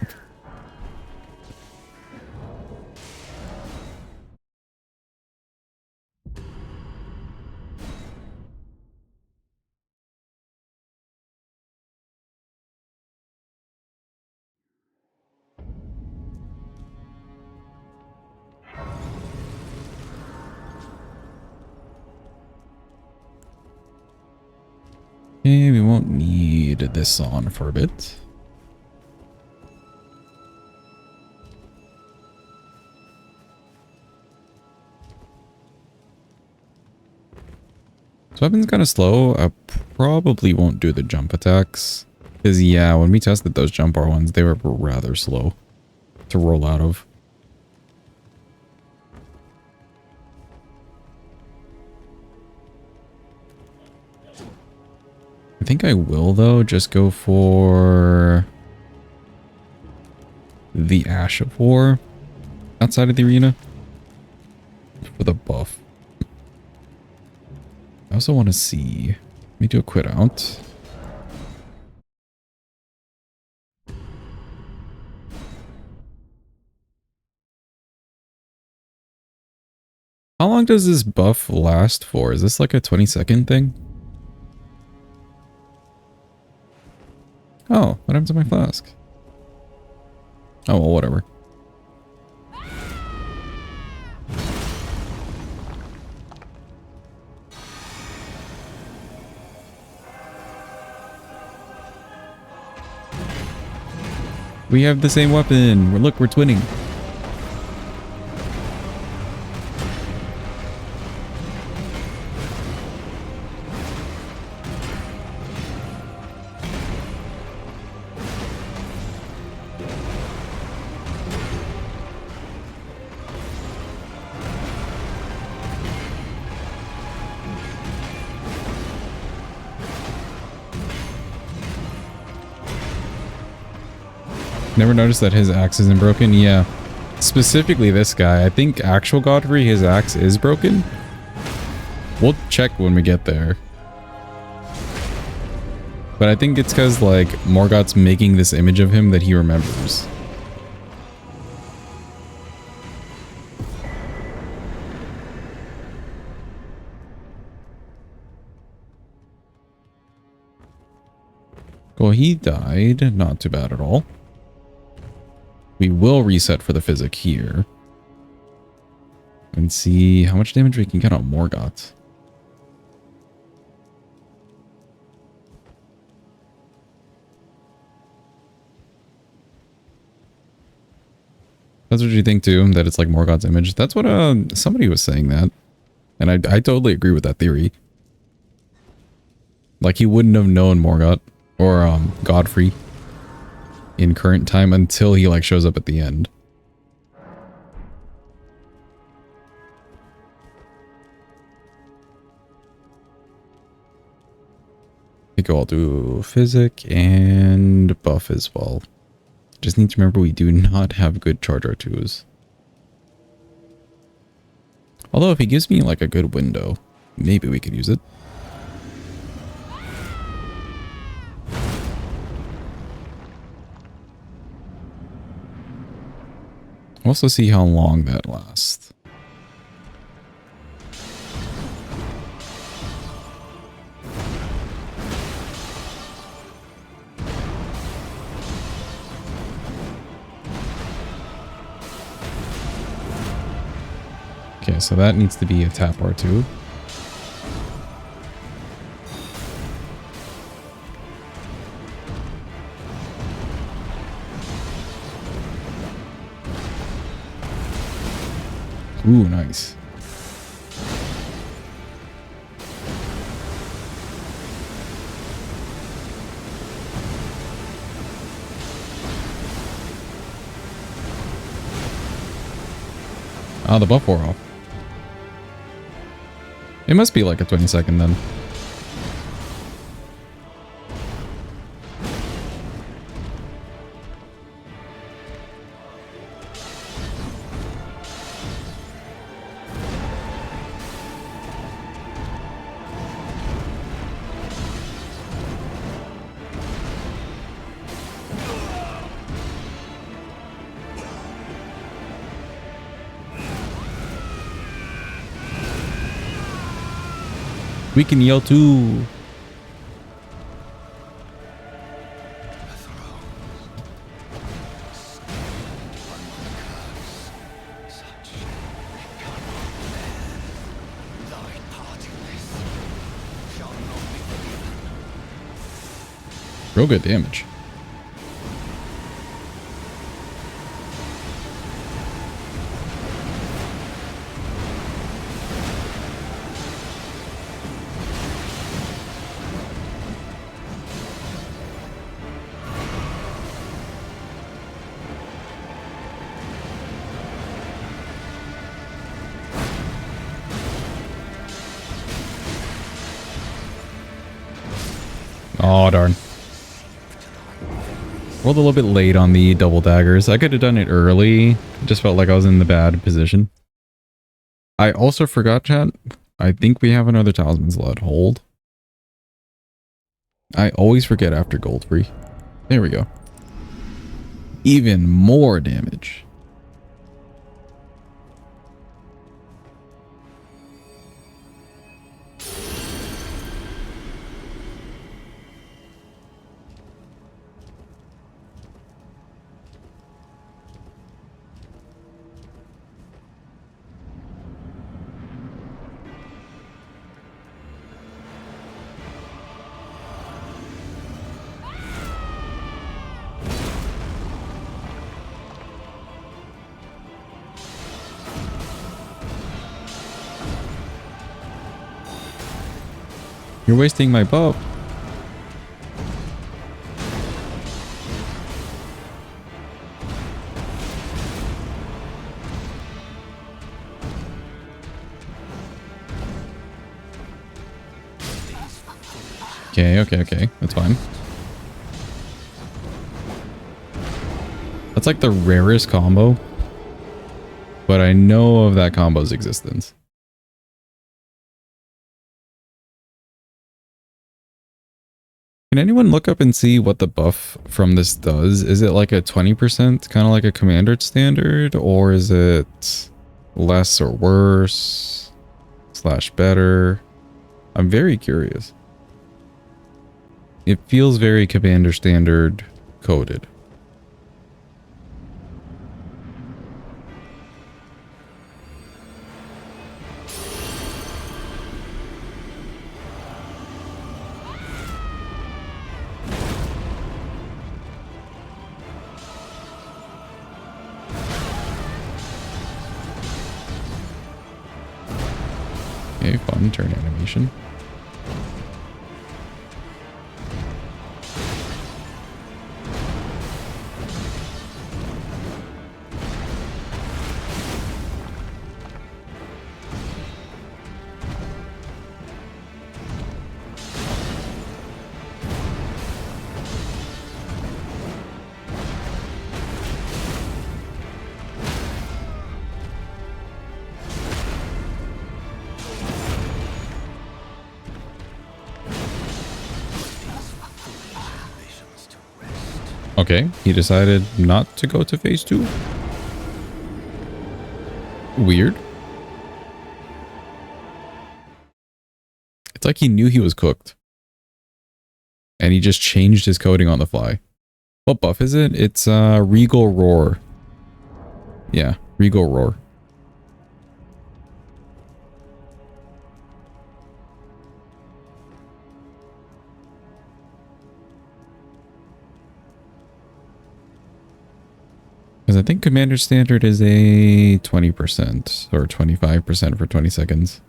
Okay, we won't need this on for a bit. This weapon's kind of slow. I probably won't do the jump attacks. Because, yeah, when we tested those jump bar ones, they were rather slow to roll out of. I think I will, though, just go for the Ash of War outside of the arena for the buff. I also want to see. Let me do a quit out. How long does this buff last for? Is this like a 20-second thing? Oh, what happened to my flask? Oh, well, whatever. We have the same weapon. Look, we're twinning. Never noticed that his axe isn't broken? Yeah. Specifically this guy. I think actual Godfrey, his axe is broken. We'll check when we get there. But I think it's because, like, Morgoth's making this image of him that he remembers. Well, he died. Not too bad at all. We will reset for the physic here. And see how much damage we can get on Morgoth. That's what you think too, that it's like Morgoth's image. That's what somebody was saying that. And I totally agree with that theory. Like he wouldn't have known Morgoth or Godfrey in current time until he like shows up at the end. I think I'll do physic and buff as well. Just need to remember we do not have good charge R2s. Although if he gives me like a good window, maybe we could use it. Also see how long that lasts. Okay, so that needs to be a tap R2. Ooh, nice. Ah, the buff wore off. It must be like a 20-second then. We can yell too. Real good damage. Oh, darn. Rolled a little bit late on the double daggers. I could have done it early. Just felt like I was in the bad position. I also forgot, chat. I think we have another Talisman's Blood. Hold. I always forget after Godfrey. There we go. Even more damage. You're wasting my buff. Okay. That's fine. That's like the rarest combo. But I know of that combo's existence. Can anyone look up and see what the buff from this does? Is it like a 20%, kind of like a commander standard, or is it less or worse / better? I'm very curious. It feels very commander standard coded. Okay, fun turn animation. Okay, he decided not to go to phase 2. Weird. It's like he knew he was cooked. And he just changed his coding on the fly. What buff is it? It's Regal Roar. Yeah, Regal Roar. Because I think Commander Standard is a 20% or 25% for 20 seconds.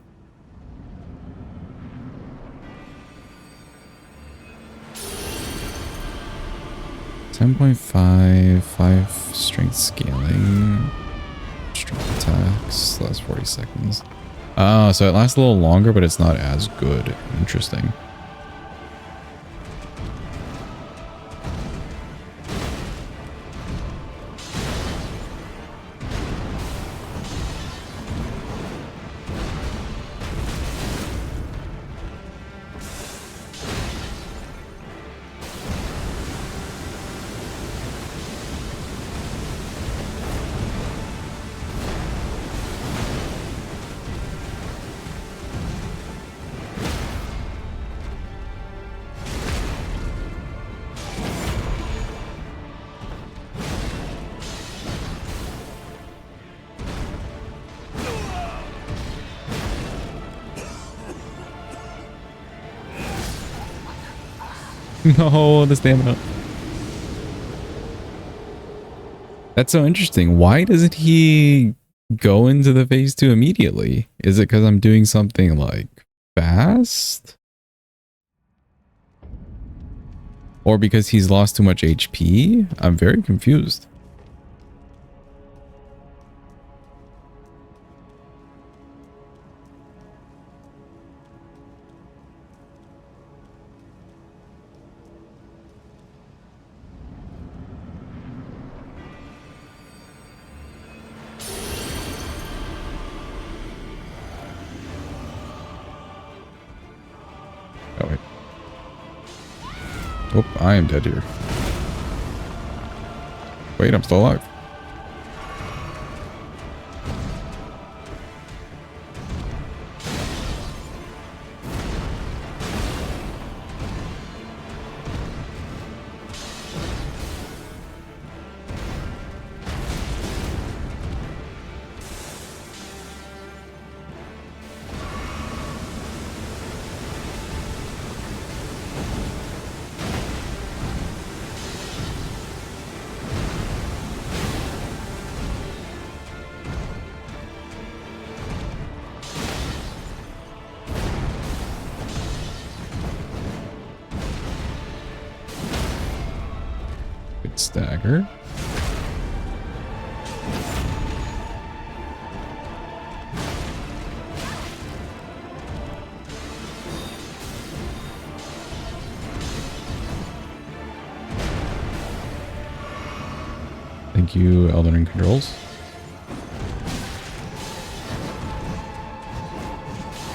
$10.5 strength scaling. Strength attacks. Lasts 40 seconds. Oh, so it lasts a little longer, but it's not as good. Interesting. No, the stamina. That's so interesting. Why doesn't he go into the phase 2 immediately? Is it because I'm doing something like fast? Or because he's lost too much HP? I'm very confused. Oh, wait. Oh, I am dead here. Wait, I'm still alive. Good stagger. Thank you, Elden Ring controls.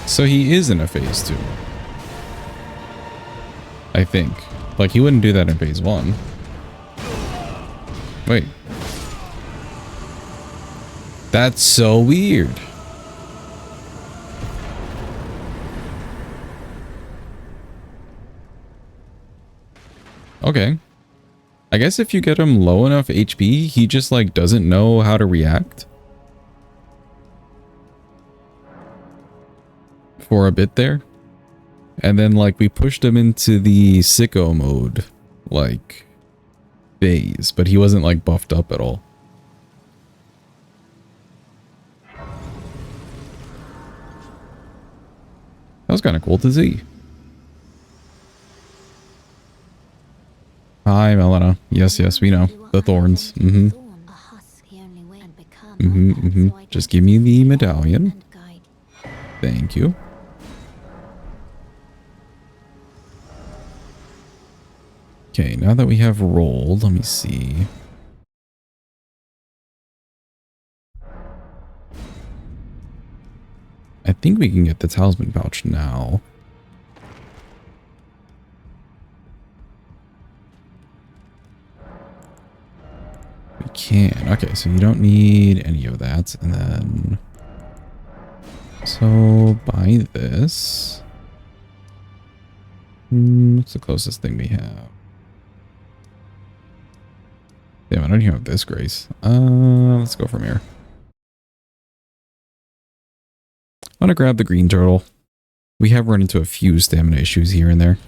So he is in a phase 2. I think. Like, he wouldn't do that in phase 1. Wait. That's so weird. Okay. I guess if you get him low enough HP, he just like doesn't know how to react. For a bit there. And then like we pushed him into the sicko mode like phase, but he wasn't like buffed up at all. That was kind of cool to see. Hi, Melina. Yes, yes, we know. The thorns. Just give me the medallion. Thank you. Okay, now that we have rolled, let me see. I think we can get the talisman pouch now. We can. Okay, so you don't need any of that. And then... So, buy this. What's the closest thing we have? Damn, I don't even have this grace. Let's go from here. I'm gonna grab the green turtle. We have run into a few stamina issues here and there.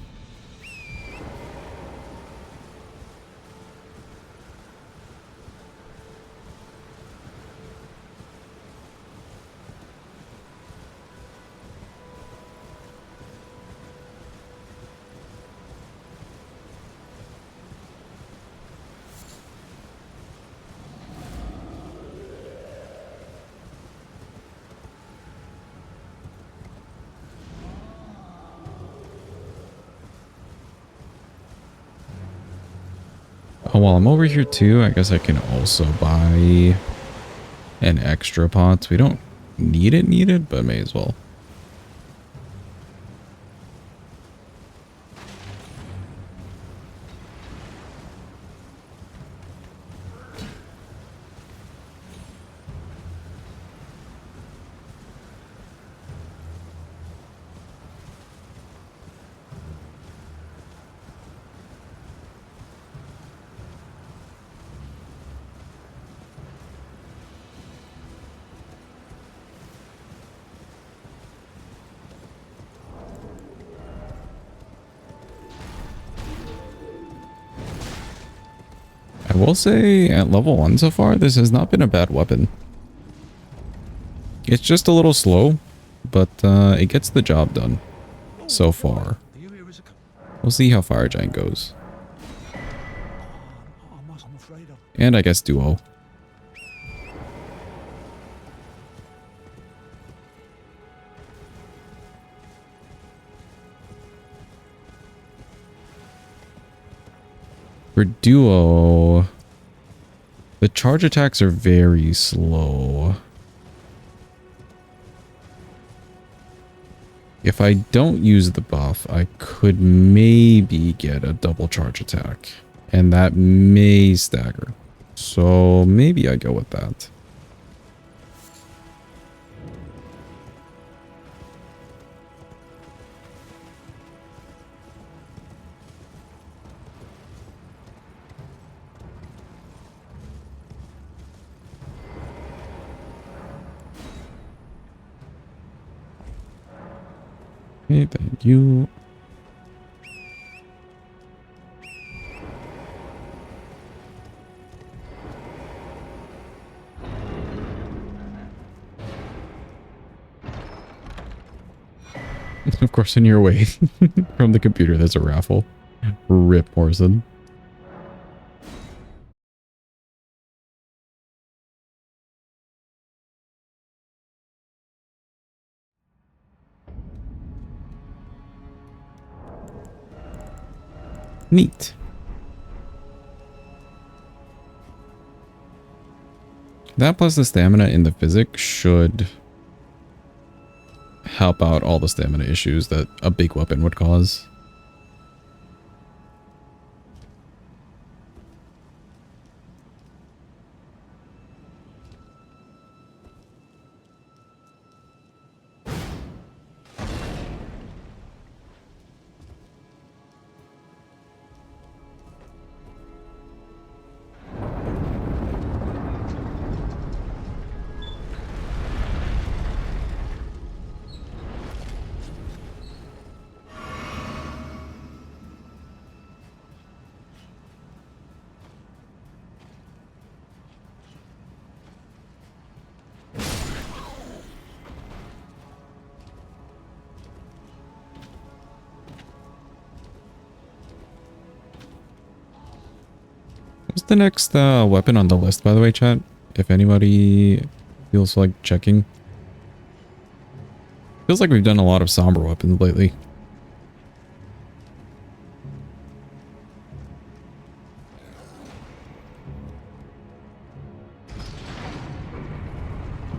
Oh, while I'm over here too, I guess I can also buy an extra pot. We don't need it, but may as well. I will say, at level 1 so far, this has not been a bad weapon. It's just a little slow, but it gets the job done so far. We'll see how Fire Giant goes. And I guess Duo. For Duo, the charge attacks are very slow. If I don't use the buff, I could maybe get a double charge attack. And that may stagger. So maybe I go with that. Okay, thank you. Of course, in your way from the computer, there's a raffle. Rip Morrison. Neat. That plus the stamina in the physics should help out all the stamina issues that a big weapon would cause. What's the next weapon on the list, by the way, chat? If anybody feels like checking. Feels like we've done a lot of somber weapons lately.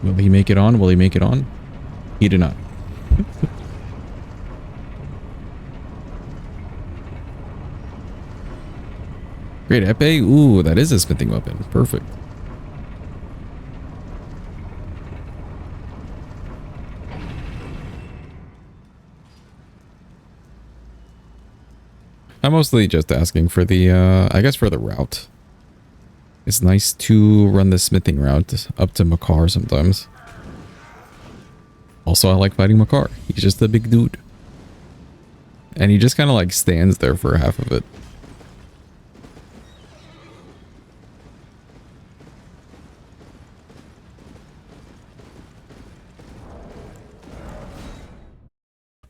Will he make it on? Will he make it on? He did not. Great epee. Ooh, that is a smithing weapon. Perfect. I'm mostly just asking for the, I guess for the route. It's nice to run the smithing route up to Makar sometimes. Also, I like fighting Makar. He's just a big dude. And he just kind of like stands there for half of it.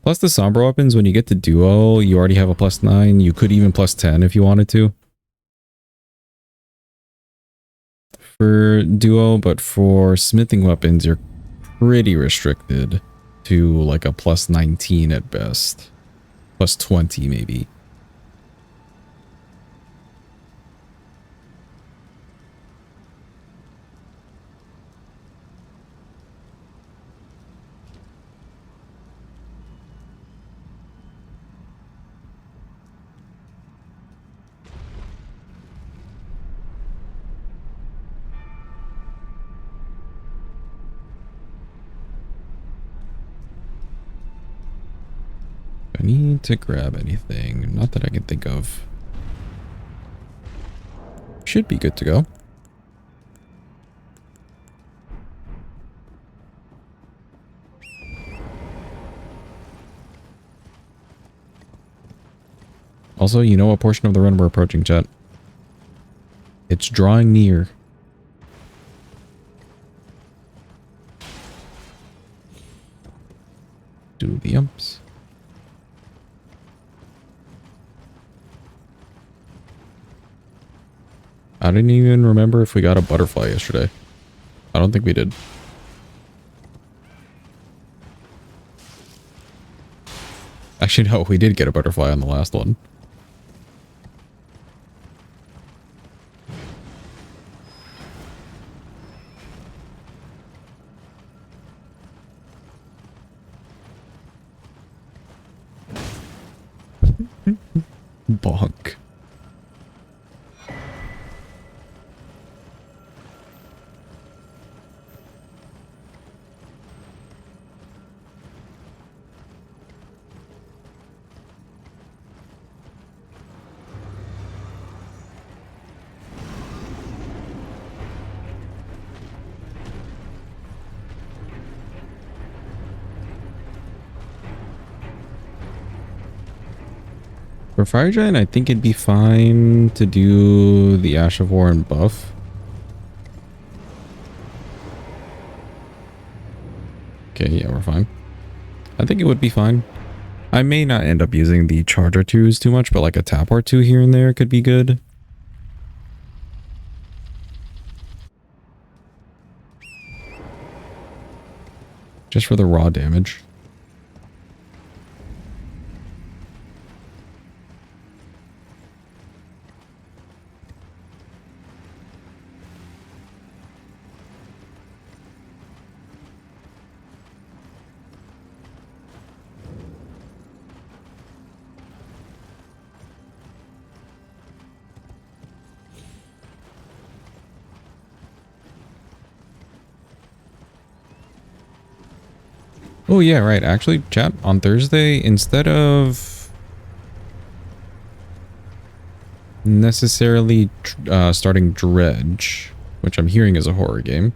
Plus the somber weapons, when you get to duo, you already have a +9. You could even +10 if you wanted to. For duo, but for smithing weapons, you're pretty restricted to like a +19 at best. +20 maybe. I need to grab anything. Not that I can think of. Should be good to go. Also, you know what portion of the run we're approaching, chat? It's drawing near. Do the umps. I didn't even remember if we got a butterfly yesterday. I don't think we did. Actually, no, we did get a butterfly on the last one. Bonk. For Fire Giant, I think it'd be fine to do the Ash of War and buff. Okay, yeah, we're fine. I think it would be fine. I may not end up using the charge R2s too much, but like a tap R2 here and there could be good. Just for the raw damage. Oh yeah, right. Actually, chat, on Thursday, instead of necessarily starting Dredge, which I'm hearing is a horror game,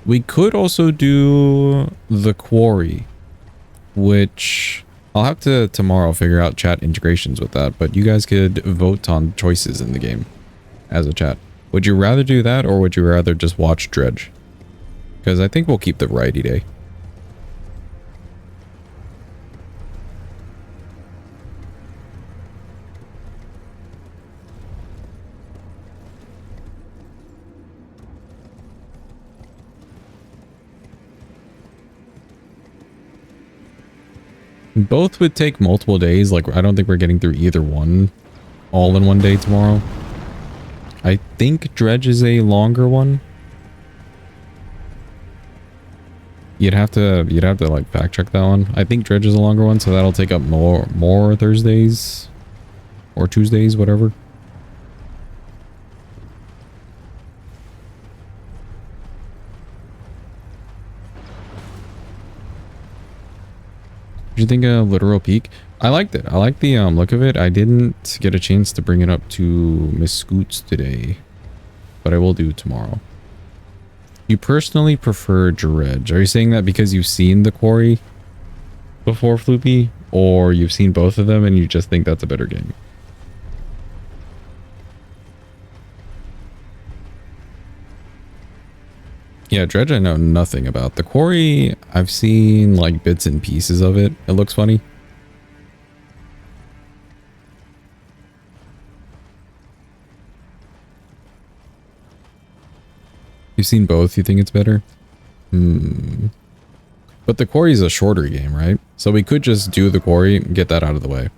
we could also do The Quarry, which I'll have to tomorrow figure out chat integrations with that, but you guys could vote on choices in the game as a chat. Would you rather do that, or would you rather just watch Dredge? Because I think we'll keep the variety day. Both would take multiple days. Like, I don't think we're getting through either one all in one day tomorrow. I think Dredge is a longer one. You'd have to like fact check that one. I think Dredge is a longer one, so that'll take up more Thursdays or Tuesdays, whatever. What do you think of Literal Peak? I liked it. I like the look of it. I didn't get a chance to bring it up to Miss Scoots today, but I will do tomorrow. You personally prefer Dredge. Are you saying that because you've seen The Quarry before, Floopy? Or you've seen both of them and you just think that's a better game? Yeah, Dredge I know nothing about. The Quarry, I've seen like bits and pieces of it. It looks funny. You've seen both, you think it's better? But The Quarry is a shorter game, right? So we could just do The Quarry and get that out of the way.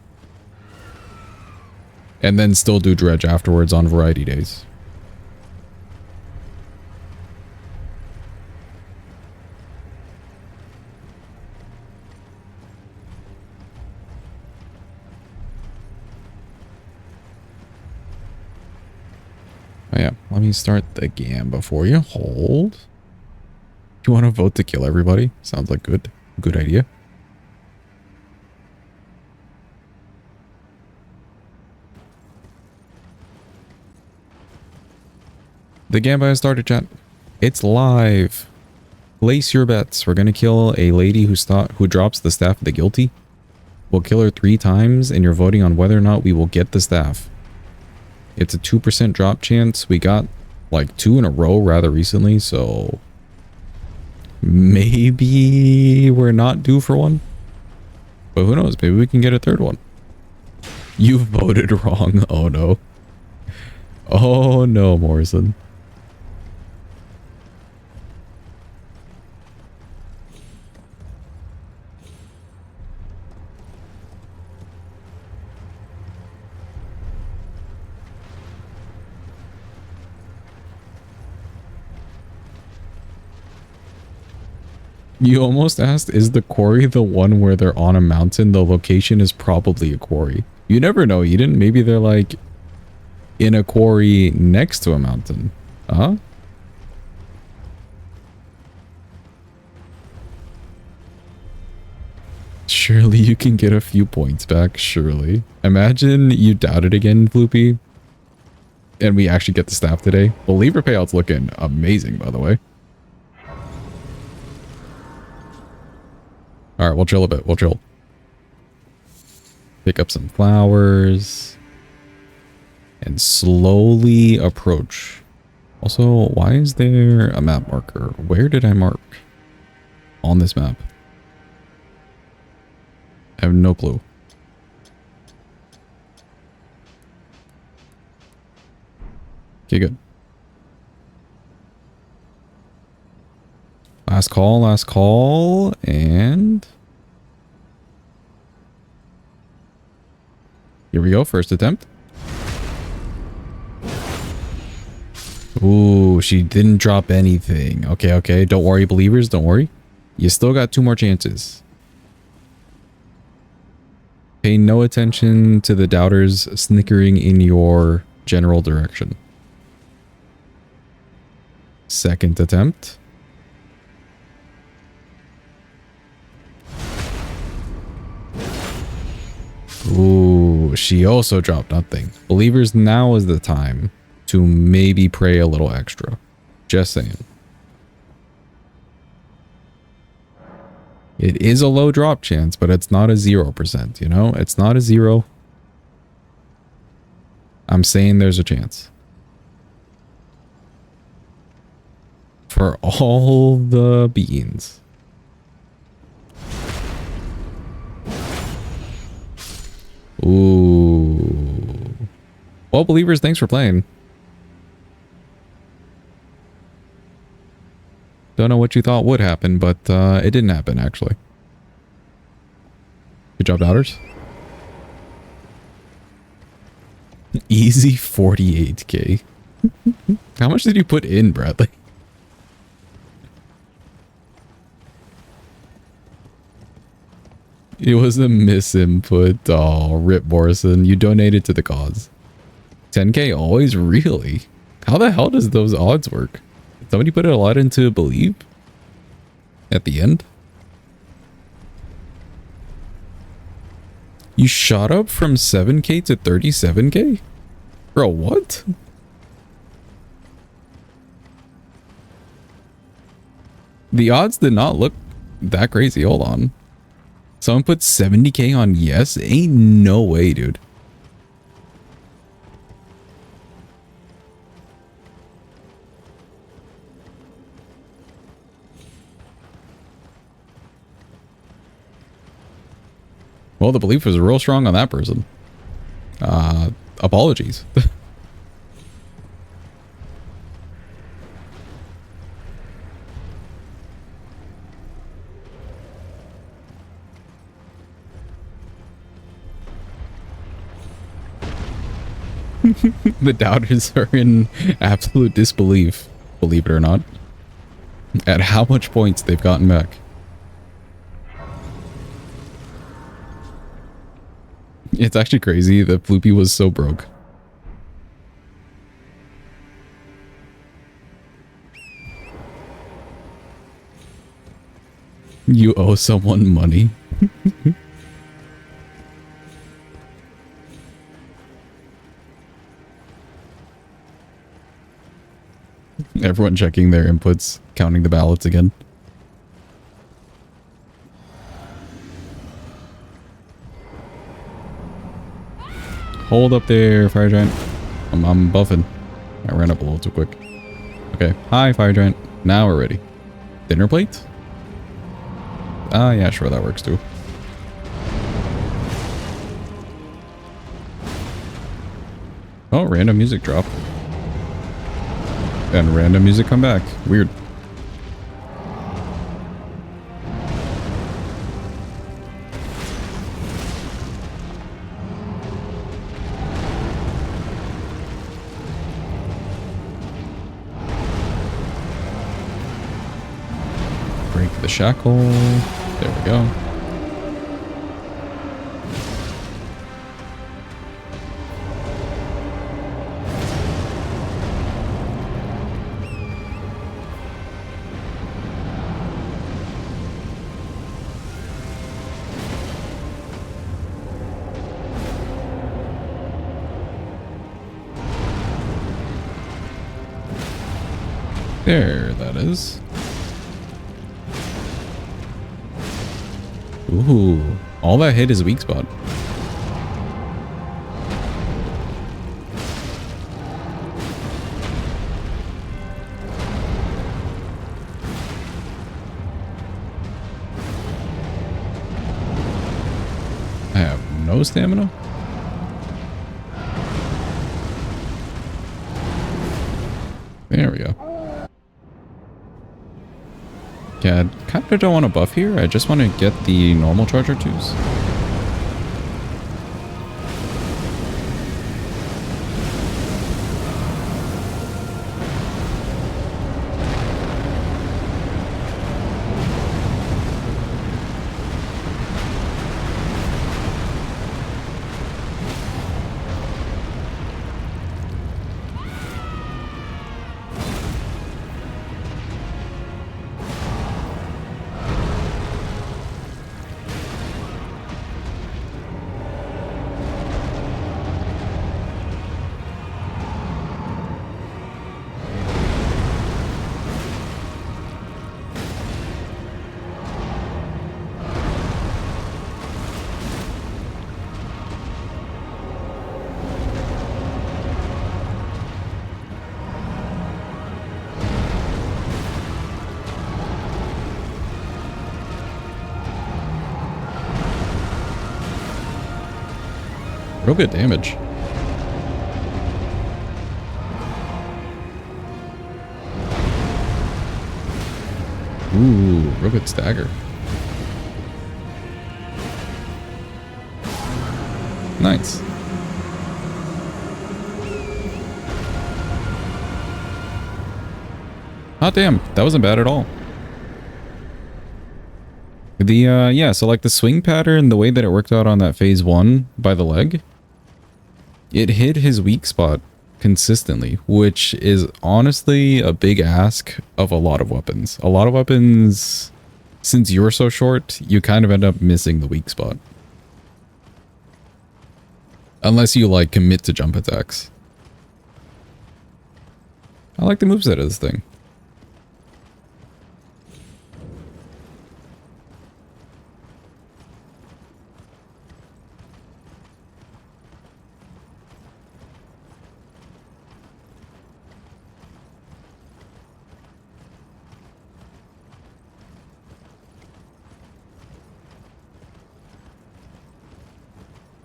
And then still do Dredge afterwards on variety days. Oh yeah, let me start the game before you hold. You want to vote to kill everybody? Sounds like good idea. The Gambit has started, chat. It's live. Place your bets. We're gonna kill a lady who drops the staff of the guilty. We'll kill her 3 times, and you're voting on whether or not we will get the staff. It's a 2% drop chance. We got like 2 in a row rather recently, so maybe we're not due for one. But who knows? Maybe we can get a 3rd one. You voted wrong. Oh no. Oh no, Morrison. You almost asked, is the quarry the one where they're on a mountain? The location is probably a quarry. You never know, Eden. Maybe they're like in a quarry next to a mountain. Huh? Surely you can get a few points back, surely. Imagine you doubt it again, Floopy, and we actually get the staff today. The lever payout's looking amazing, by the way. All right, we'll chill a bit. We'll chill. Pick up some flowers and slowly approach. Also, why is there a map marker? Where did I mark on this map? I have no clue. Okay, good. Last call, and here we go, first attempt. Ooh, she didn't drop anything. Okay, okay, don't worry, believers, don't worry. You still got 2 more chances. Pay no attention to the doubters snickering in your general direction. Second attempt. Ooh, she also dropped nothing. Believers, now is the time to maybe pray a little extra. Just saying. It is a low drop chance, but it's not a 0%, you know? It's not a 0. I'm saying there's a chance. For all the beans. Ooh. Well, believers, thanks for playing. Don't know what you thought would happen, but it didn't happen, actually. Good job, doubters. Easy 48k. How much did you put in, Bradley? It was a misinput. Oh, Rip Morrison. You donated to the cause. 10k always? Really? How the hell does those odds work? Somebody put a lot into Believe? At the end? You shot up from 7k to 37k? Bro, what? The odds did not look that crazy. Hold on. Someone put 70k on yes? Ain't no way, dude. Well, the belief was real strong on that person. Apologies. The doubters are in absolute disbelief, believe it or not, at how much points they've gotten back. It's actually crazy that Floopy was so broke. You owe someone money. Everyone checking their inputs, counting the ballots again. Hold up there, Fire Giant. I'm buffing. I ran up a little too quick. Okay. Hi, Fire Giant. Now we're ready. Dinner plate? Ah, yeah, sure, that works too. Oh, random music drop. And random music come back. Weird. Break the shackle. There we go. There, that is. Ooh, all that hit is weak spot. I have no stamina. There we go. Yeah, I kind of don't want to buff here. I just want to get the normal charger twos. Real good damage. Ooh, real good stagger. Nice. Hot damn, that wasn't bad at all. The yeah, so like the swing pattern, the way that it worked out on that phase 1 by the leg, it hit his weak spot consistently, which is honestly a big ask of a lot of weapons. A lot of weapons, since you're so short, you kind of end up missing the weak spot. Unless you like commit to jump attacks. I like the moveset of this thing.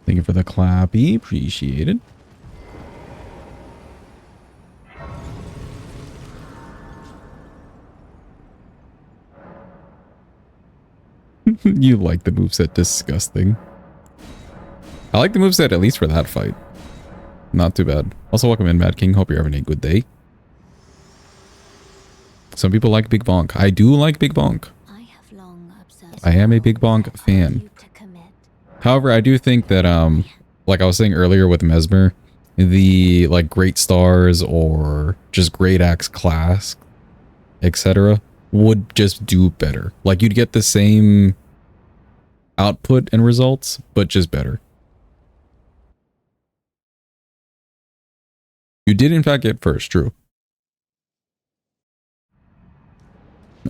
Thank you for the clappy. Appreciate it. You like the moveset. Disgusting. I like the moveset at least for that fight. Not too bad. Also, welcome in, Mad King. Hope you're having a good day. Some people like Big Bonk. I do like Big Bonk. I am a Big Bonk fan. However, I do think that, like I was saying earlier with Mesmer, the, like, Great Stars or just Great Axe class, etc., would just do better. Like, you'd get the same output and results, but just better. You did, in fact, get first, true.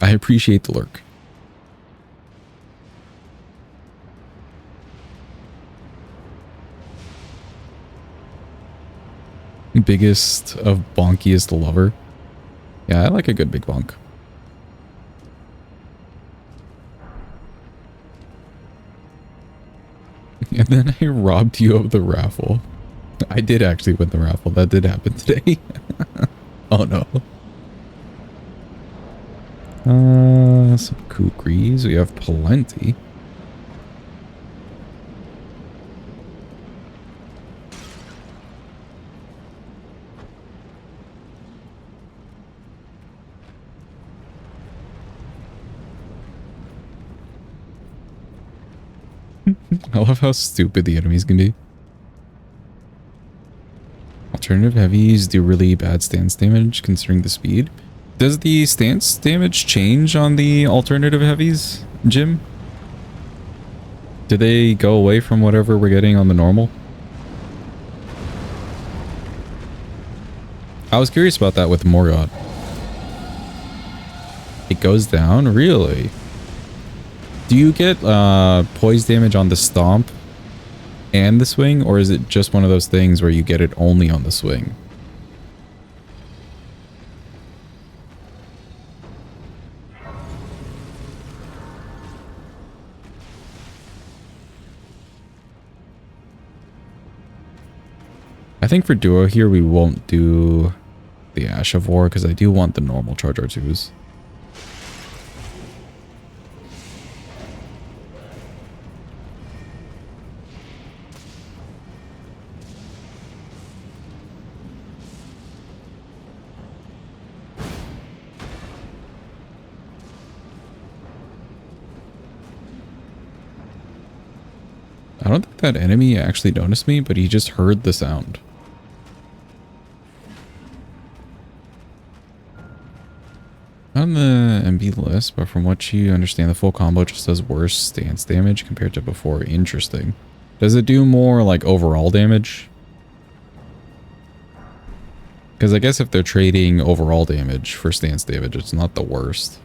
I appreciate the lurk. Biggest of bonkiest lover. Yeah, I like a good big bonk. And then I robbed you of the raffle. I did actually win the raffle. That did happen today. Oh no. Some kukris. We have plenty. I love how stupid the enemies can be. Alternative heavies do really bad stance damage considering the speed. Does the stance damage change on the alternative heavies, Jim? Do they go away from whatever we're getting on the normal? I was curious about that with Morgoth. It goes down? Really? Do you get poise damage on the stomp and the swing, or is it just one of those things where you get it only on the swing? I think for duo here we won't do the Ash of War because I do want the normal charge R2s. I don't think that enemy actually noticed me, but he just heard the sound. On the MB list, but from what you understand, the full combo just does worse stance damage compared to before. Interesting. Does it do more like overall damage? Because I guess if they're trading overall damage for stance damage, it's not the worst.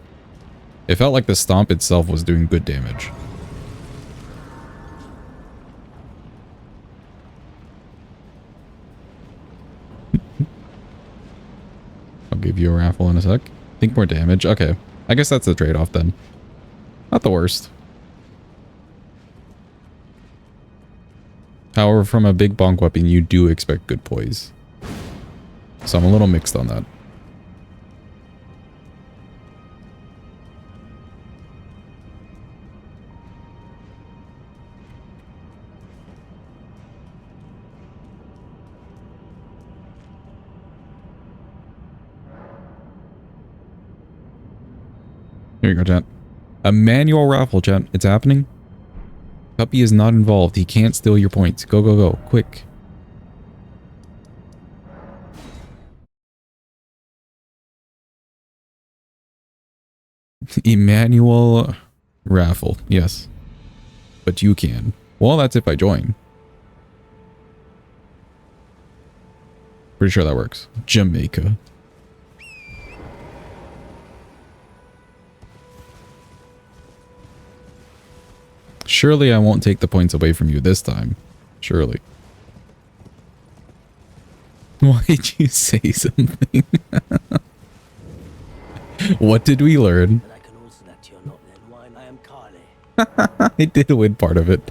It felt like the stomp itself was doing good damage. I'll give you a raffle in a sec. Think more damage. Okay. I guess that's the trade-off then. Not the worst. However, from a big bonk weapon, you do expect good poise. So I'm a little mixed on that. Here you go, chat. A manual raffle, chat. It's happening. Puppy is not involved. He can't steal your points. Go, go, go. Quick. Emmanuel raffle. Yes. But you can. Well, that's if I join. Pretty sure that works. Jamaica. Surely I won't take the points away from you this time. Surely. Why'd you say something? What did we learn? And I can also let you not then wine. I am Carly. I did win part of it.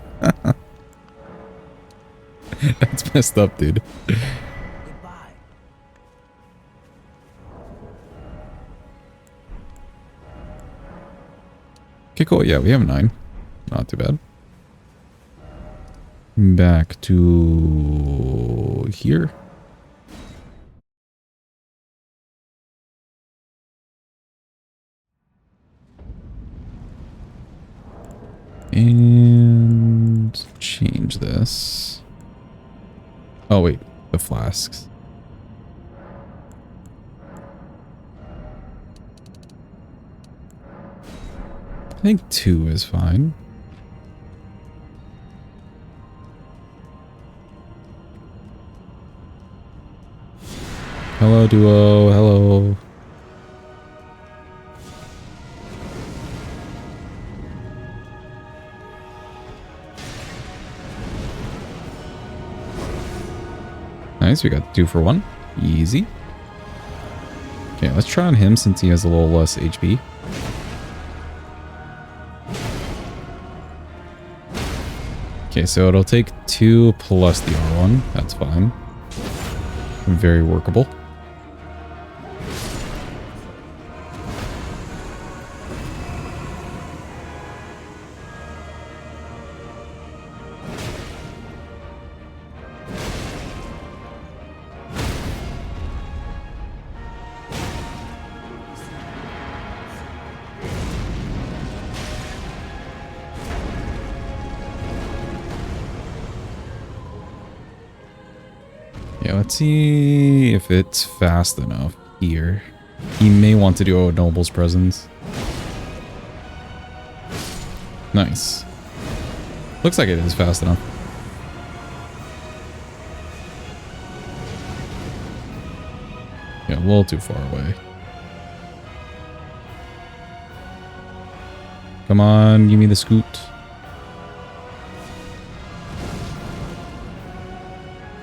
That's messed up, dude. Goodbye. Okay, cool. Yeah, we have a 9. Not too bad. Back to here. And change this. Oh, wait. The flasks. I think 2 is fine. Hello, duo. Hello. Nice, we got 2 for 1. Easy. Okay, let's try on him since he has a little less HP. Okay, so it'll take 2 plus the R1. That's fine. Very workable. Yeah, let's see if it's fast enough here. He may want to do a Noble's Presence. Nice. Looks like it is fast enough. Yeah, a little too far away. Come on, give me the scoot.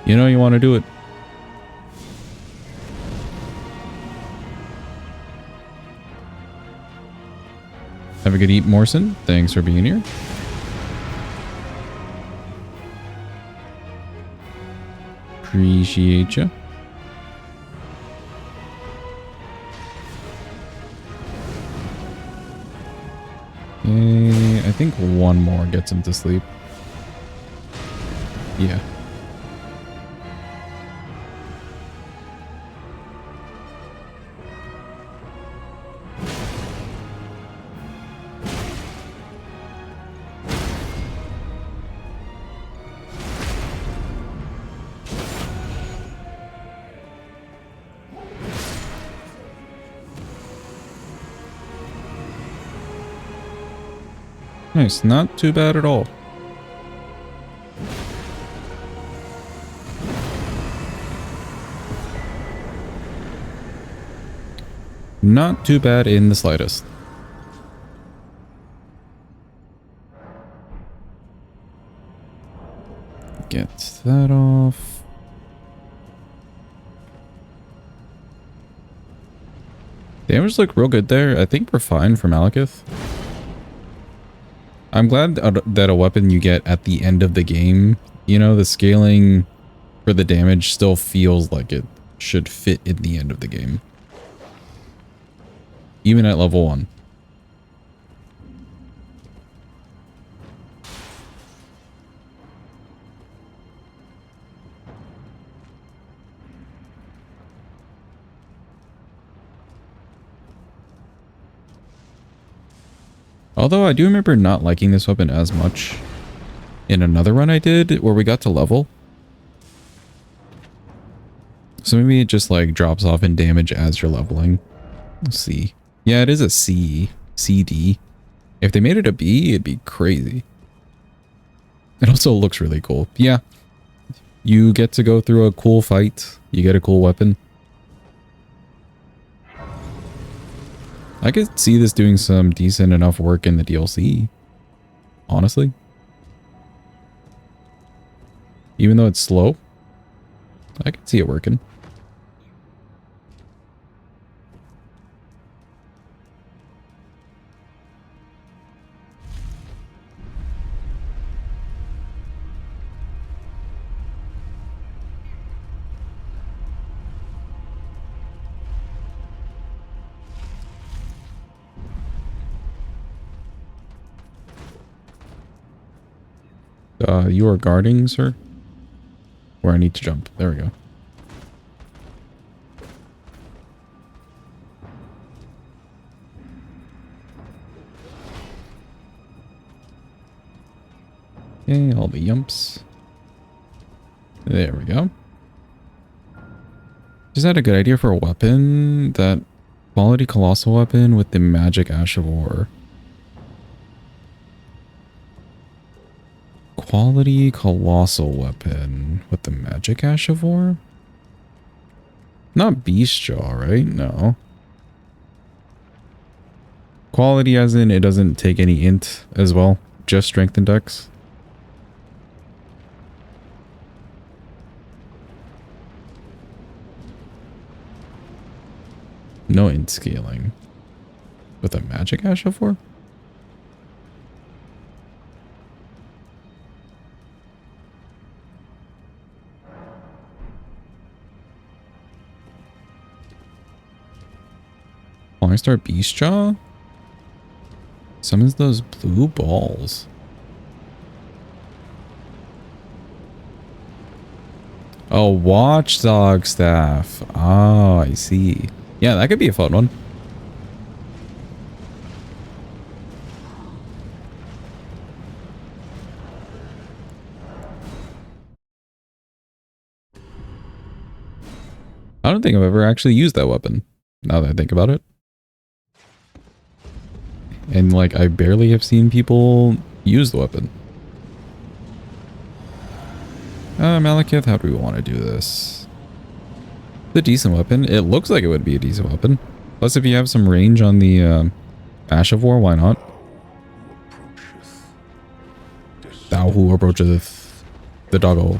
You know you want to do it. Have a good eat, Morrison. Thanks for being here. Appreciate you. Okay, I think one more gets him to sleep. Yeah. Nice, not too bad at all. Not too bad in the slightest. Get that off. Damage look real good there. I think we're fine for Malekith. I'm glad that a weapon you get at the end of the game, you know, the scaling for the damage still feels like it should fit in the end of the game. Even at level 1. Although I do remember not liking this weapon as much in another run I did where we got to level. So maybe it just like drops off in damage as you're leveling. Let's see. Yeah, it is a C. CD. If they made it a B, it'd be crazy. It also looks really cool. Yeah. You get to go through a cool fight. You get a cool weapon. I could see this doing some decent enough work in the DLC. Honestly. Even though it's slow, I could see it working. You are guarding, sir? Where I need to jump. There we go. Okay, all the yumps. There we go. Just had a good idea for a weapon. That quality colossal weapon with the magic Ash of War. Quality colossal weapon with the magic Ash of War? Not Beast Jaw, right? No. Quality as in it doesn't take any int as well. Just strength and dex. No int scaling. With a magic Ash of War? Star Beast Jaw? Summons those blue balls. Oh, Watchdog Staff. Oh, I see. Yeah, that could be a fun one. I don't think I've ever actually used that weapon, now that I think about it. And like, I barely have seen people use the weapon. Malekith, how do we want to do this? It's a decent weapon. It looks like it would be a decent weapon. Plus, if you have some range on the Ash of War, why not? who approacheth the doggo.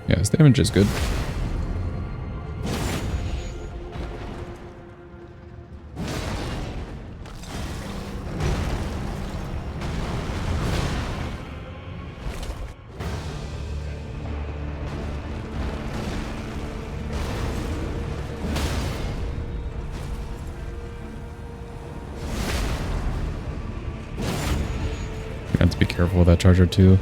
Yeah, his damage is good. You have to be careful with that charger too.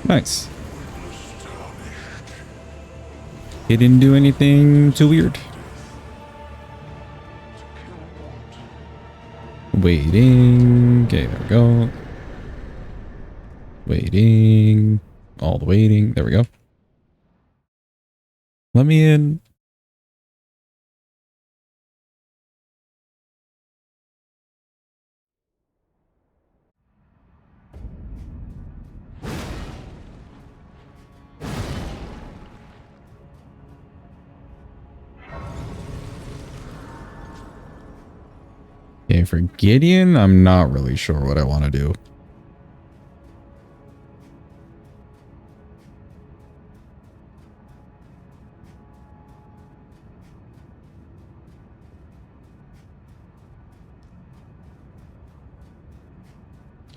Nice. He didn't do anything too weird. Waiting. Okay, there we go. Waiting. All the waiting. There we go. Let me in. Okay, for Gideon, I'm not really sure what I want to do.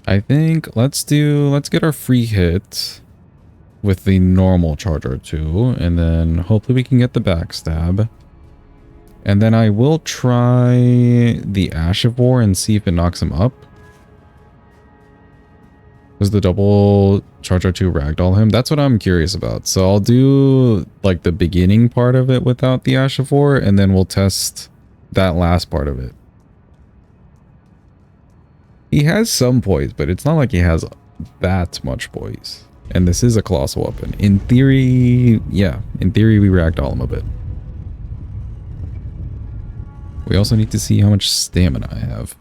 I think let's get our free hit with the normal charger too, and then hopefully we can get the backstab. And then I will try the Ash of War and see if it knocks him up. Does the double charger 2 ragdoll him? That's what I'm curious about. So I'll do like the beginning part of it without the Ash of War, and then we'll test that last part of it. He has some poise, but it's not like he has that much poise. And this is a colossal weapon. In theory, yeah, in theory we ragdoll him a bit. We also need to see how much stamina I have.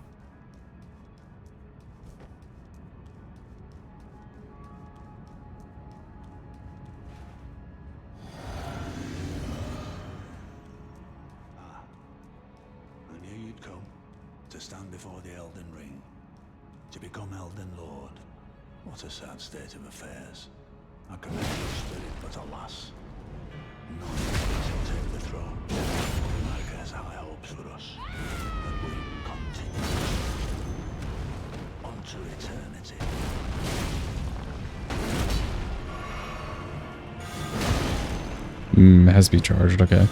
I knew you'd come to stand before the Elden Ring, to become Elden Lord. What a sad state of affairs. I commend your spirit, but alas, none shall take the throne. Mark has high hopes for us, that we continue unto eternity. Has to be charged, okay.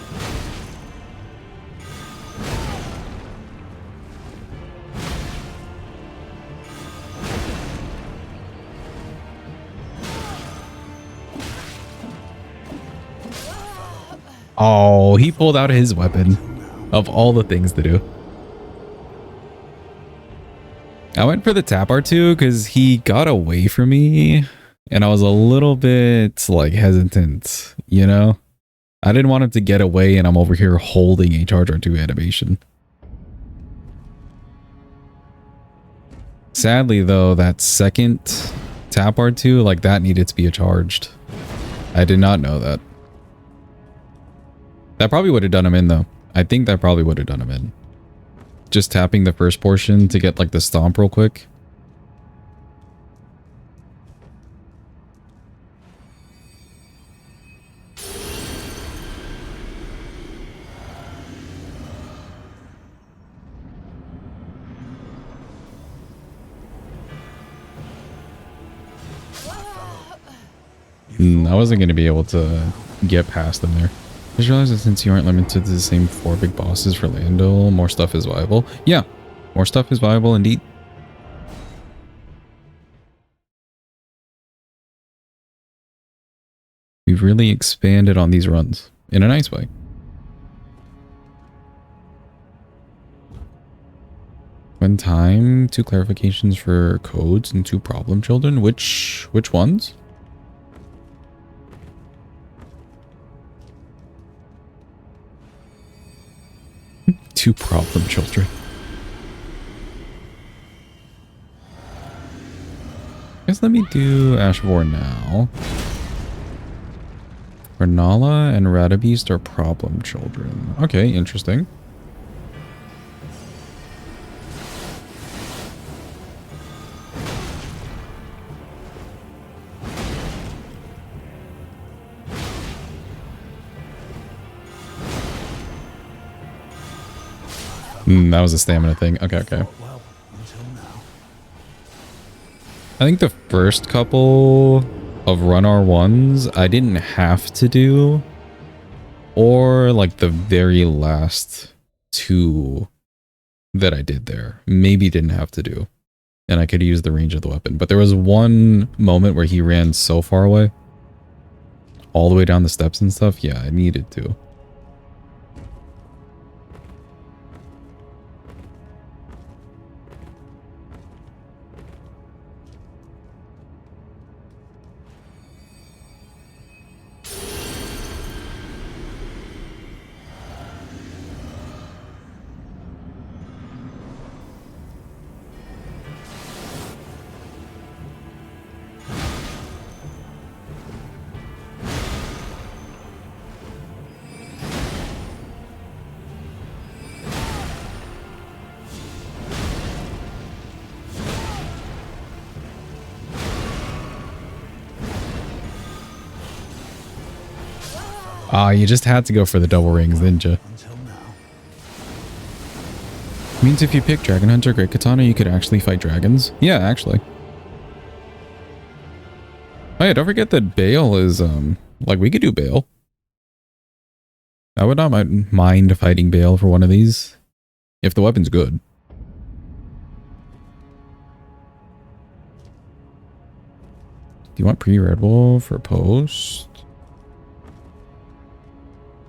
Oh, he pulled out his weapon of all the things to do. I went for the tap R2 because he got away from me and I was a little bit like hesitant, you know? I didn't want him to get away and I'm over here holding a charge R2 animation. Sadly though, that second tap R2, like that needed to be charged. I did not know that. That probably would have done him in though. I think that probably would have done him in. Just tapping the first portion to get like the stomp real quick. I wasn't going to be able to get past him there. Just realized that since you aren't limited to the same 4 big bosses for Landel, more stuff is viable. Yeah, more stuff is viable indeed. We've really expanded on these runs in a nice way. One time, 2 clarifications for codes and 2 problem children. Which ones? Two problem children. Guess let me do Ash of War now. Renala and Radabeast are problem children. Okay, interesting. That was a stamina thing. Okay, okay. Well, until now. I think the first couple of Run R1s I didn't have to do. Or like the very last 2 that I did there. Maybe didn't have to do. And I could use the range of the weapon. But there was one moment where he ran so far away. All the way down the steps and stuff. Yeah, I needed to. Ah, you just had to go for the double rings, didn't you? Until now. Means if you pick Dragon Hunter Great Katana, you could actually fight dragons. Yeah, actually. Oh yeah, don't forget that Bale is, like we could do Bale. I would not mind fighting Bale for one of these. If the weapon's good. Do you want pre-Red Wolf or post?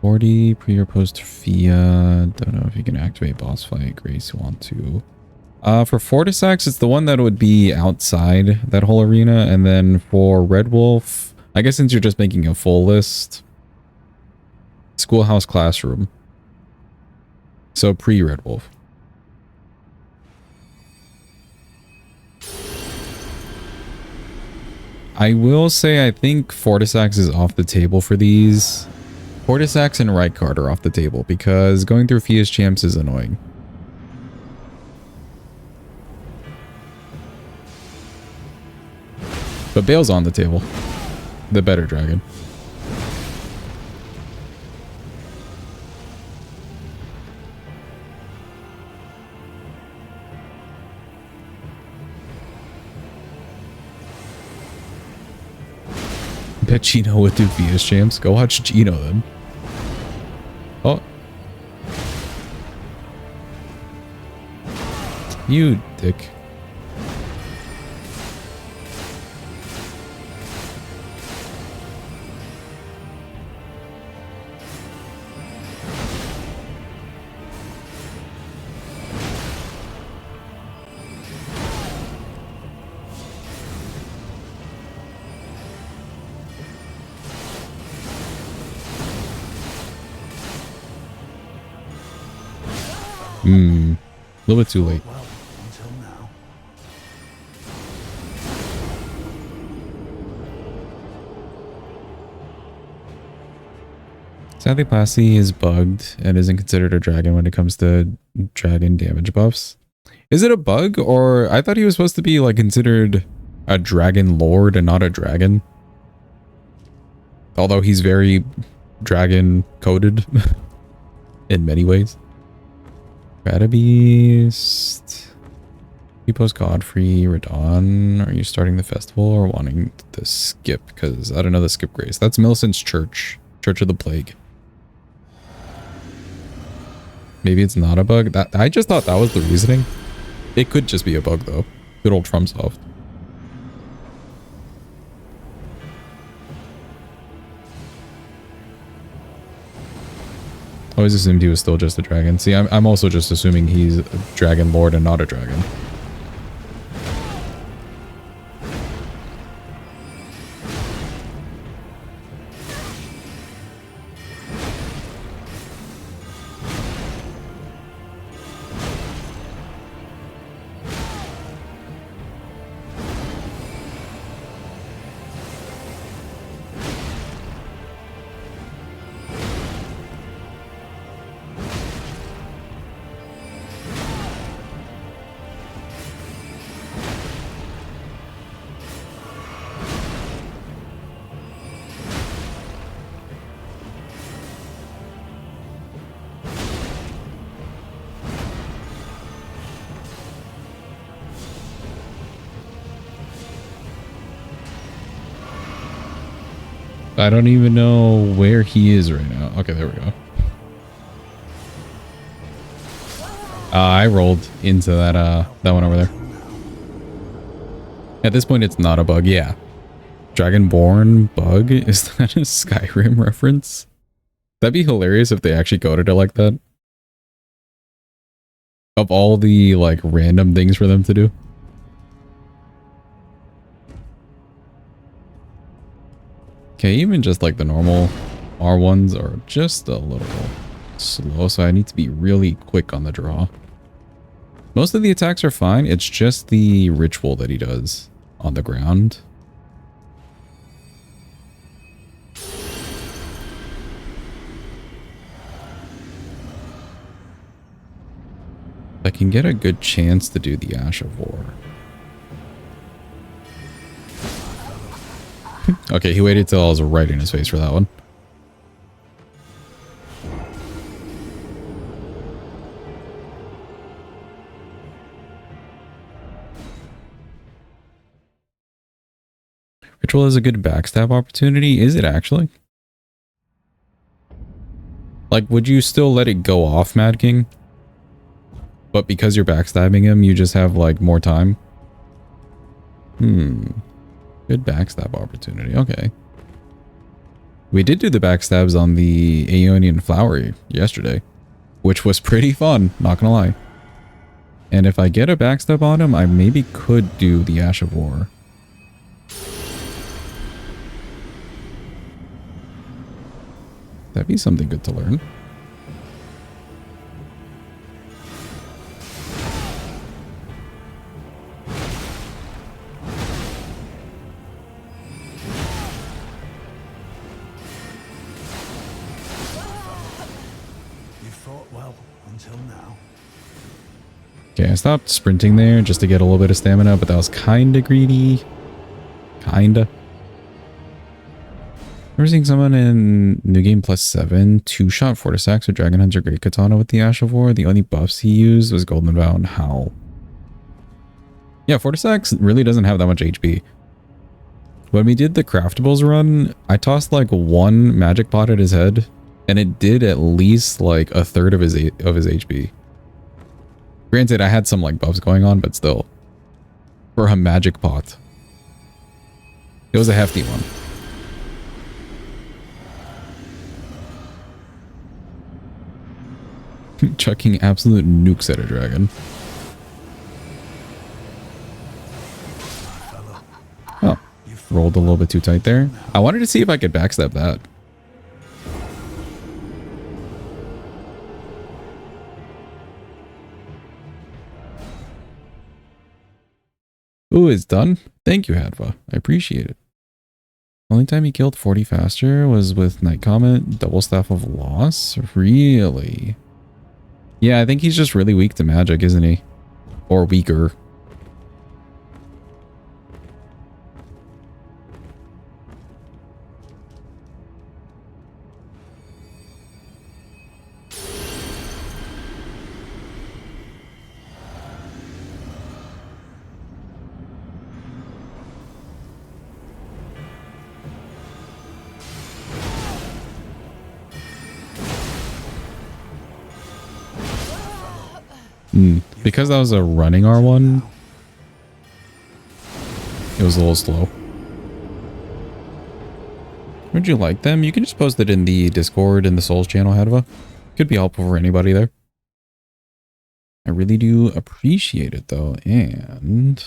40 pre or post Fia. Don't know if you can activate boss fight. Grace want to. For Fortisax, it's the one that would be outside that whole arena. And then for Red Wolf, I guess since you're just making a full list, Schoolhouse Classroom. So pre-Red Wolf. I will say I think Fortisax is off the table for these. Fortisax and Rykard are off the table because going through Fia's champs is annoying. But Bale's on the table. The better dragon. Bet Gino would do Fia's champs. Go watch Gino then. Oh. You dick. A little bit too late. Well, until now. Sadly, Plasty is bugged and isn't considered a dragon when it comes to dragon damage buffs. Is it a bug, or I thought he was supposed to be like considered a dragon lord and not a dragon? Although he's very dragon coded in many ways. Radabeast. You post Godfrey, Radon. Are you starting the festival or wanting to skip? Because I don't know the skip grace. That's Millicent's church. Church of the Plague. Maybe it's not a bug. That I just thought that was the reasoning. It could just be a bug though. Good old FromSoft. I always assumed he was still just a dragon. See, I'm also just assuming he's a dragon lord and not a dragon. I don't even know where he is right now. Okay, there we go. I rolled into that one over there. At this point, it's not a bug. Yeah. Dragonborn bug? Is that a Skyrim reference? That'd be hilarious if they actually coded it like that. Of all the, like, random things for them to do. Okay, even just like the normal R1s are just a little slow, so I need to be really quick on the draw. Most of the attacks are fine, it's just the ritual that he does on the ground. I can get a good chance to do the Ash of War. Okay, he waited till I was right in his face for that one. Ritual is a good backstab opportunity. Is it actually? Like, would you still let it go off, Mad King? But because you're backstabbing him, you just have, like, more time? Good backstab opportunity. Okay. We did do the backstabs on the Aeonian Flower yesterday, which was pretty fun, not gonna lie. And if I get a backstab on him, I maybe could do the Ash of War. That'd be something good to learn. Okay, I stopped sprinting there just to get a little bit of stamina, but that was kinda greedy. Kinda. We're seeing someone in New Game +7, 2-shot Fortis Axe or Dragon Hunter Great Katana with the Ash of War. The only buffs he used was Golden Vow and Howl. Yeah, Fortis Axe really doesn't have that much HP. When we did the craftables run, I tossed like one magic pot at his head, and it did at least like a third of his HP. Granted, I had some like buffs going on, but still. For a magic pot. It was a hefty one. Chucking absolute nukes at a dragon. Oh, rolled a little bit too tight there. I wanted to see if I could backstab that. Ooh, it's done. Thank you, Hadva. I appreciate it. Only time he killed 40 faster was with Night Comet, Double Staff of Loss? Really? Yeah, I think he's just really weak to magic, isn't he? Or weaker. Because that was a running R1, it was a little slow. Would you like them? You can just post it in the Discord in the Souls channel, Hadva. Could be helpful for anybody there. I really do appreciate it though. And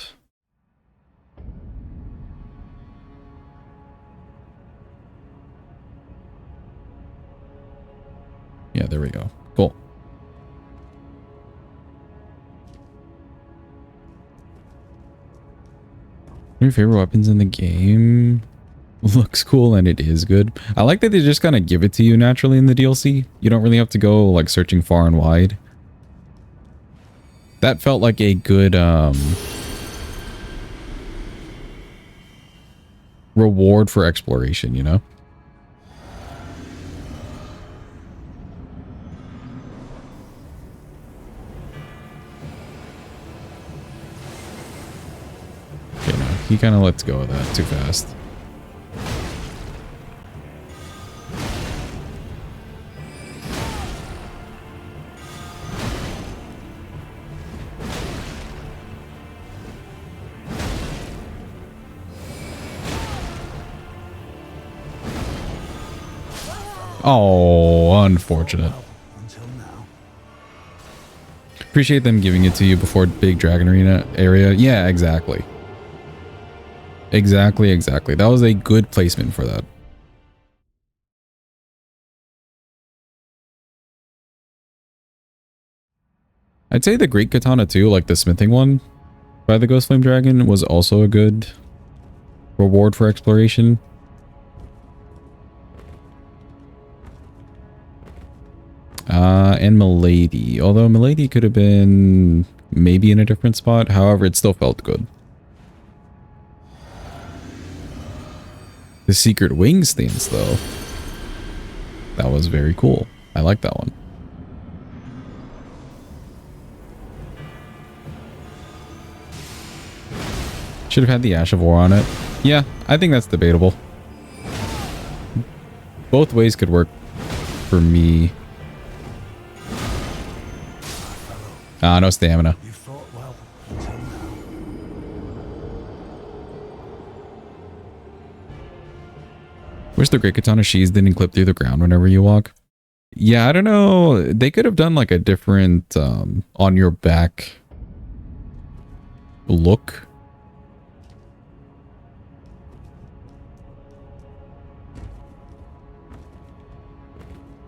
yeah, there we go. Cool. Your favorite weapons in the game? Looks cool and it is good. I like that they just kind of give it to you naturally in the DLC. You don't really have to go like searching far and wide. That felt like a good reward for exploration, you know? Okay, no, he kind of lets go of that too fast. Oh, unfortunate. Until now. Appreciate them giving it to you before big Dragon Arena area. Yeah, exactly. Exactly. That was a good placement for that. I'd say the Great Katana too, like the smithing one by the Ghost Flame Dragon, was also a good reward for exploration. And Milady. Although Milady could have been maybe in a different spot. However, it still felt good. The Secret Wing stance, though. That was very cool. I like that one. Should have had the Ash of War on it. Yeah, I think that's debatable. Both ways could work for me. Ah, no stamina. You fought well until now. Wish the Great Katana sheaths didn't clip through the ground whenever you walk. Yeah, I don't know. They could have done like a different on your back look.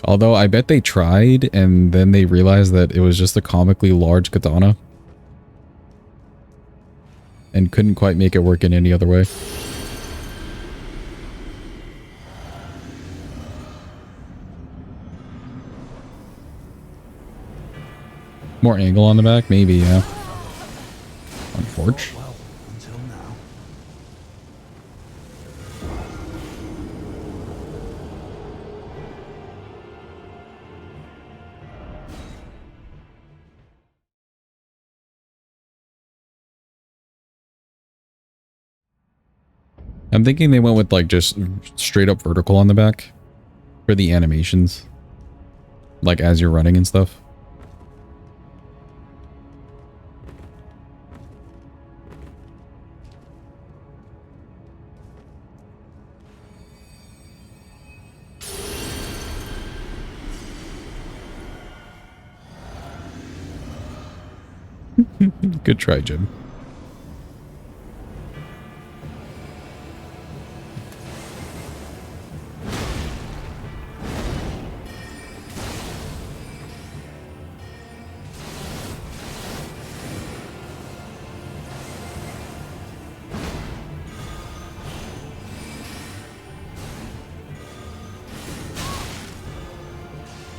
Although I bet they tried and then they realized that it was just a comically large katana. And couldn't quite make it work in any other way. More angle on the back? Maybe, yeah. Unfortunate. Well until now. I'm thinking they went with like just straight up vertical on the back for the animations. Like as you're running and stuff. Good try, Jim.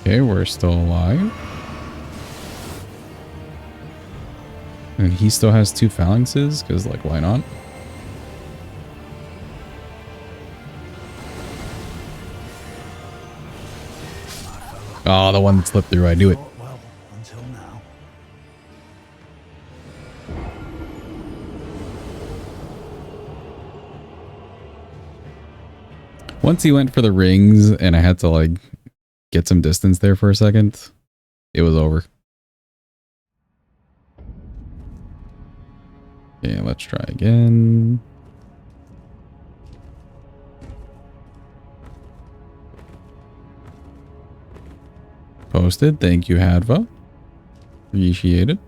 Okay, we're still alive. And he still has 2 phalanxes, because, like, why not? Oh, the one that slipped through. I knew it. Fought well until now. Once he went for the rings, and I had to, like, get some distance there for a second, it was over. Okay, let's try again. Posted. Thank you, Hadva. Appreciate it.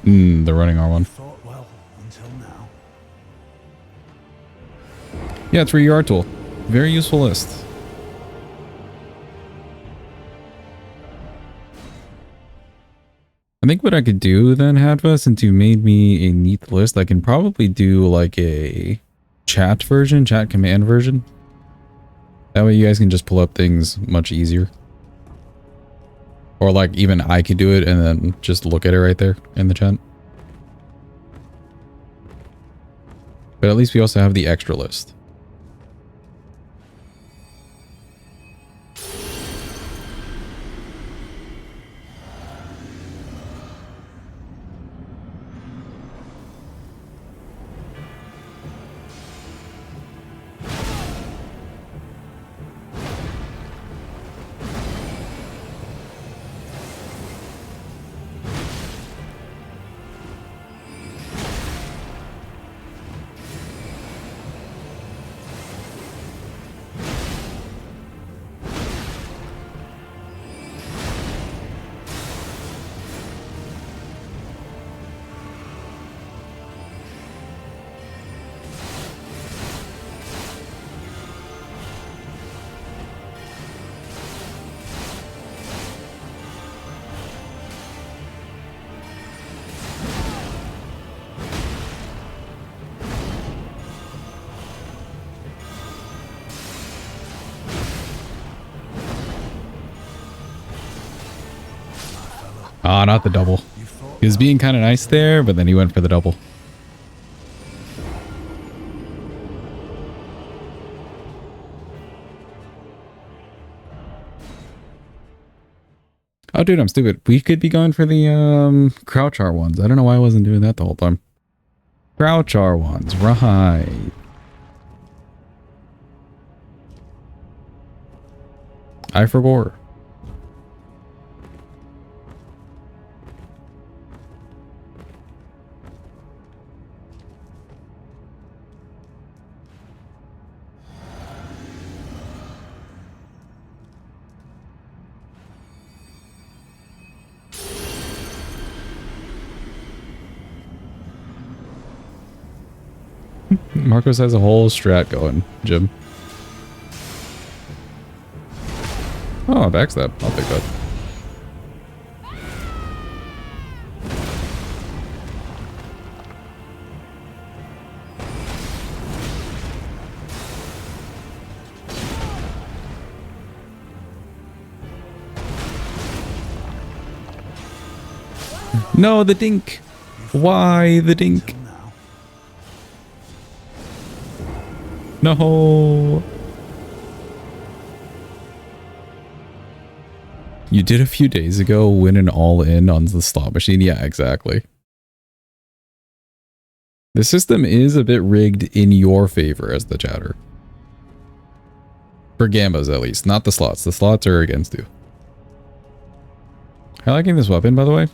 The running R1. Thought well until now. Yeah, it's for your art tool. Very useful list. I think what I could do then, Hadva, since you made me a neat list, I can probably do like a chat version, chat command version. That way you guys can just pull up things much easier. Or like even I could do it and then just look at it right there in the chat. But at least we also have the extra list. Ah, not the double. He was being kind of nice there, but then he went for the double. Oh, dude, I'm stupid. We could be going for the crouch R ones. I don't know why I wasn't doing that the whole time. Crouch R ones, right. I forgot. Marcos has a whole strat going, Jim. Oh, backstab. I'll pick that. No, the dink. Why the dink? No. You did a few days ago win an all-in on the slot machine. Yeah, exactly. The system is a bit rigged in your favor as the chatter. For gambas, at least. Not the slots. The slots are against you. I'm liking this weapon, by the way.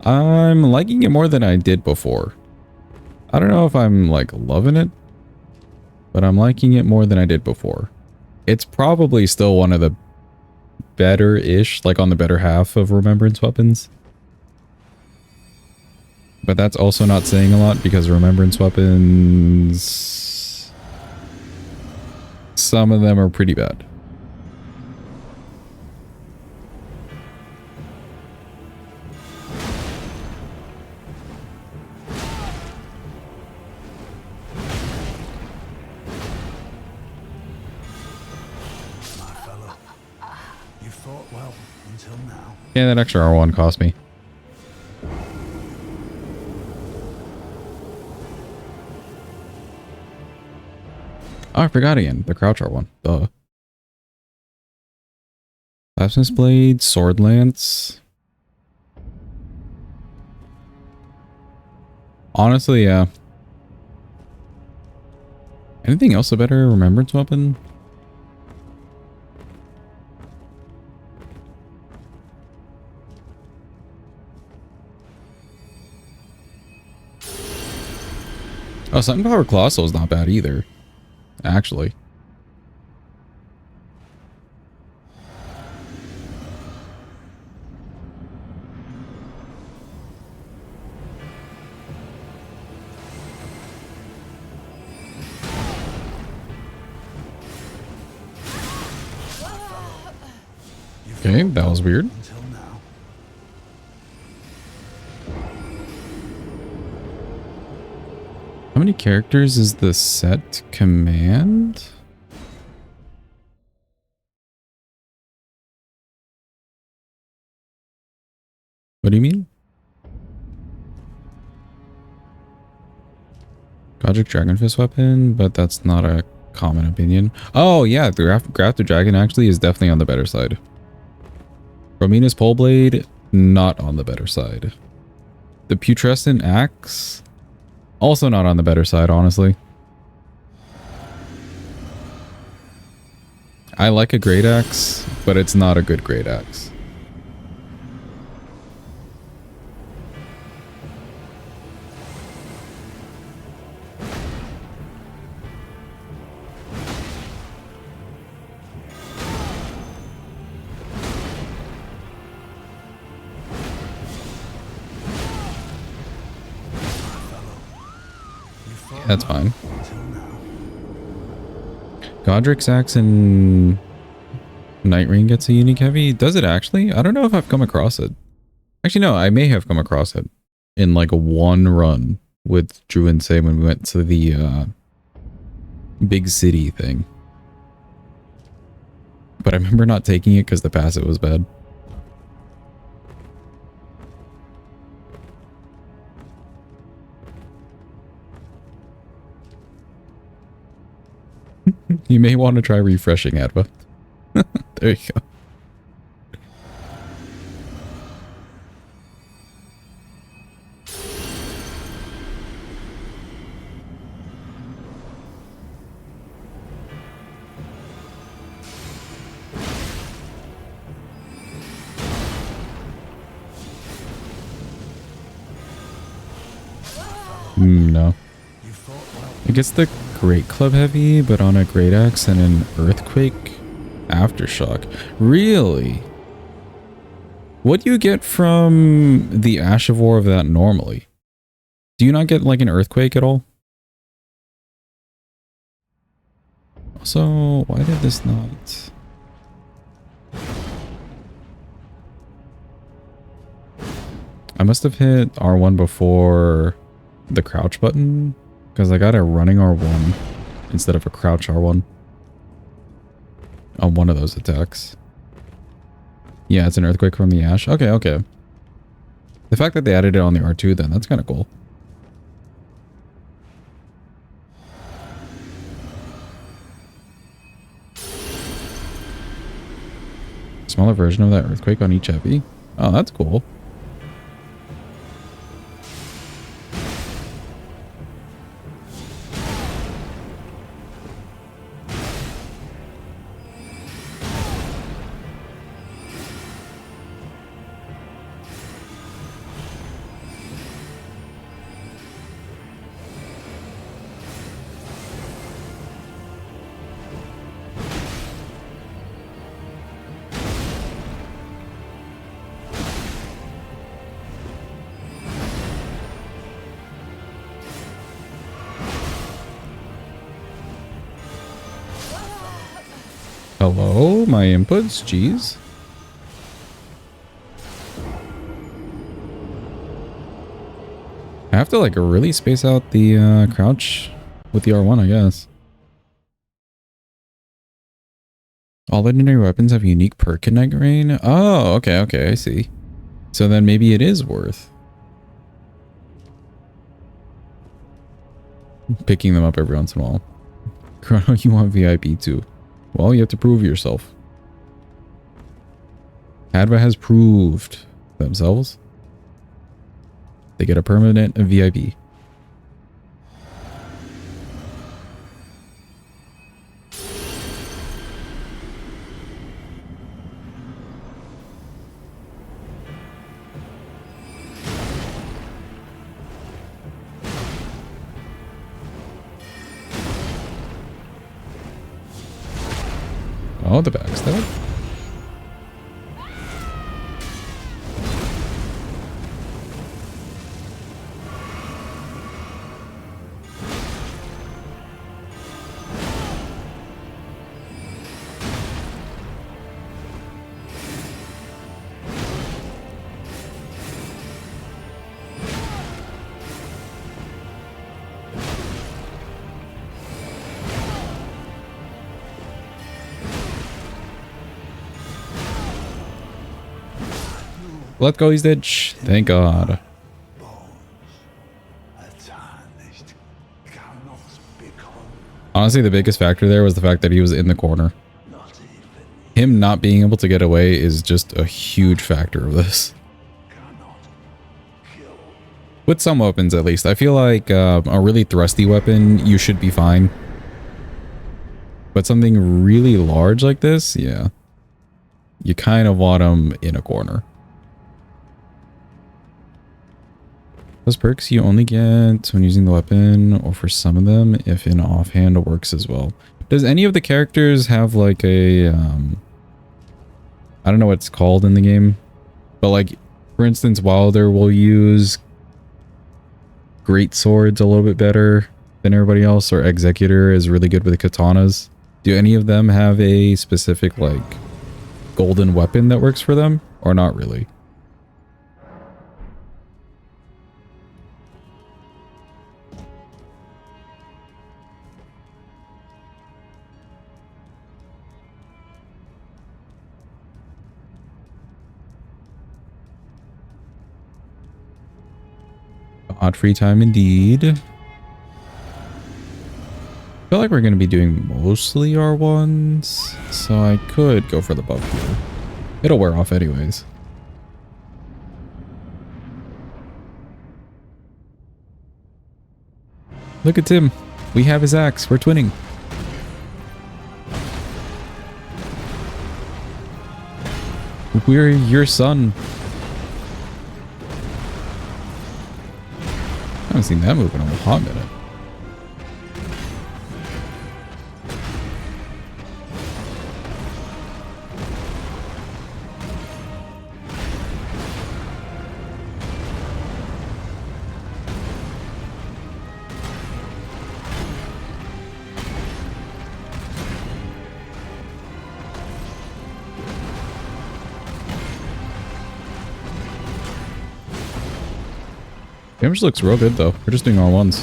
I'm liking it more than I did before. I don't know if I'm, like, loving it. But I'm liking it more than I did before. It's probably still one of the better-ish, like on the better half of Remembrance weapons. But that's also not saying a lot because Remembrance weapons... some of them are pretty bad. fought well until now. Yeah, that extra R1 cost me. Oh, I forgot again. The crouch R1. Duh. Lapis Blade, Sword Lance. Honestly, yeah. Anything else a better remembrance weapon? Oh, Sunpower Colossal is not bad either. Actually. Okay, that was weird. Until now. How many characters is the set command? What do you mean? Godric Dragonfist weapon, but that's not a common opinion. Oh yeah, the Grafted Dragon actually is definitely on the better side. Romina's Pole Blade, not on the better side. The Putrescent Axe, also not on the better side, honestly. I like a great axe, but it's not a good great axe. That's fine. Godric's Axe and Night Ring gets a unique heavy. Does it actually? I don't know if I've come across it. Actually, no, I may have come across it in like a one run with Drew and Say when we went to the big city thing. But I remember not taking it because the passive was bad. You may want to try refreshing Adva. There you go. No. It gets the Great Club heavy, but on a Great Axe and an Earthquake Aftershock. Really? What do you get from the Ash of War of that normally? Do you not get like an Earthquake at all? Also, why did this not... I must have hit R1 before the crouch button, because I got a running R1 instead of a crouch R1 on one of those attacks. Yeah, it's an Earthquake from the Ash. Okay, okay. The fact that they added it on the R2 then, that's kind of cool. Smaller version of that Earthquake on each heavy. Oh, that's cool. Hello, my inputs, jeez. I have to like really space out the crouch with the R1, I guess. All legendary weapons have unique perk in Night Rain. Oh, okay, okay, I see. So then maybe it is worth picking them up every once in a while. Chrono, you want VIP too. Well, you have to prove yourself. Hadva has proved themselves. They get a permanent VIP. Oh, the backstab. Let go, he's dead. Shh, thank God. Honestly, the biggest factor there was the fact that he was in the corner. Him not being able to get away is just a huge factor of this. With some weapons, at least. I feel like a really thrusty weapon, you should be fine. But something really large like this, yeah. You kind of want him in a corner. Those perks you only get when using the weapon, or for some of them, if in offhand, it works as well. Does any of the characters have like a, I don't know what it's called in the game, but like, for instance, Wilder will use great swords a little bit better than everybody else, or Executor is really good with katanas. Do any of them have a specific like golden weapon that works for them, or not really? Odd free time indeed. I feel like we're going to be doing mostly R1s, so I could go for the buff here. It'll wear off anyways. Look at Tim. We have his axe. We're twinning. We're your son. I haven't seen that move in a hot minute. Damage looks real good though. We're just doing R1s.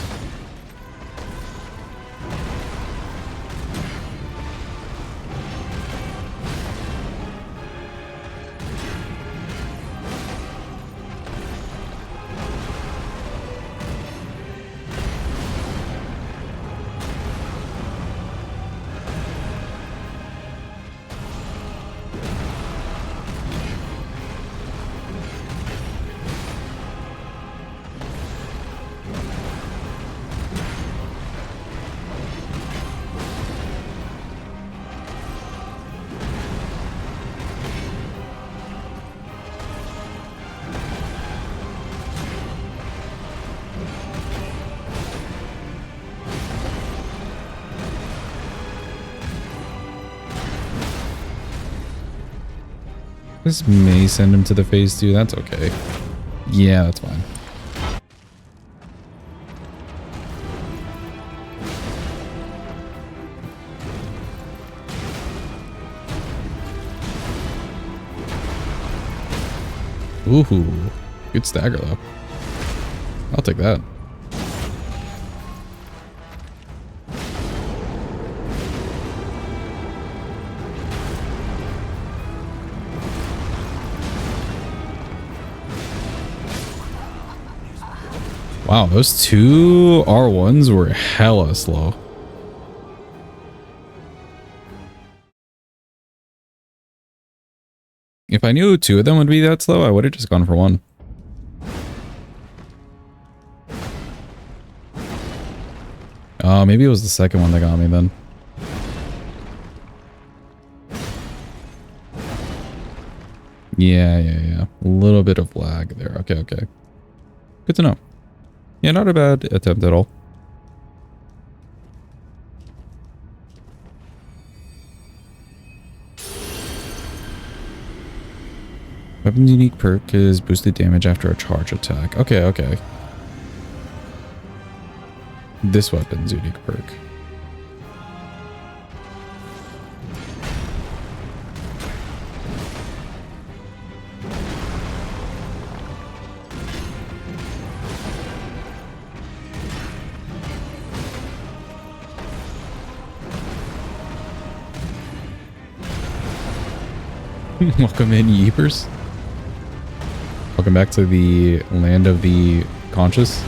This may send him to the phase 2. That's okay. Yeah, that's fine. Ooh, good stagger though. I'll take that. Wow, those two R1s were hella slow. If I knew two of them would be that slow, I would have just gone for one. Oh, maybe it was the second one that got me then. Yeah. A little bit of lag there. Okay. Good to know. Yeah, not a bad attempt at all. Weapon's unique perk is boosted damage after a charge attack. Okay. This weapon's unique perk. Welcome in, Yeepers. Welcome back to the land of the conscious.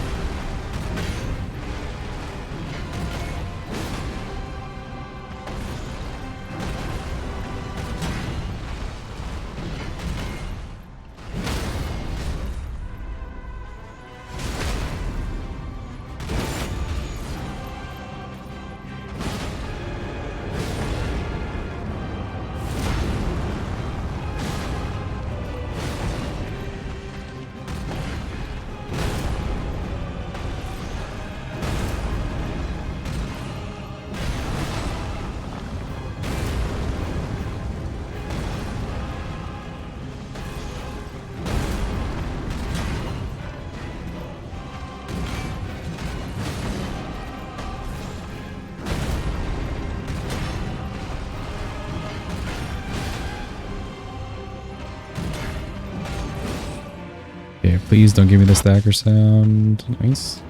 Okay, please don't give me the stagger sound. Nice.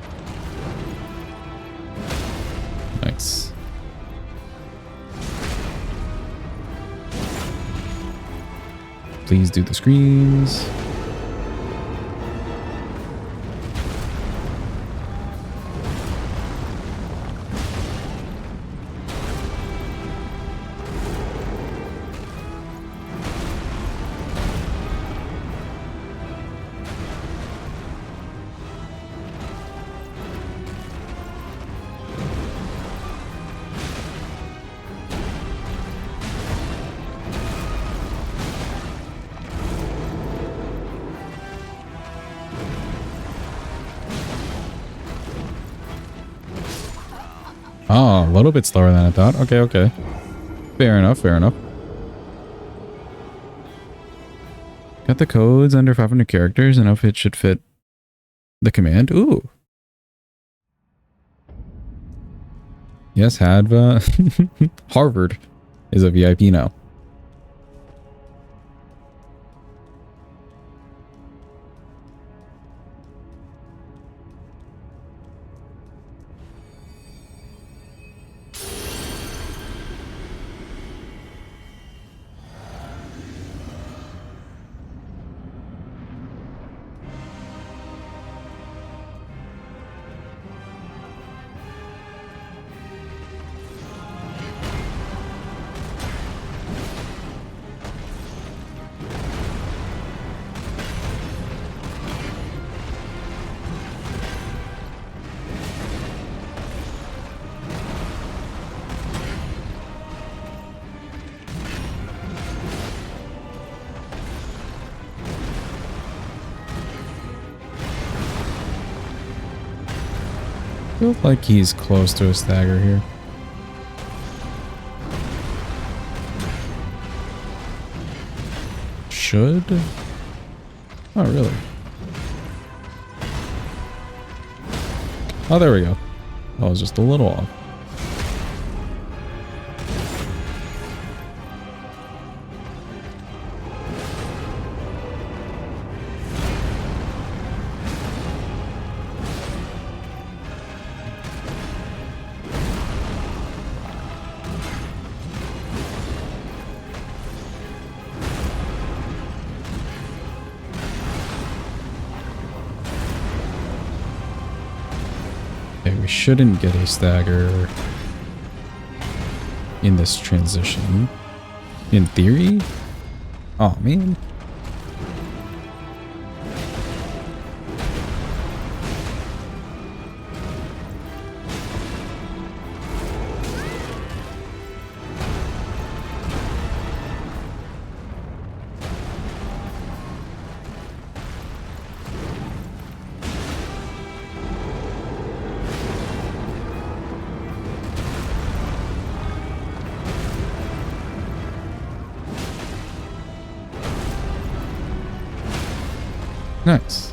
Please do the screams. Oh, a little bit slower than I thought. Okay. Fair enough. Got the codes under 500 characters. Enough it should fit the command. Ooh. Yes, Hadva. Harvard is a VIP now. Feels like he's close to a stagger here. Should? Oh, really? Oh, there we go. I was just a little off. shouldn't get a stagger in this transition. In theory? Oh man. Nice.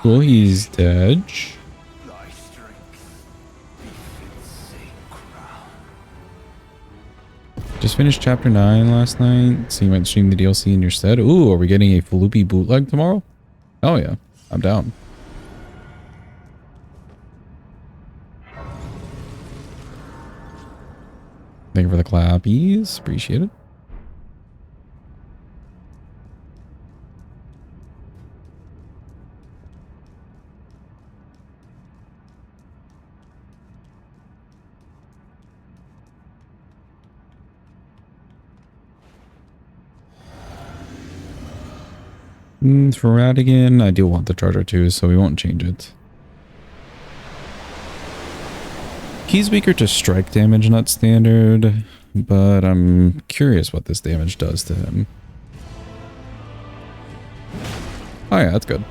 Cool, he's dead. Thy strength befits a crown. Just finished chapter 9 last night, so you might stream the DLC in your stead. Ooh, are we getting a Falupi bootleg tomorrow? Oh yeah, I'm down. Thank you for the clappies. Appreciate it. For Radigan, I do want the charger too, so we won't change it. He's weaker to strike damage, not standard, but I'm curious what this damage does to him. Oh yeah, that's good.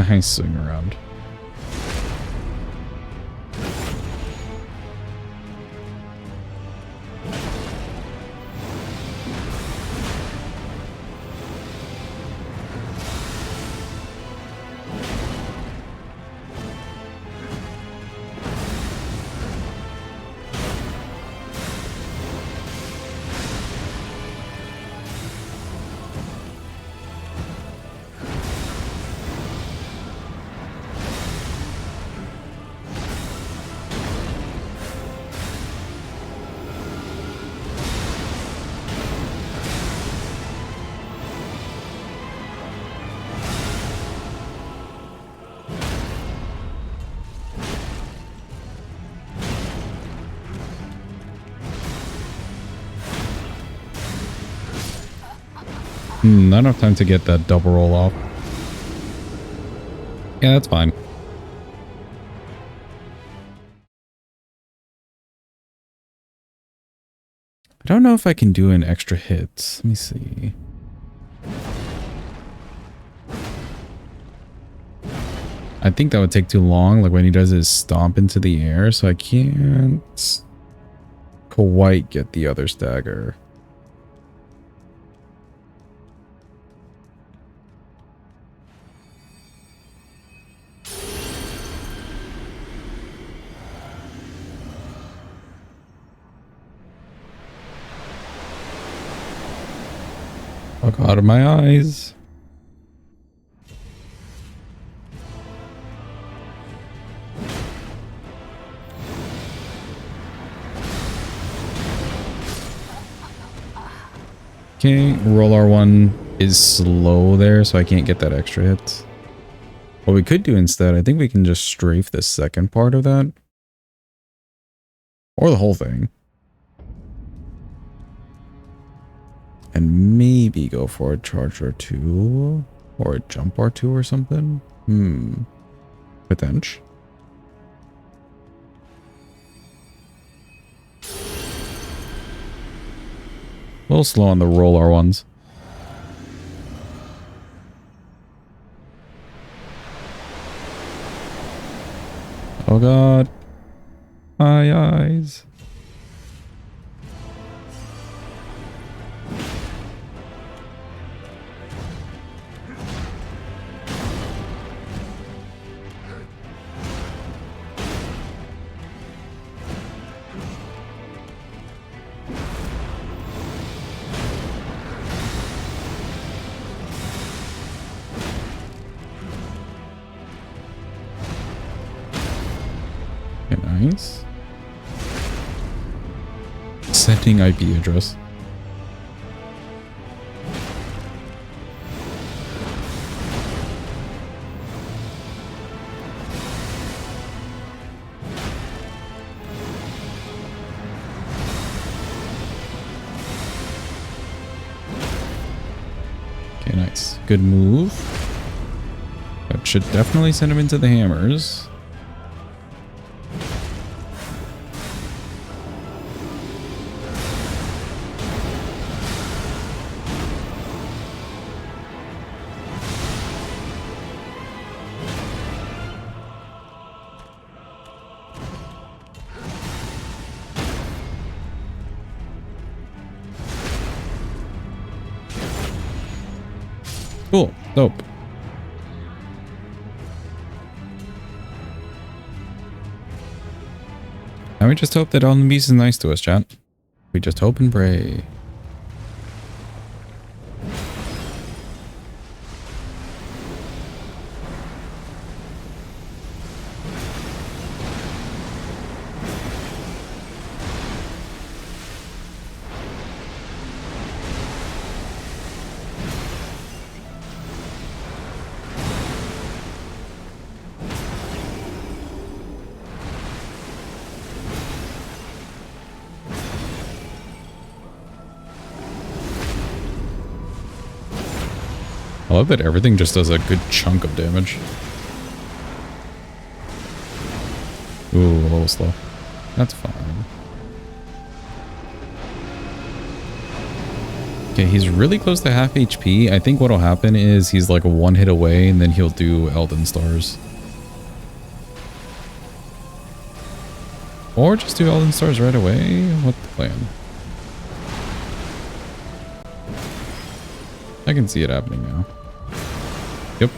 Nice swing around. Not enough time to get that double roll off. Yeah, that's fine. I don't know if I can do an extra hit. Let me see. I think that would take too long, like when he does his stomp into the air, so I can't quite get the other stagger. Look out of my eyes. Okay, roll R1 is slow there, so I can't get that extra hit. What we could do instead, I think we can just strafe the second part of that. Or the whole thing. And maybe go for a charge R2 or a jump R2 or something. Potential. A little slow on the roll R1s. Oh god. My eyes. Nice. Sending IP address. Okay, nice. Good move. That should definitely send him into the hammers. Cool. Dope. Now we just hope that Elden Beast is nice to us, chat. We just hope and pray. I love that everything just does a good chunk of damage. Ooh, a little slow. That's fine. Okay, he's really close to half HP. I think what'll happen is he's like one hit away and then he'll do Elden Stars. Or just do Elden Stars right away? What's the plan? I can see it happening now. Yep.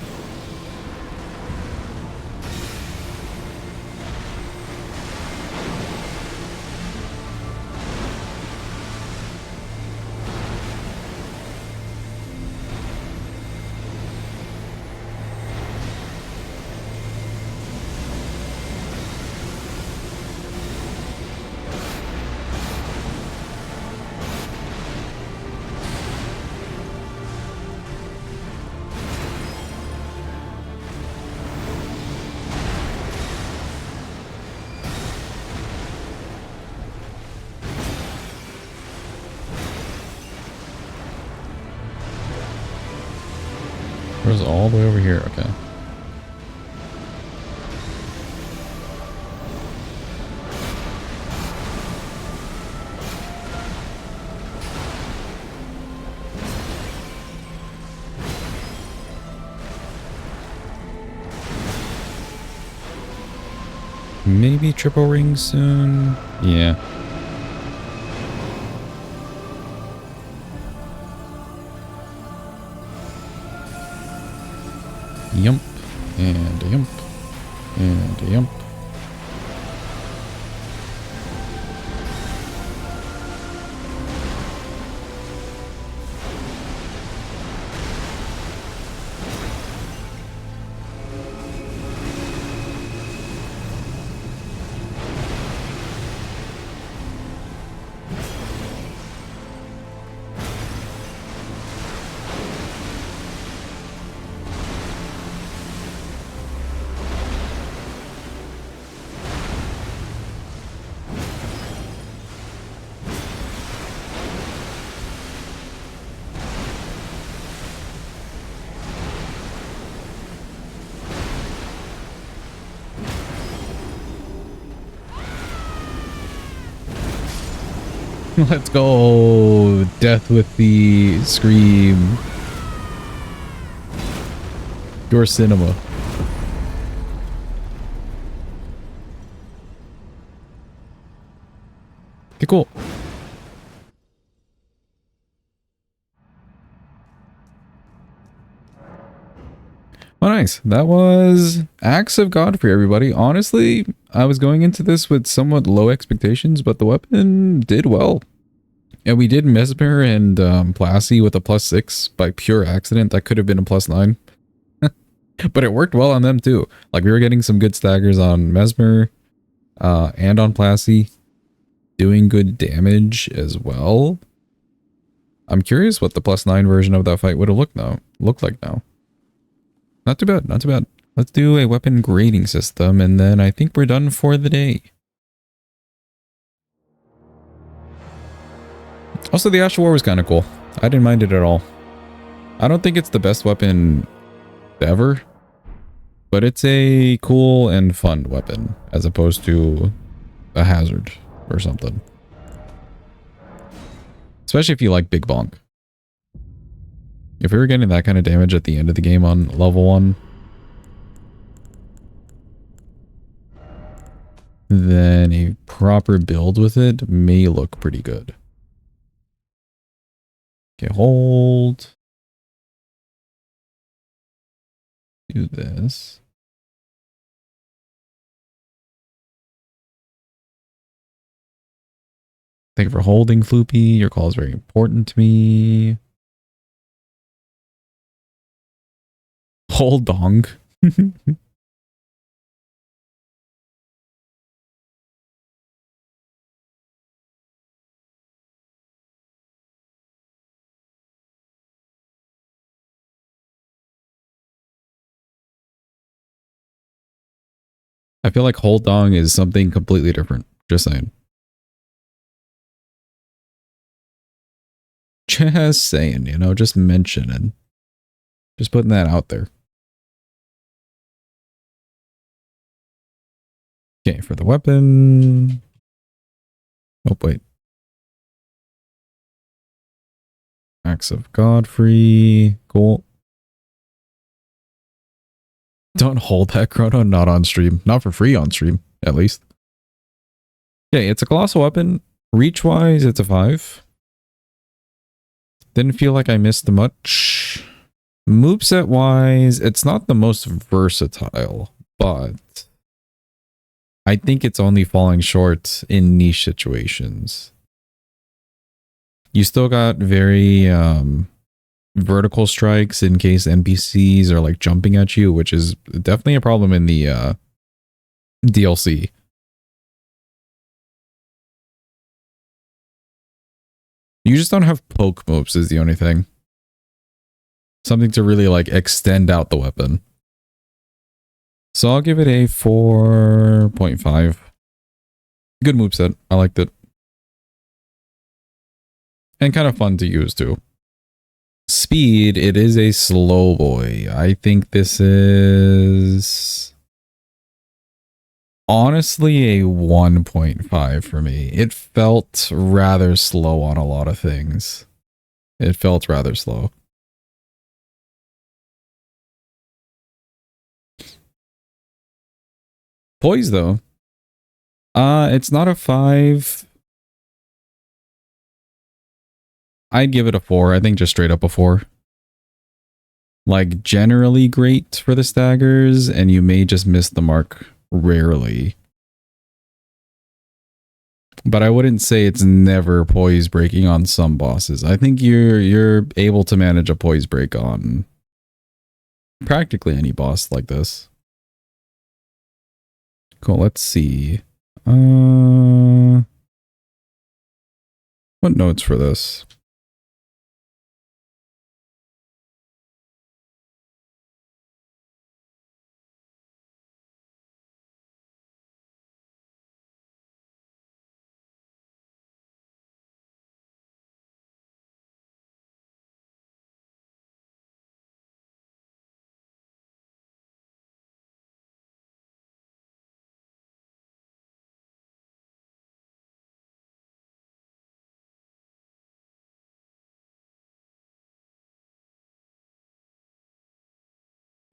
Where's all the way over here? Okay. Maybe triple ring soon. Yeah. Yump, and a yump, and a yump. Let's go. Death with the scream. Your cinema. Okay, cool. Oh, nice. That was Axe of Godfrey, everybody. Honestly, I was going into this with somewhat low expectations, but the weapon did well. And we did Mesmer and Plassie with a +6 by pure accident. That could have been a +9. But it worked well on them too. Like, we were getting some good staggers on Mesmer. and on Plassey, doing good damage as well. I'm curious what the +9 version of that fight would have looked like now. Not too bad, not too bad. Let's do a weapon grading system, and then I think we're done for the day. Also, the Ash of War was kind of cool. I didn't mind it at all. I don't think it's the best weapon ever, but it's a cool and fun weapon as opposed to a hazard or something. Especially if you like Big Bonk. If you're getting that kind of damage at the end of the game on level 1, then a proper build with it may look pretty good. Okay, hold. Do this. Thank you for holding, Floopy. Your call is very important to me. Hold dong. I feel like hold dong is something completely different. Just saying. Just saying, you know, just mentioning. Just putting that out there. Okay, for the weapon. Oh, wait. Axe of Godfrey. Cool. Don't hold that, Chrono. Not on stream. Not for free on stream, at least. Okay, it's a colossal weapon. Reach-wise, it's a 5. Didn't feel like I missed much. Moveset-wise, it's not the most versatile, but I think it's only falling short in niche situations. You still got very vertical strikes in case NPCs are like jumping at you, which is definitely a problem in the DLC. You just don't have poke moves is the only thing. Something to really like extend out the weapon. So I'll give it a 4.5. Good moveset. I liked it. And kind of fun to use too. Speed, it is a slow boy. I think this is honestly a 1.5 for me. It felt rather slow on a lot of things. It felt rather slow. Poise though. It's not a 5. I'd give it a 4. I think just straight up a 4. Like generally great for the staggers, and you may just miss the mark rarely. But I wouldn't say it's never poise breaking on some bosses. I think you're able to manage a poise break on practically any boss like this. Cool, let's see. What notes for this?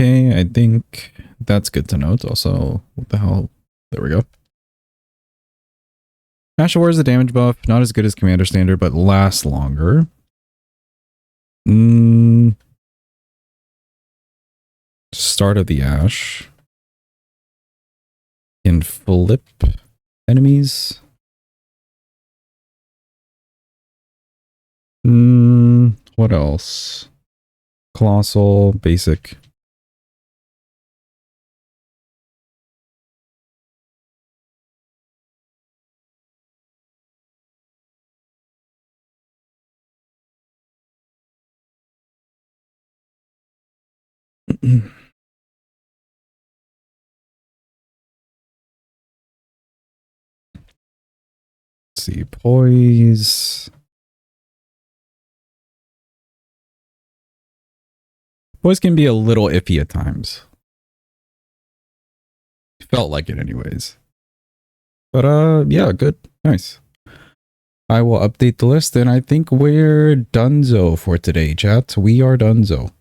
Okay, I think that's good to note. Also, what the hell? There we go. Ash of War is a damage buff. Not as good as Commander Standard, but lasts longer. Start of the Ash. Can flip enemies. What else? Colossal, basic. see, poise. Poise can be a little iffy at times. Felt like it anyways. But yeah, good. Nice. I will update the list and I think we're donezo for today, chat. We are donezo.